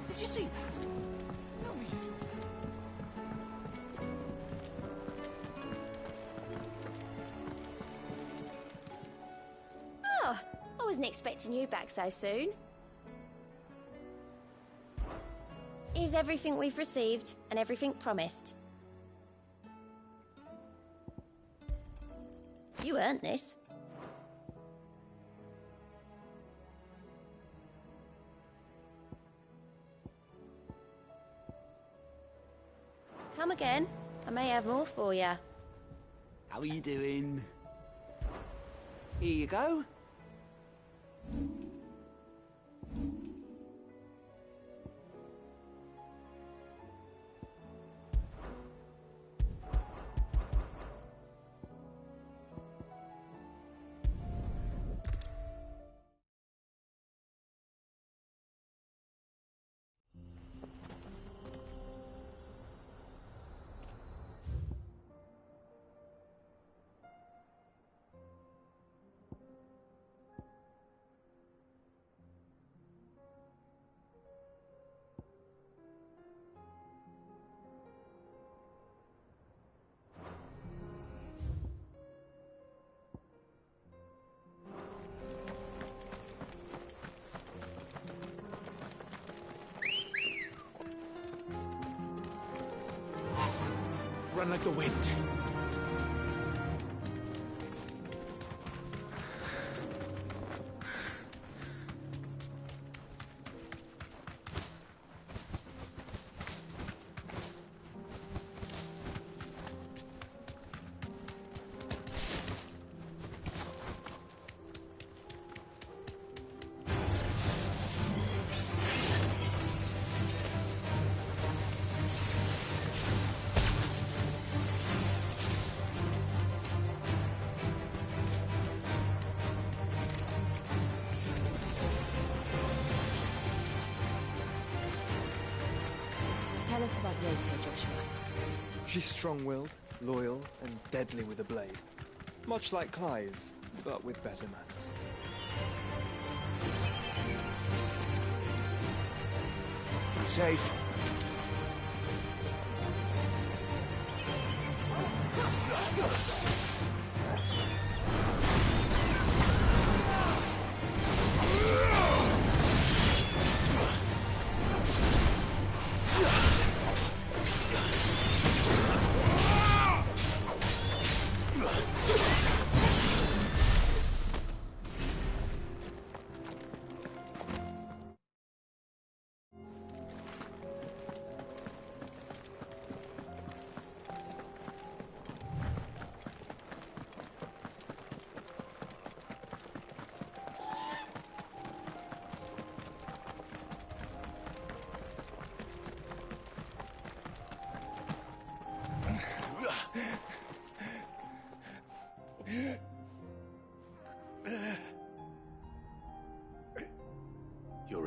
Did you see that? Tell me you saw that. Oh, I wasn't expecting you back so soon. Here's everything we've received and everything promised. You earned this. Come again. I may have more for you. How are you doing? Here you go. Run like the wind. Tell us about Yote, Joshua. She's strong-willed, loyal, and deadly with a blade. Much like Clive, but with better manners. Be safe.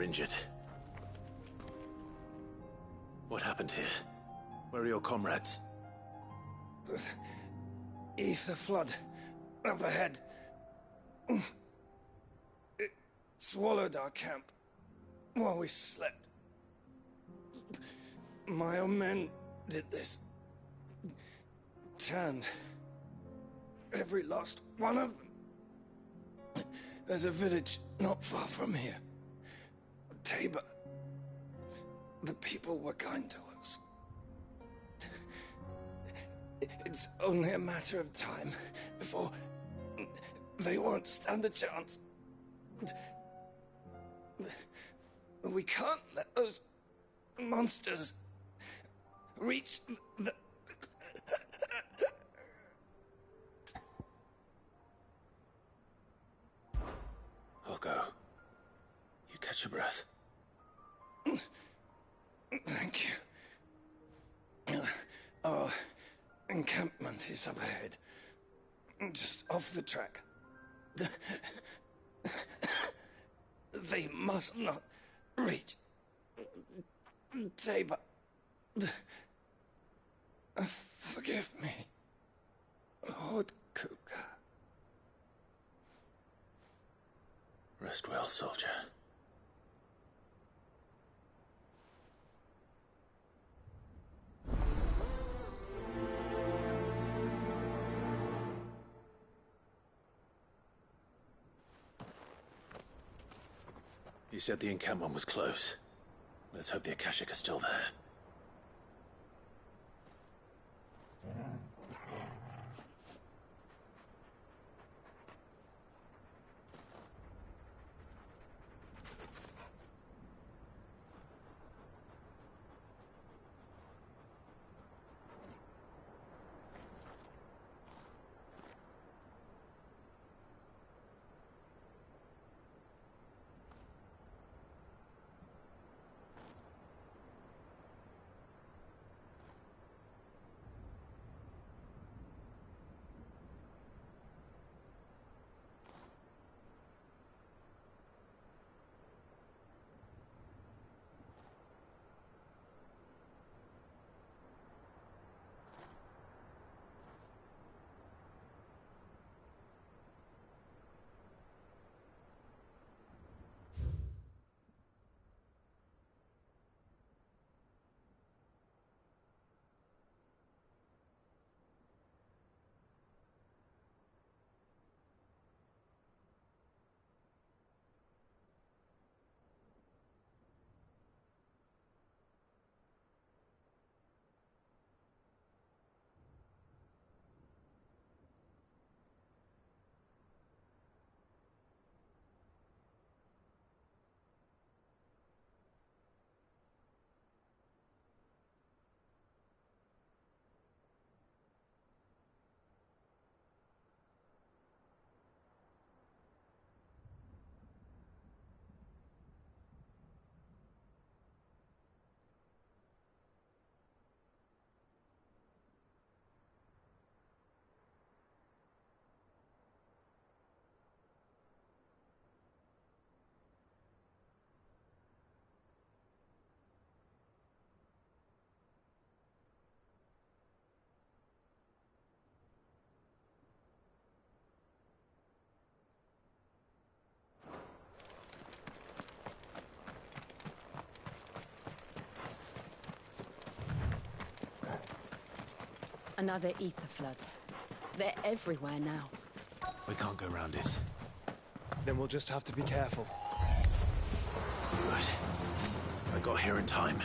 were injured. What happened here? Where are your comrades? The ether flood up ahead. It swallowed our camp while we slept. My own men did this. Turned every last one of them. There's a village not far from here. Tabor. The people were kind to us. It's only a matter of time before they won't stand a chance. We can't let those monsters reach the... I'll go. You catch your breath. Thank you. Our encampment is up ahead. Just off the track. They must not reach Tabor. Forgive me, Lord Kuka. Rest well, soldier. You said the encampment was close. Let's hope the Akashic are still there. Another ether flood. They're everywhere now. We can't go around it. Then we'll just have to be careful. Good. I got here in time.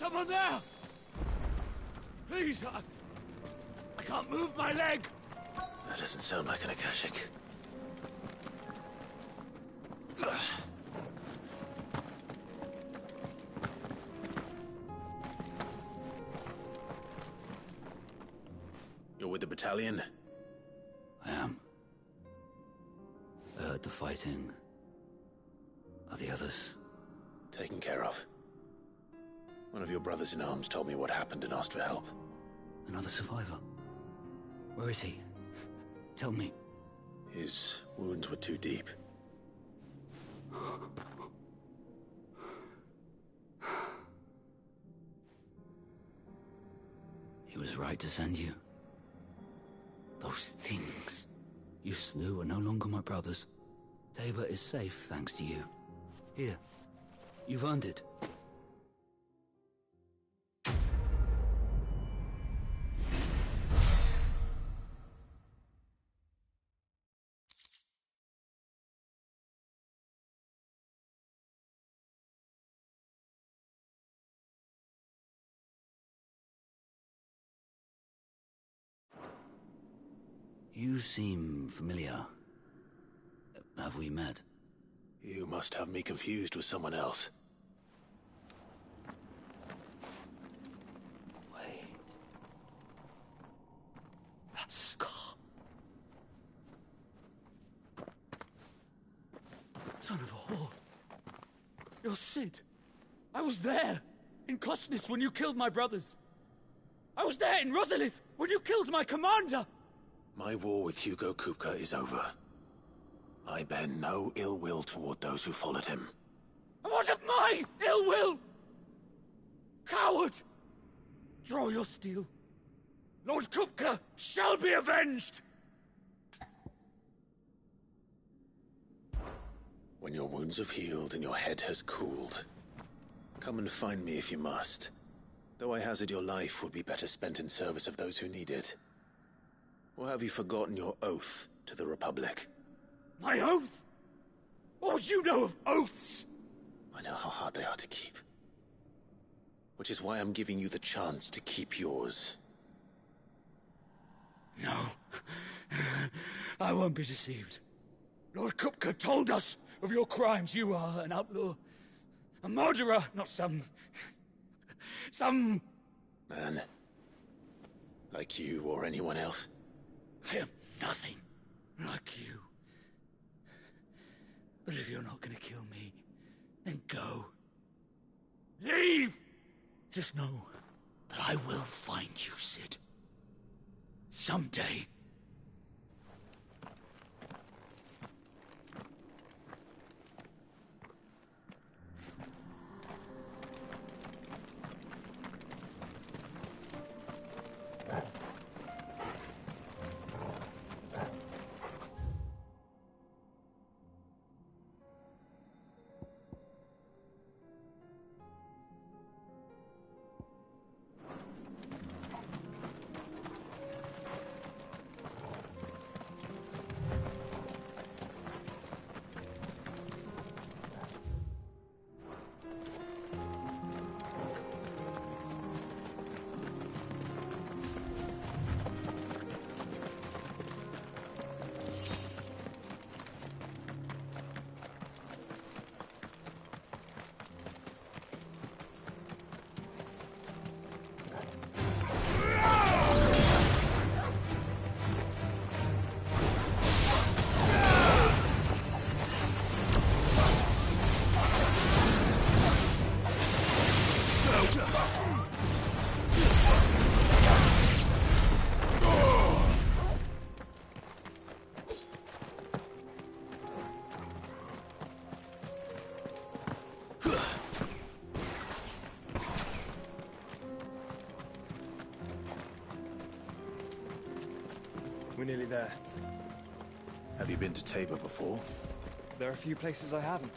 someone there! Please, I can't move my leg! That doesn't sound like an Akashic. You're with the battalion? I am. I heard the fighting. Are the others? Taken care of. One of your brothers in arms told me what happened and asked for help. Another survivor? Where is he? Tell me. His wounds were too deep. He was right to send you. Those things you slew are no longer my brothers. Tabor is safe thanks to you. Here, you've earned it. You seem familiar. Have we met? You must have me confused with someone else. Wait. That scar. Son of a whore. You're Sid. I was there, in Cosnis, when you killed my brothers. I was there in Rosalith, when you killed my commander! My war with Hugo Kupka is over. I bear no ill will toward those who followed him. And what of my ill will? Coward! Draw your steel. Lord Kupka shall be avenged! When your wounds have healed and your head has cooled, come and find me if you must. Though I hazard your life would be better spent in service of those who need it. Or have you forgotten your oath to the Republic? My oath? What would you know of oaths? I know how hard they are to keep. Which is why I'm giving you the chance to keep yours. No. I won't be deceived. Lord Kupka told us of your crimes. You are an outlaw. A murderer, not some... Man. Like you or anyone else. I am nothing like you. But if you're not gonna kill me, then go. Leave! Just know that I will find you, Sid. Someday. We're nearly there. Have you been to Tabor before? There are a few places I haven't.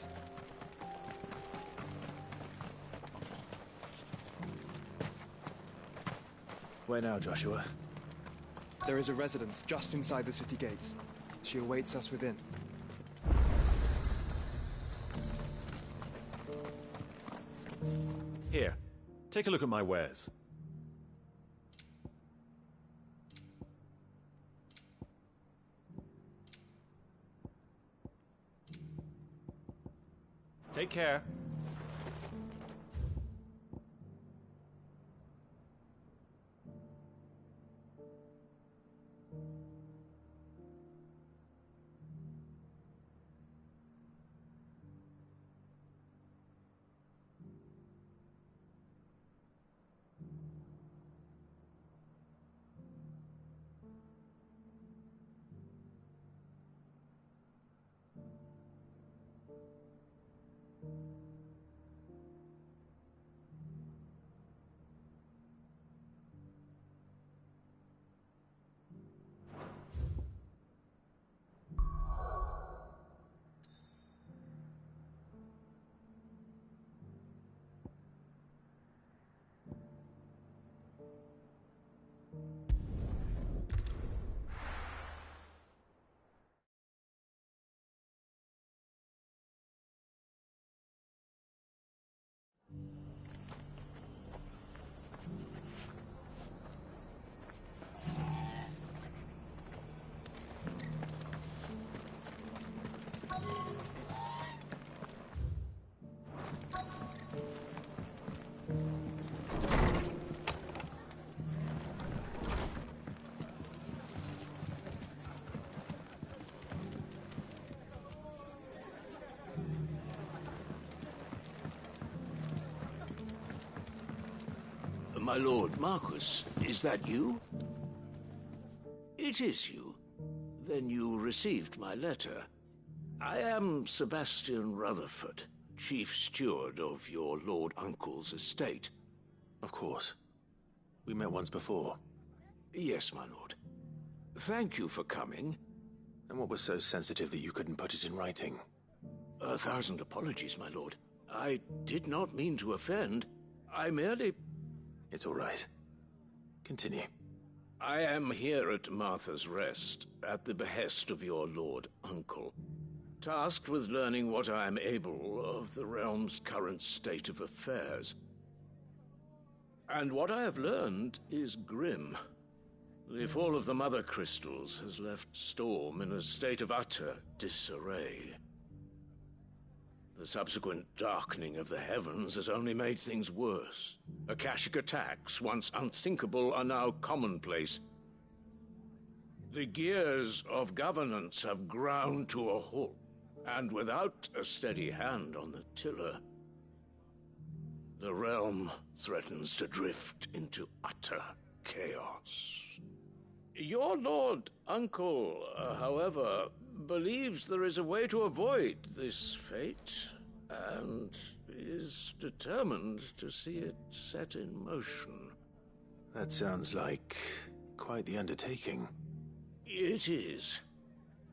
Where now, Joshua? There is a residence just inside the city gates. She awaits us within. Here, Take a look at my wares. Take care. My lord Marquis, is that you? It is you. Then you received my letter. I am Sebastian Rutherford, Chief Steward of your Lord Uncle's estate. Of course. We met once before. Yes, my lord. Thank you for coming. And what was so sensitive that you couldn't put it in writing? 1,000 apologies, my lord. I did not mean to offend. I merely... It's all right. Continue. I am here at Martha's Rest, at the behest of your Lord Uncle, tasked with learning what I am able of the realm's current state of affairs. And what I have learned is grim. The fall of the Mother Crystals has left Storm in a state of utter disarray. The subsequent darkening of the heavens has only made things worse. Akashic attacks, once unthinkable, are now commonplace. The gears of governance have ground to a halt, and without a steady hand on the tiller, the realm threatens to drift into utter chaos. Your Lord Uncle, however, believes there is a way to avoid this fate, and is determined to see it set in motion. That sounds like quite the undertaking. It is.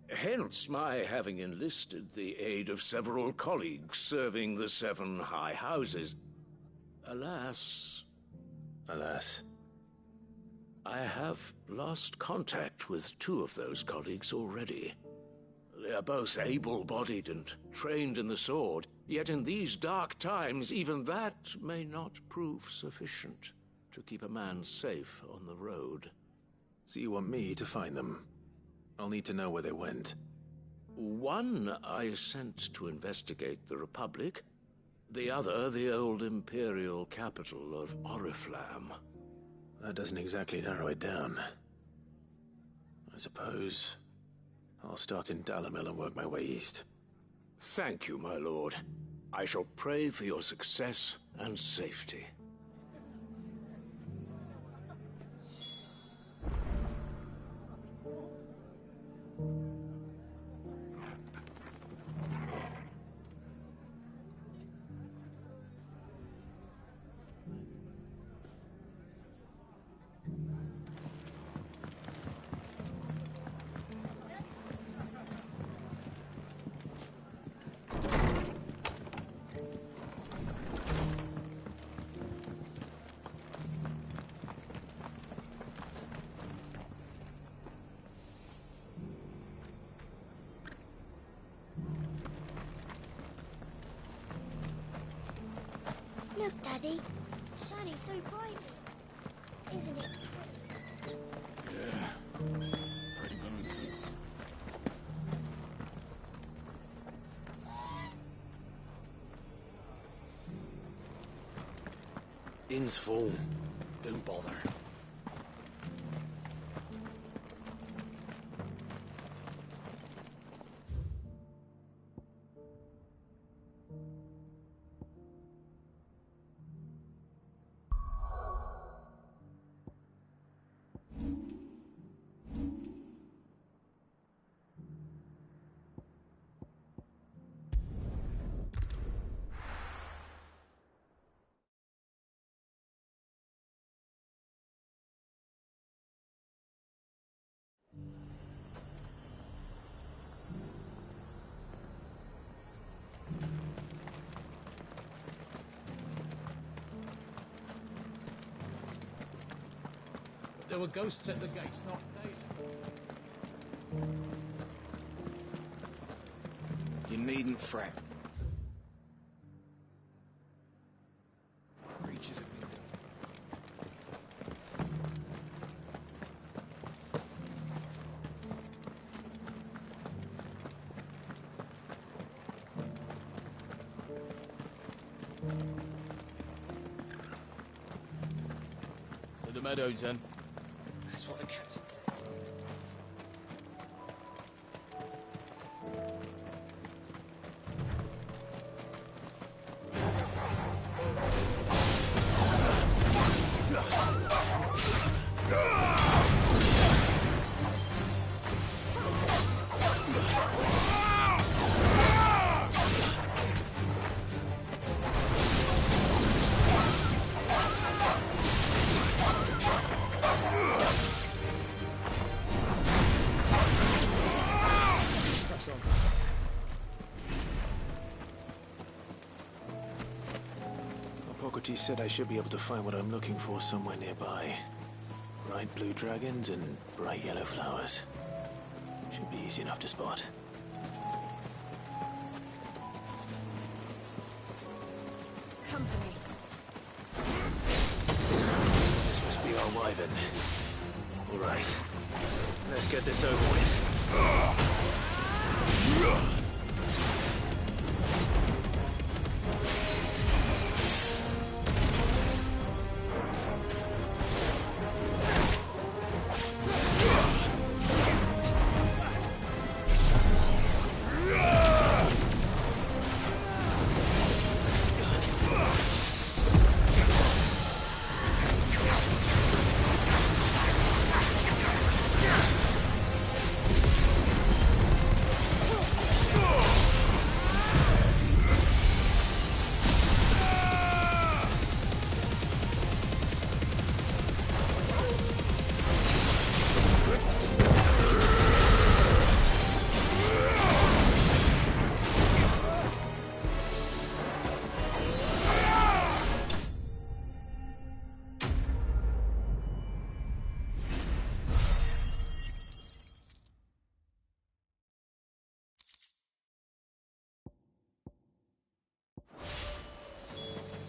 Hence my having enlisted the aid of several colleagues serving the 7 high houses. Alas... Alas? I have lost contact with 2 of those colleagues already. They are both able-bodied and trained in the sword, yet in these dark times even that may not prove sufficient to keep a man safe on the road. So you want me to find them? I'll need to know where they went. One I sent to investigate the Republic, the other the old Imperial capital of Oriflamme. That doesn't exactly narrow it down. I suppose I'll start in Dalimil and work my way east. Thank you, my lord. I shall pray for your success and safety. Look, Daddy. So shining so brightly. Isn't it pretty? Yeah. Pretty nonsense. Inn's full. Don't bother. There were ghosts at the gates not days ago. You needn't fret. Creatures have been... To the meadows, then. That's what the captain said. He said I should be able to find what I'm looking for somewhere nearby. Bright blue dragons and bright yellow flowers. Should be easy enough to spot. Company. This must be our wyvern. All right. Let's get this over with.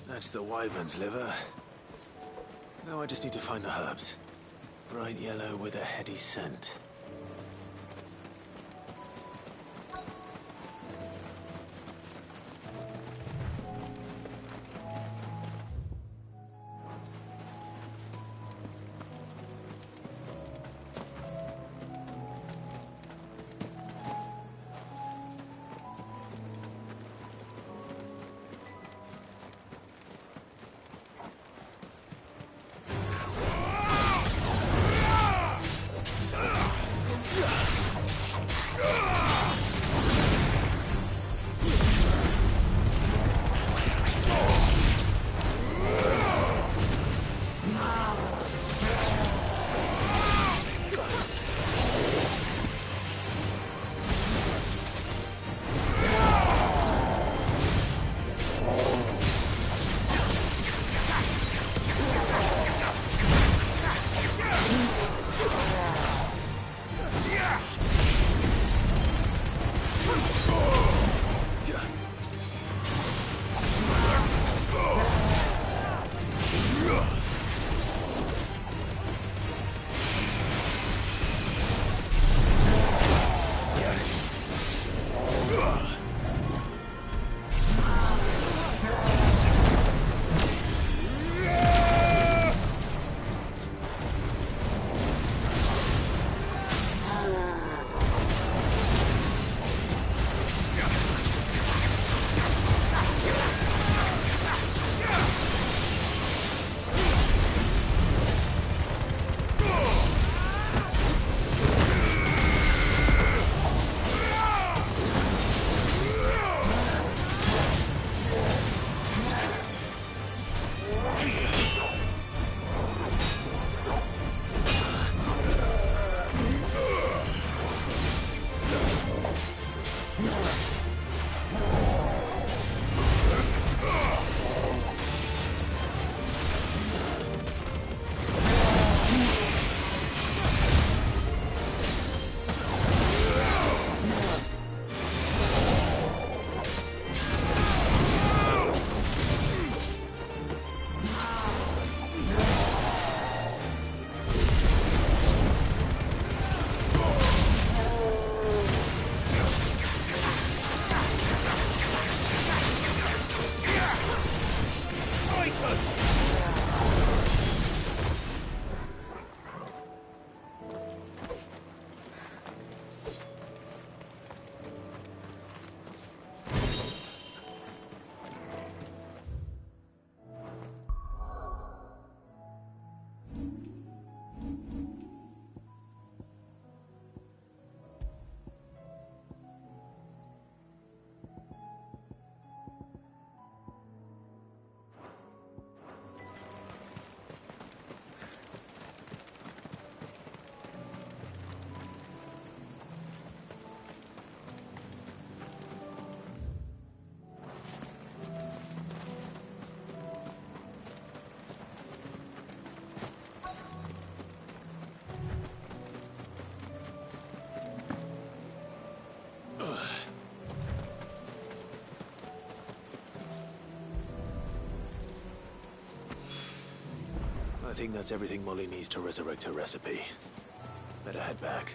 That's the wyvern's liver. Now I just need to find the herbs. Bright yellow with a heady scent. I think that's everything Molly needs to resurrect her recipe. Better head back.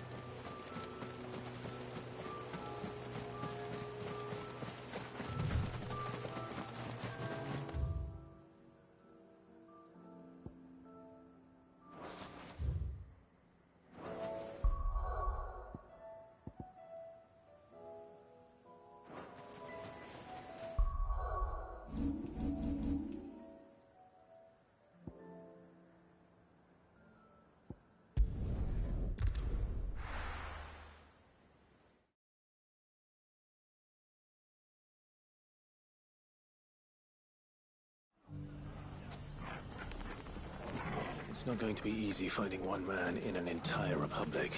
It's not going to be easy finding one man in an entire republic.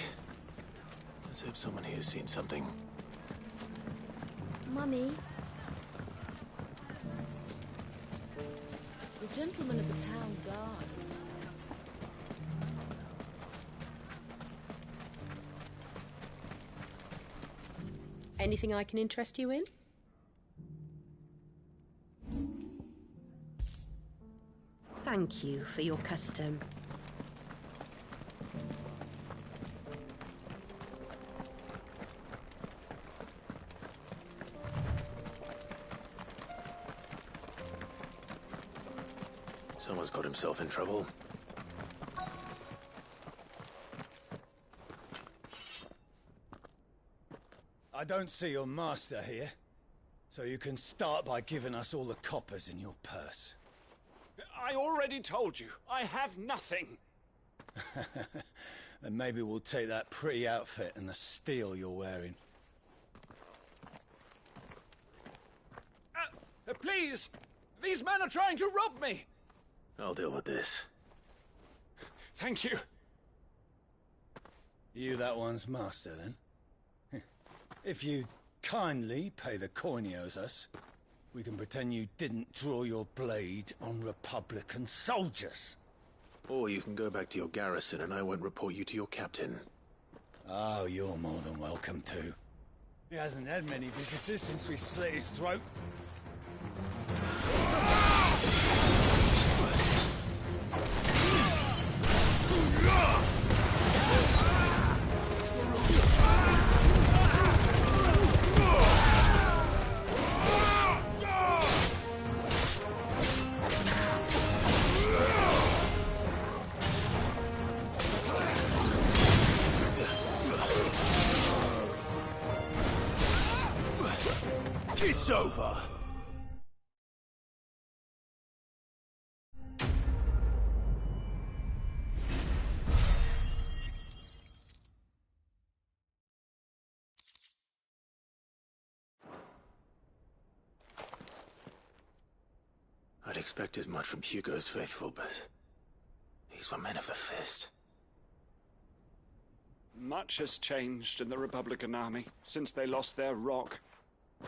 Let's hope someone here has seen something. Mummy, The gentleman of the town guard. Anything I can interest you in? Thank you for your custom. Someone's got himself in trouble. I don't see your master here, so you can start by giving us all the coppers in your purse. I already told you, I have nothing. Then maybe we'll take that pretty outfit and the steel you're wearing. Please! These men are trying to rob me! I'll deal with this. Thank you. You that one's master, then? If you kindly pay the coin he owes us, we can pretend you didn't draw your blade on Republican soldiers. Or you can go back to your garrison and I won't report you to your captain. Oh, you're more than welcome to. He hasn't had many visitors since we slit his throat. It's over! I'd expect as much from Hugo's faithful, but these were men of the fist. Much has changed in the Republican army since they lost their rock.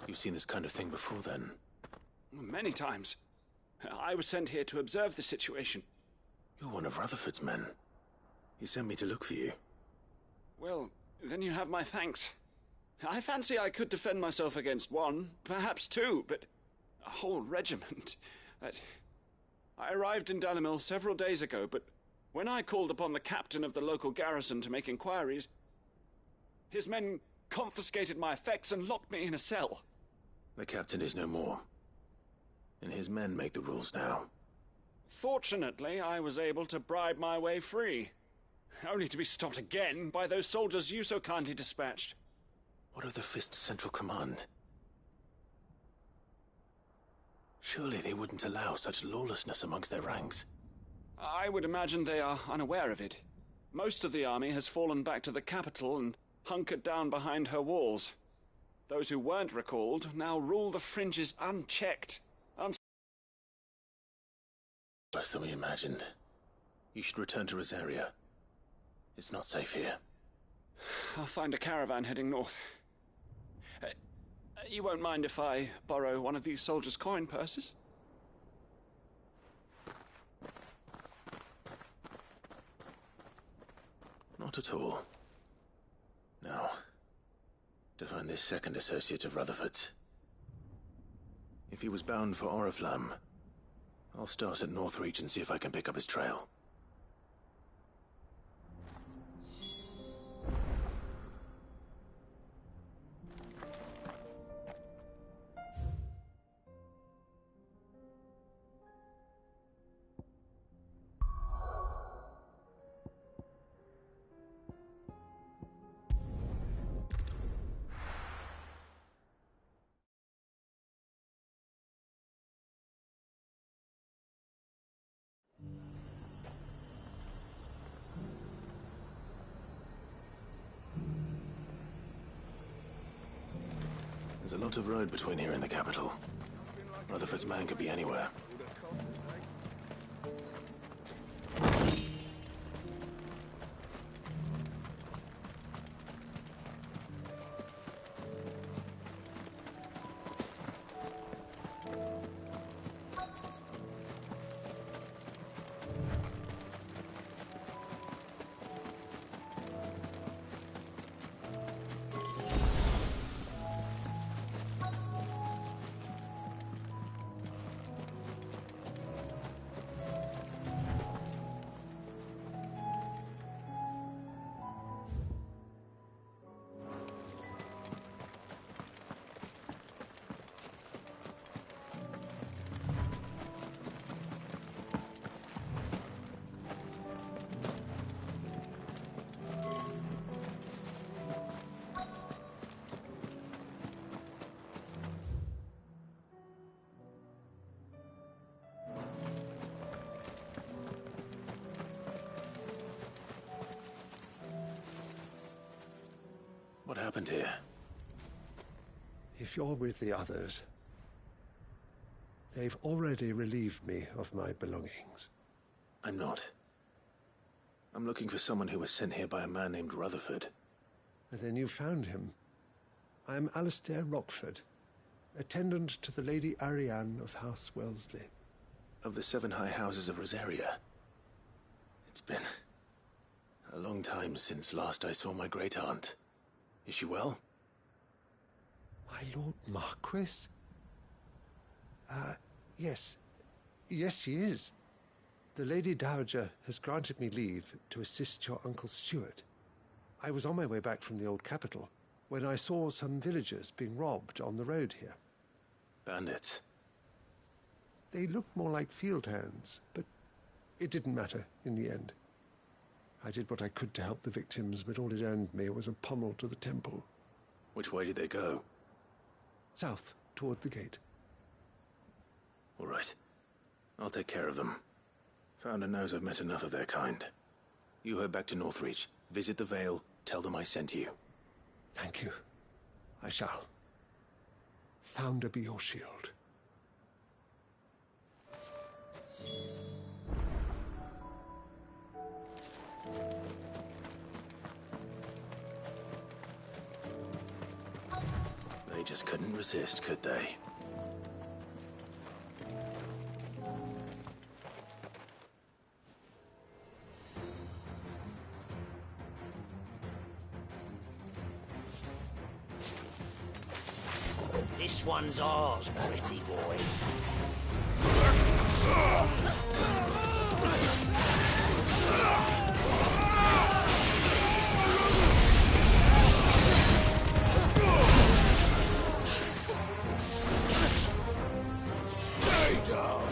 You've seen this kind of thing before, then? Many times. I was sent here to observe the situation. You're one of Rutherford's men. He sent me to look for you. Well, then you have my thanks. I fancy I could defend myself against one, perhaps two, but a whole regiment. I arrived in Dalimil several days ago, but when I called upon the captain of the local garrison to make inquiries, his men confiscated my effects and locked me in a cell. The captain is no more, and his men make the rules now. Fortunately, I was able to bribe my way free, only to be stopped again by those soldiers you so kindly dispatched. What of the Fist's Central Command? Surely they wouldn't allow such lawlessness amongst their ranks. I would imagine they are unaware of it. Most of the army has fallen back to the capital and hunkered down behind her walls. Those who weren't recalled now rule the fringes unchecked. Worse than we imagined. You should return to Rosaria. It's not safe here. I'll find a caravan heading north. You won't mind if I borrow one of these soldiers' coin purses? Not at all. Now, to find this second associate of Rutherford's. If he was bound for Oriflamme, I'll start at Northreach and see if I can pick up his trail. There's a lot of road between here and the capital. Rutherford's man could be anywhere. What happened here? If you're with the others, they've already relieved me of my belongings. I'm not. I'm looking for someone who was sent here by a man named Rutherford. And then you found him. I'm Alistair Rockford, attendant to the Lady Ariane of House Wellesley. Of the 7 high houses of Rosaria. It's been a long time since last I saw my great-aunt. Is she well? My Lord Marquis? Yes. Yes, she is. The Lady Dowager has granted me leave to assist your Uncle Stuart. I was on my way back from the old capital when I saw some villagers being robbed on the road here. Bandits? They looked more like field hands, but it didn't matter in the end. I did what I could to help the victims, but all it earned me was a pommel to the temple. Which way did they go? South, toward the gate. All right. I'll take care of them. Founder knows I've met enough of their kind. You head back to Northreach, visit the Vale, tell them I sent you. Thank you. I shall. Founder be your shield. They just couldn't resist, could they? This one's ours, pretty boy. Stay down!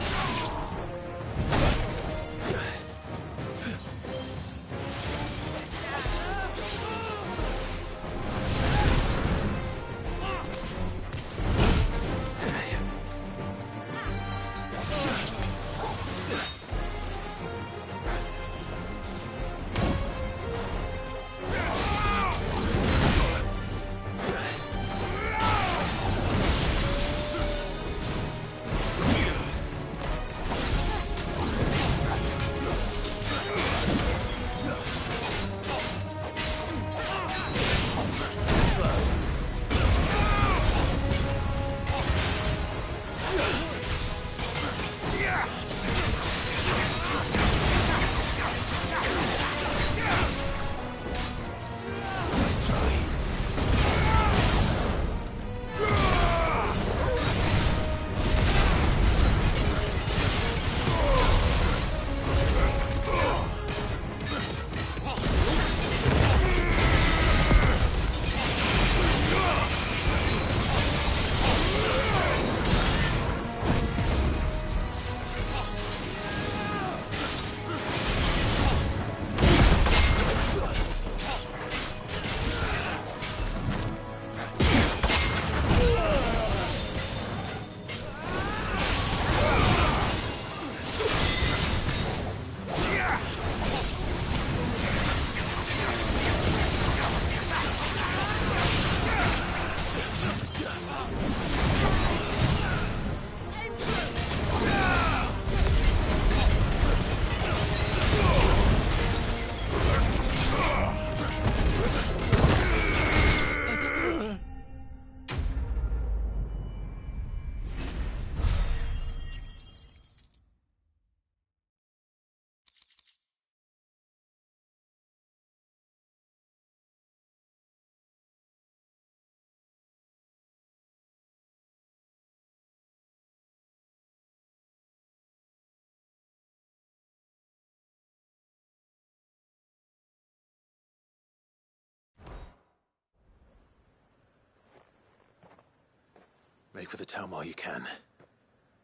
Make for the town while you can.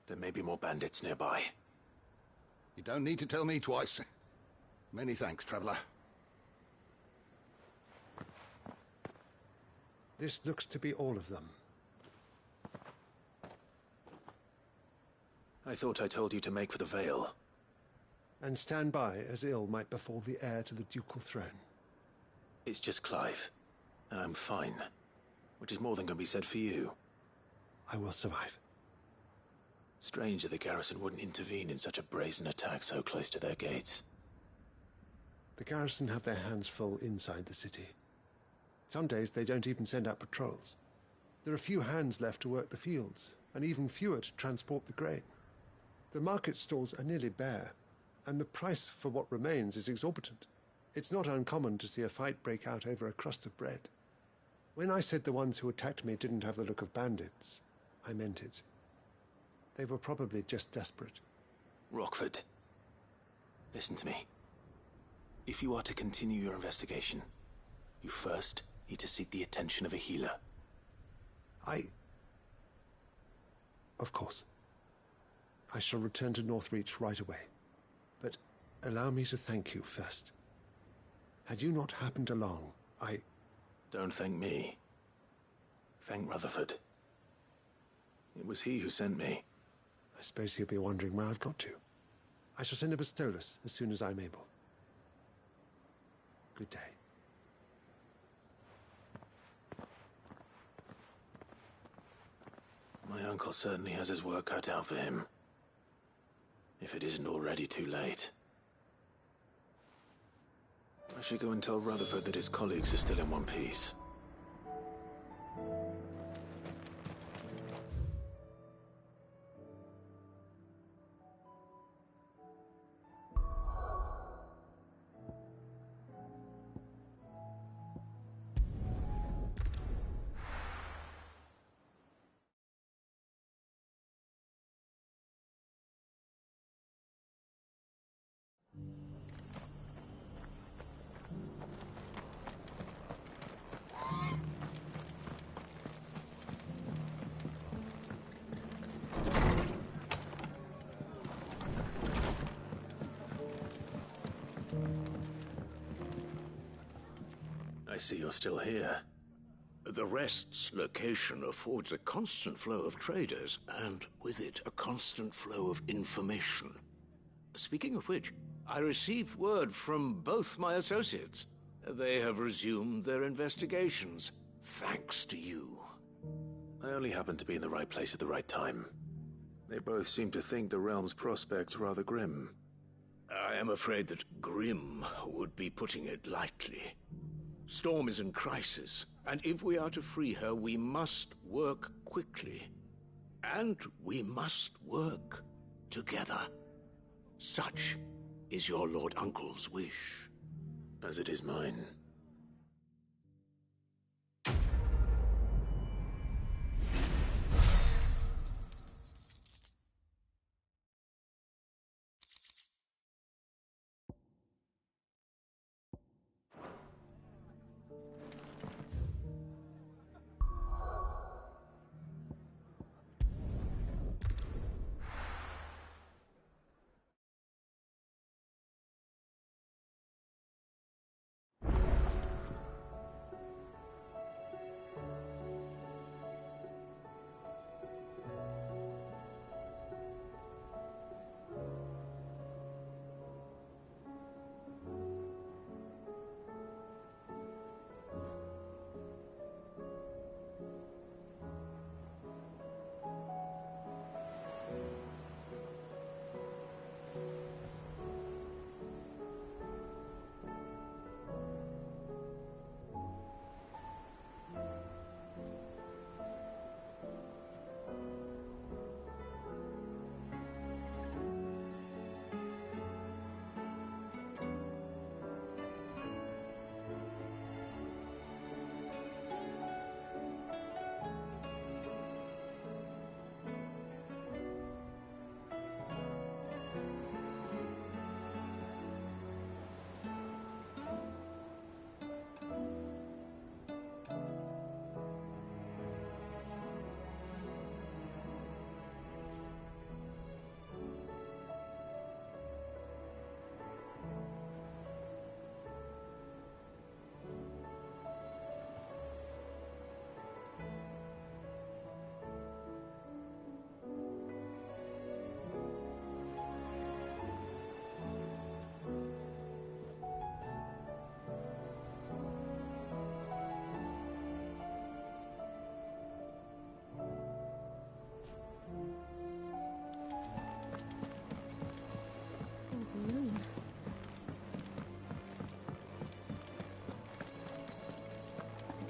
There may be more bandits nearby. You don't need to tell me twice. Many thanks, traveler. This looks to be all of them. I thought I told you to make for the Vale. And stand by as ill might befall the heir to the ducal throne. It's just Clive, and I'm fine. Which is more than can be said for you. I will survive. Strange that the garrison wouldn't intervene in such a brazen attack so close to their gates. The garrison have their hands full inside the city. Some days they don't even send out patrols. There are few hands left to work the fields, and even fewer to transport the grain. The market stalls are nearly bare, and the price for what remains is exorbitant. It's not uncommon to see a fight break out over a crust of bread. When I said the ones who attacked me didn't have the look of bandits, I meant it. They were probably just desperate. Rockford, listen to me. If you are to continue your investigation, you first need to seek the attention of a healer. Of course. I shall return to Northreach right away. But allow me to thank you first. Had you not happened along, Don't thank me. Thank Rutherford. It was he who sent me. I suppose he'll be wondering where I've got to. I shall send a Bastolus as soon as I'm able. Good day. My uncle certainly has his work cut out for him. If it isn't already too late. I should go and tell Rutherford that his colleagues are still in one piece. I see you're still here. The Rest's location affords a constant flow of traders, and with it, a constant flow of information. Speaking of which, I received word from both my associates. They have resumed their investigations, thanks to you. I only happened to be in the right place at the right time. They both seem to think the realm's prospects rather grim. I am afraid that grim would be putting it lightly. Storm is in crisis, and if we are to free her, we must work quickly. And we must work together. Such is your Lord Uncle's wish. As it is mine.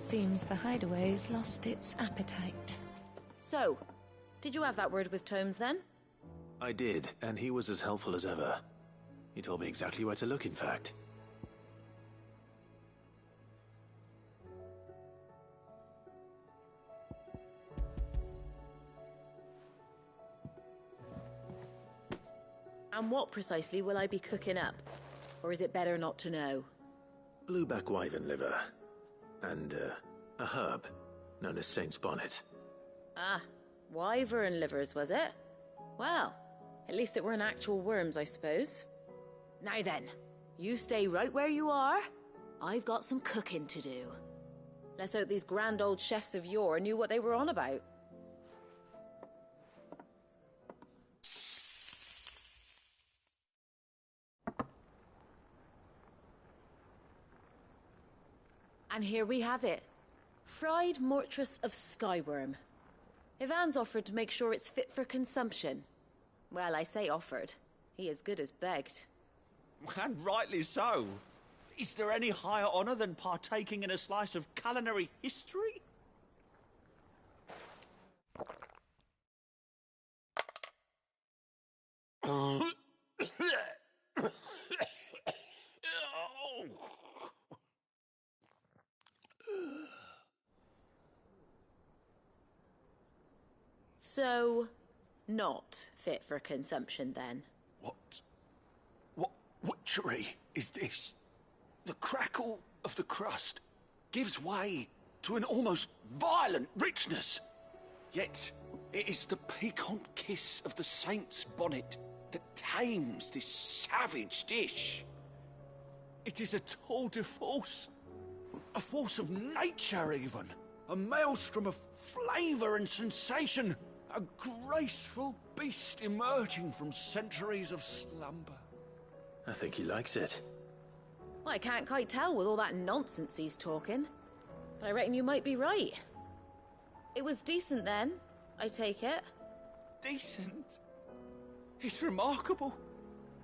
Seems the hideaway's lost its appetite. So, did you have that word with Tomes then? I did, and he was as helpful as ever. He told me exactly where to look, in fact. And what precisely will I be cooking up? Or is it better not to know? Blueback wyvern liver. And, a herb known as Saint's Bonnet. Ah, wyvern livers, was it? Well, at least it weren't actual worms, I suppose. Now then, you stay right where you are. I've got some cooking to do. Let's hope these grand old chefs of yore knew what they were on about. And here we have it. Fried mortress of skyworm. Ivan's offered to make sure it's fit for consumption. Well, I say offered. He as good as begged. And rightly so. Is there any higher honor than partaking in a slice of culinary history? So, not fit for consumption then? What witchery is this? The crackle of the crust gives way to an almost violent richness. Yet, it is the piquant kiss of the Saint's Bonnet that tames this savage dish. It is a tour de force. A force of nature, even. A maelstrom of flavour and sensation. A graceful beast emerging from centuries of slumber. I think he likes it. Well, I can't quite tell with all that nonsense he's talking. But I reckon you might be right. It was decent then, I take it. Decent? It's remarkable.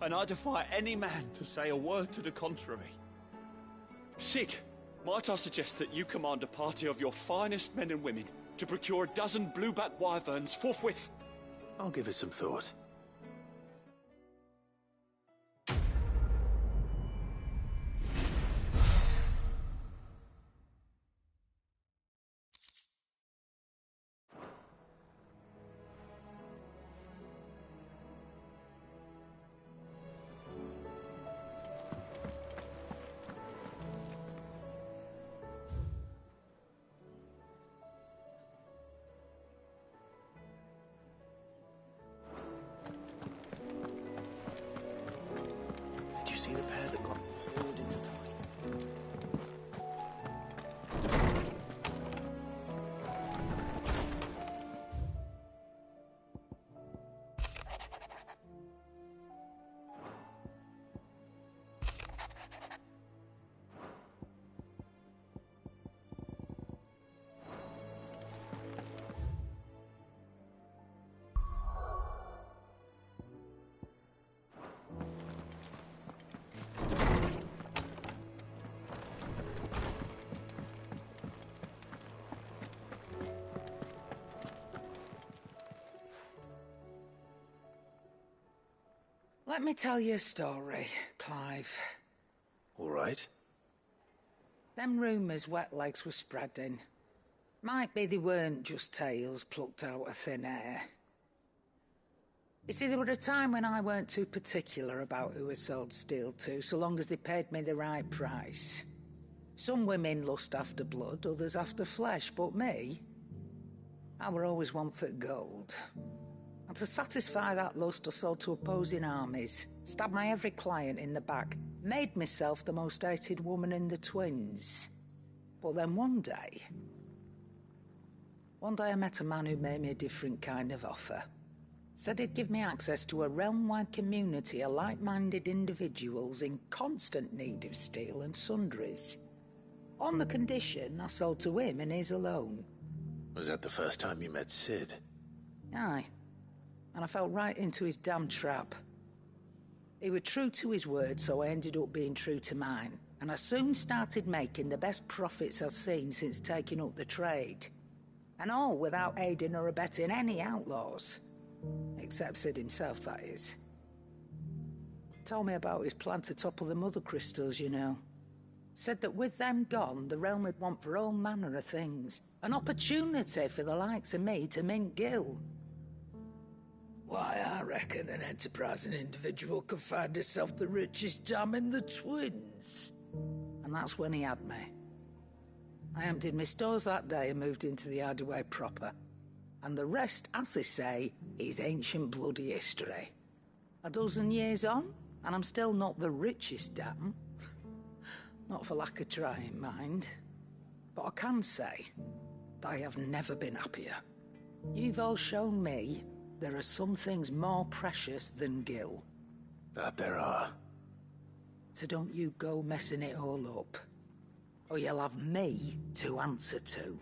And I defy any man to say a word to the contrary. Sid, might I suggest that you command a party of your finest men and women to procure a dozen blueback wyverns forthwith? I'll give it some thought. Did you see the pair that got hauled into time? Let me tell you a story, Clive. All right. Them rumours Wetlegs were spreading. Might be they weren't just tales plucked out of thin air. You see, there were a time when I weren't too particular about who I sold steel to, so long as they paid me the right price. Some women lust after blood, others after flesh, but me, I were always one for gold. And to satisfy that lust, I sold to opposing armies, stabbed my every client in the back, made myself the most hated woman in the twins. But then one day I met a man who made me a different kind of offer. Said he'd give me access to a realm-wide community of like-minded individuals in constant need of steel and sundries. On the condition I sold to him and his alone. Was that the first time you met Sid? Aye. And I fell right into his damn trap. He was true to his word, so I ended up being true to mine. and I soon started making the best profits I've seen since taking up the trade. And all without aiding or abetting any outlaws. Except Sid himself, that is. Told me about his plan to topple the mother crystals, you know. Said that with them gone, the realm would want for all manner of things. An opportunity for the likes of me to mint Gil. Why, I reckon an enterprising individual could find herself the richest dam in the Twins. And that's when he had me. I emptied my stores that day and moved into the Hideaway proper. And the rest, as they say, is ancient bloody history. A dozen years on, and I'm still not the richest dam. Not for lack of trying, mind. But I can say, I have never been happier. You've all shown me there are some things more precious than Gil. That there are. So don't you go messing it all up. Or you'll have me to answer to.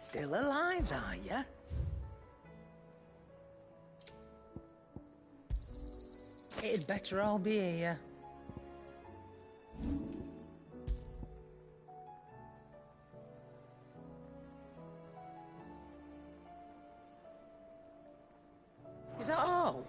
Still alive, are you? It'd better all be here. Is that all?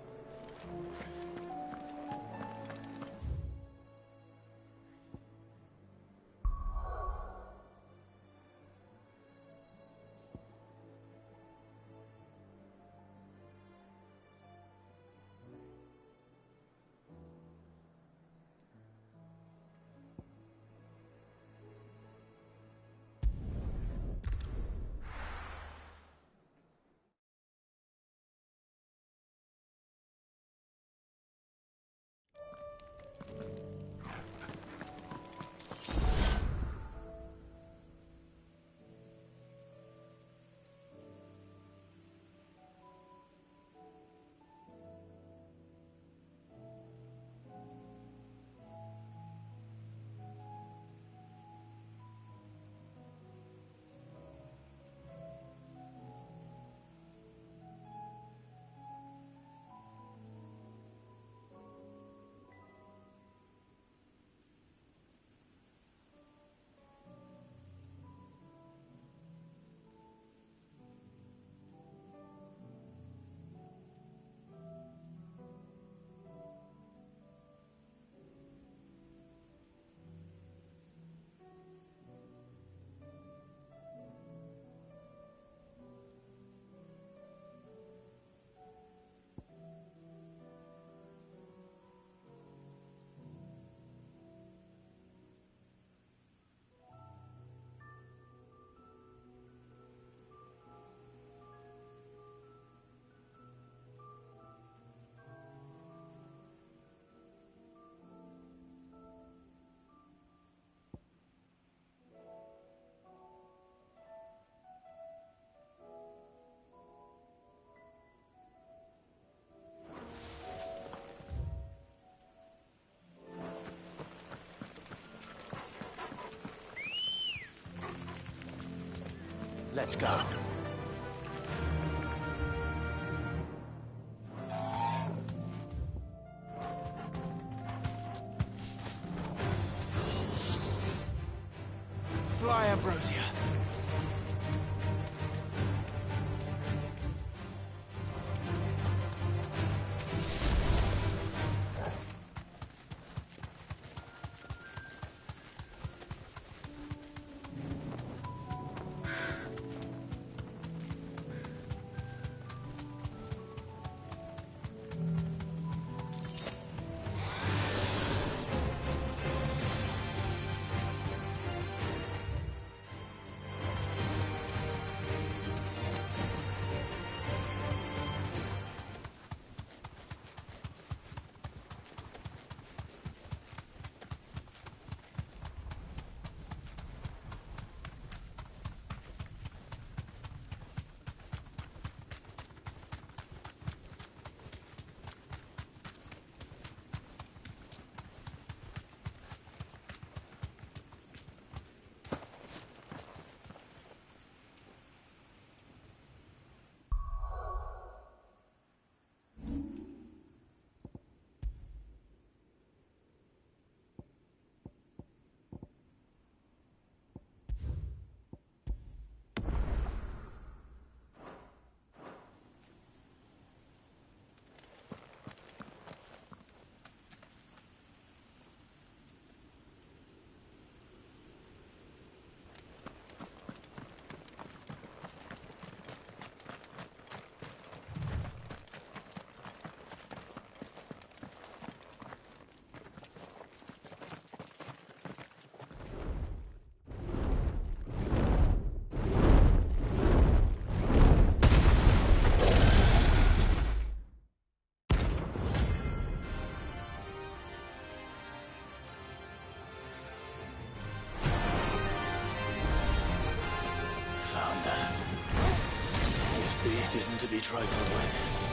Let's go. Fly, Ambrosia. Beast isn't to be trifled with.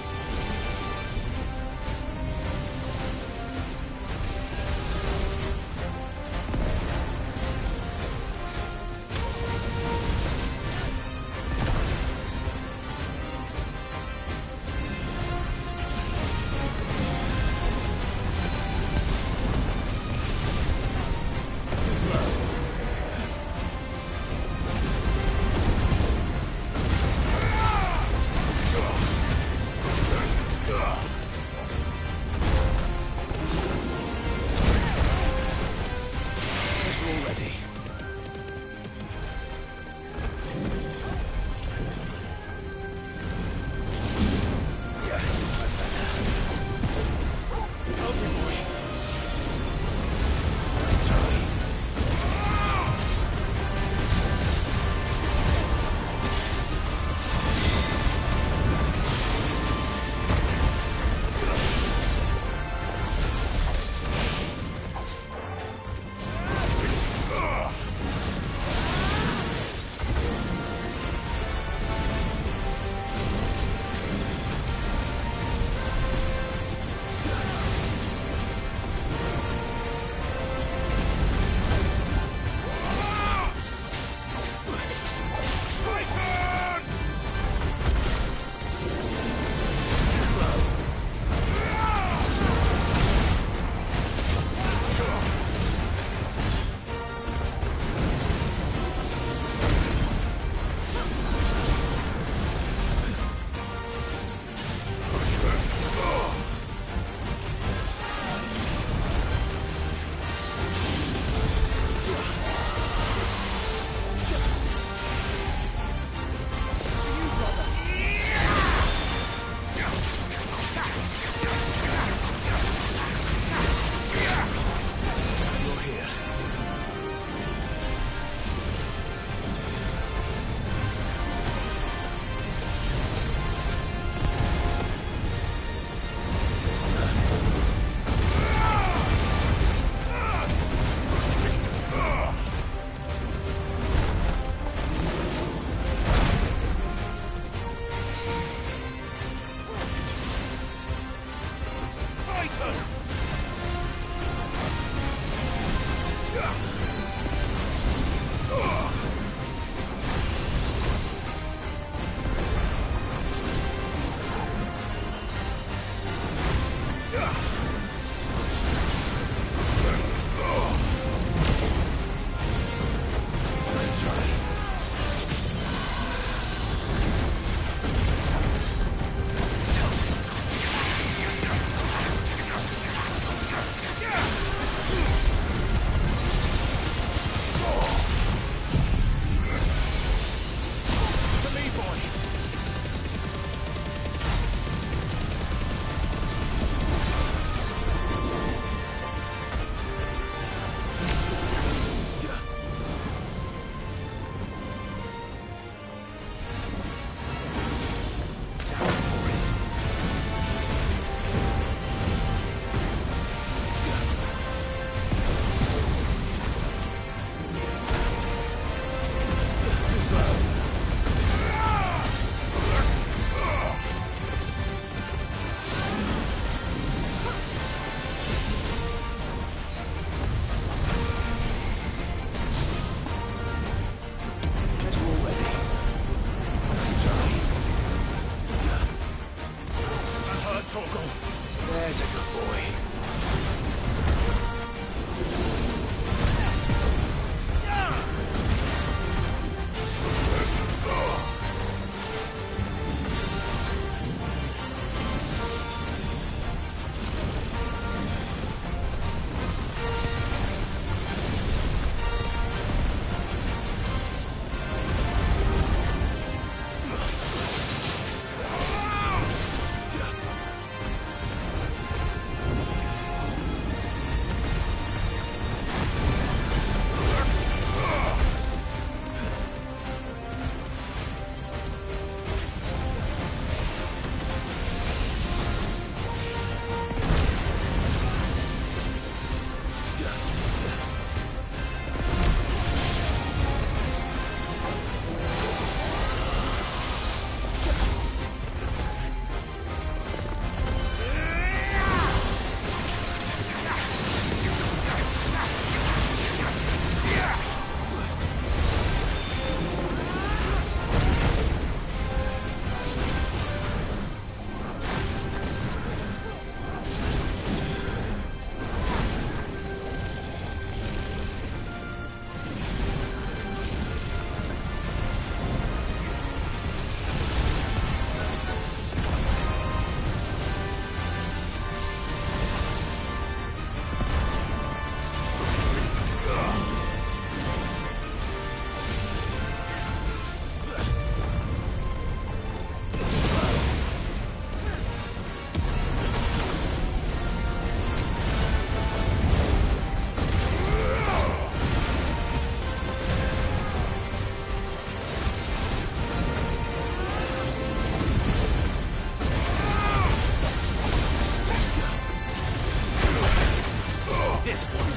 this one.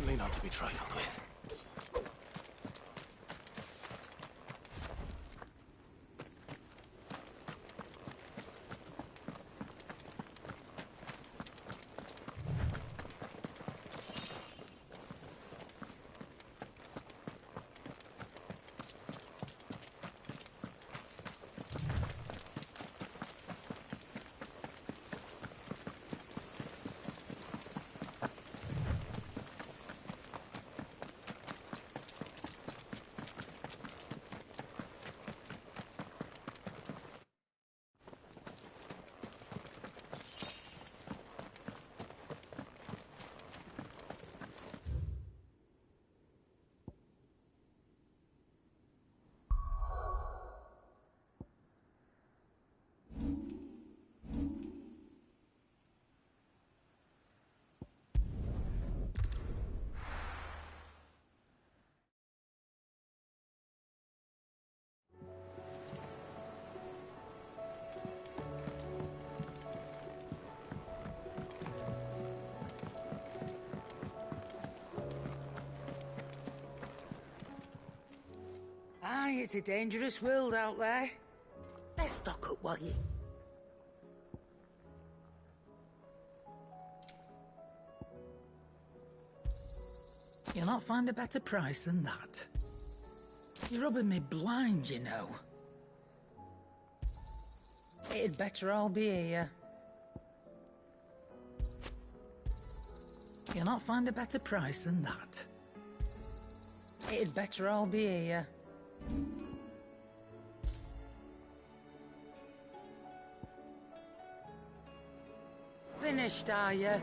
Certainly not to be trifled with. Aye, it's a dangerous world out there. Let's stock up while you... You'll not find a better price than that. You're rubbing me blind, you know. It'd better all be here. You'll not find a better price than that. It'd better all be here. Finished, are you?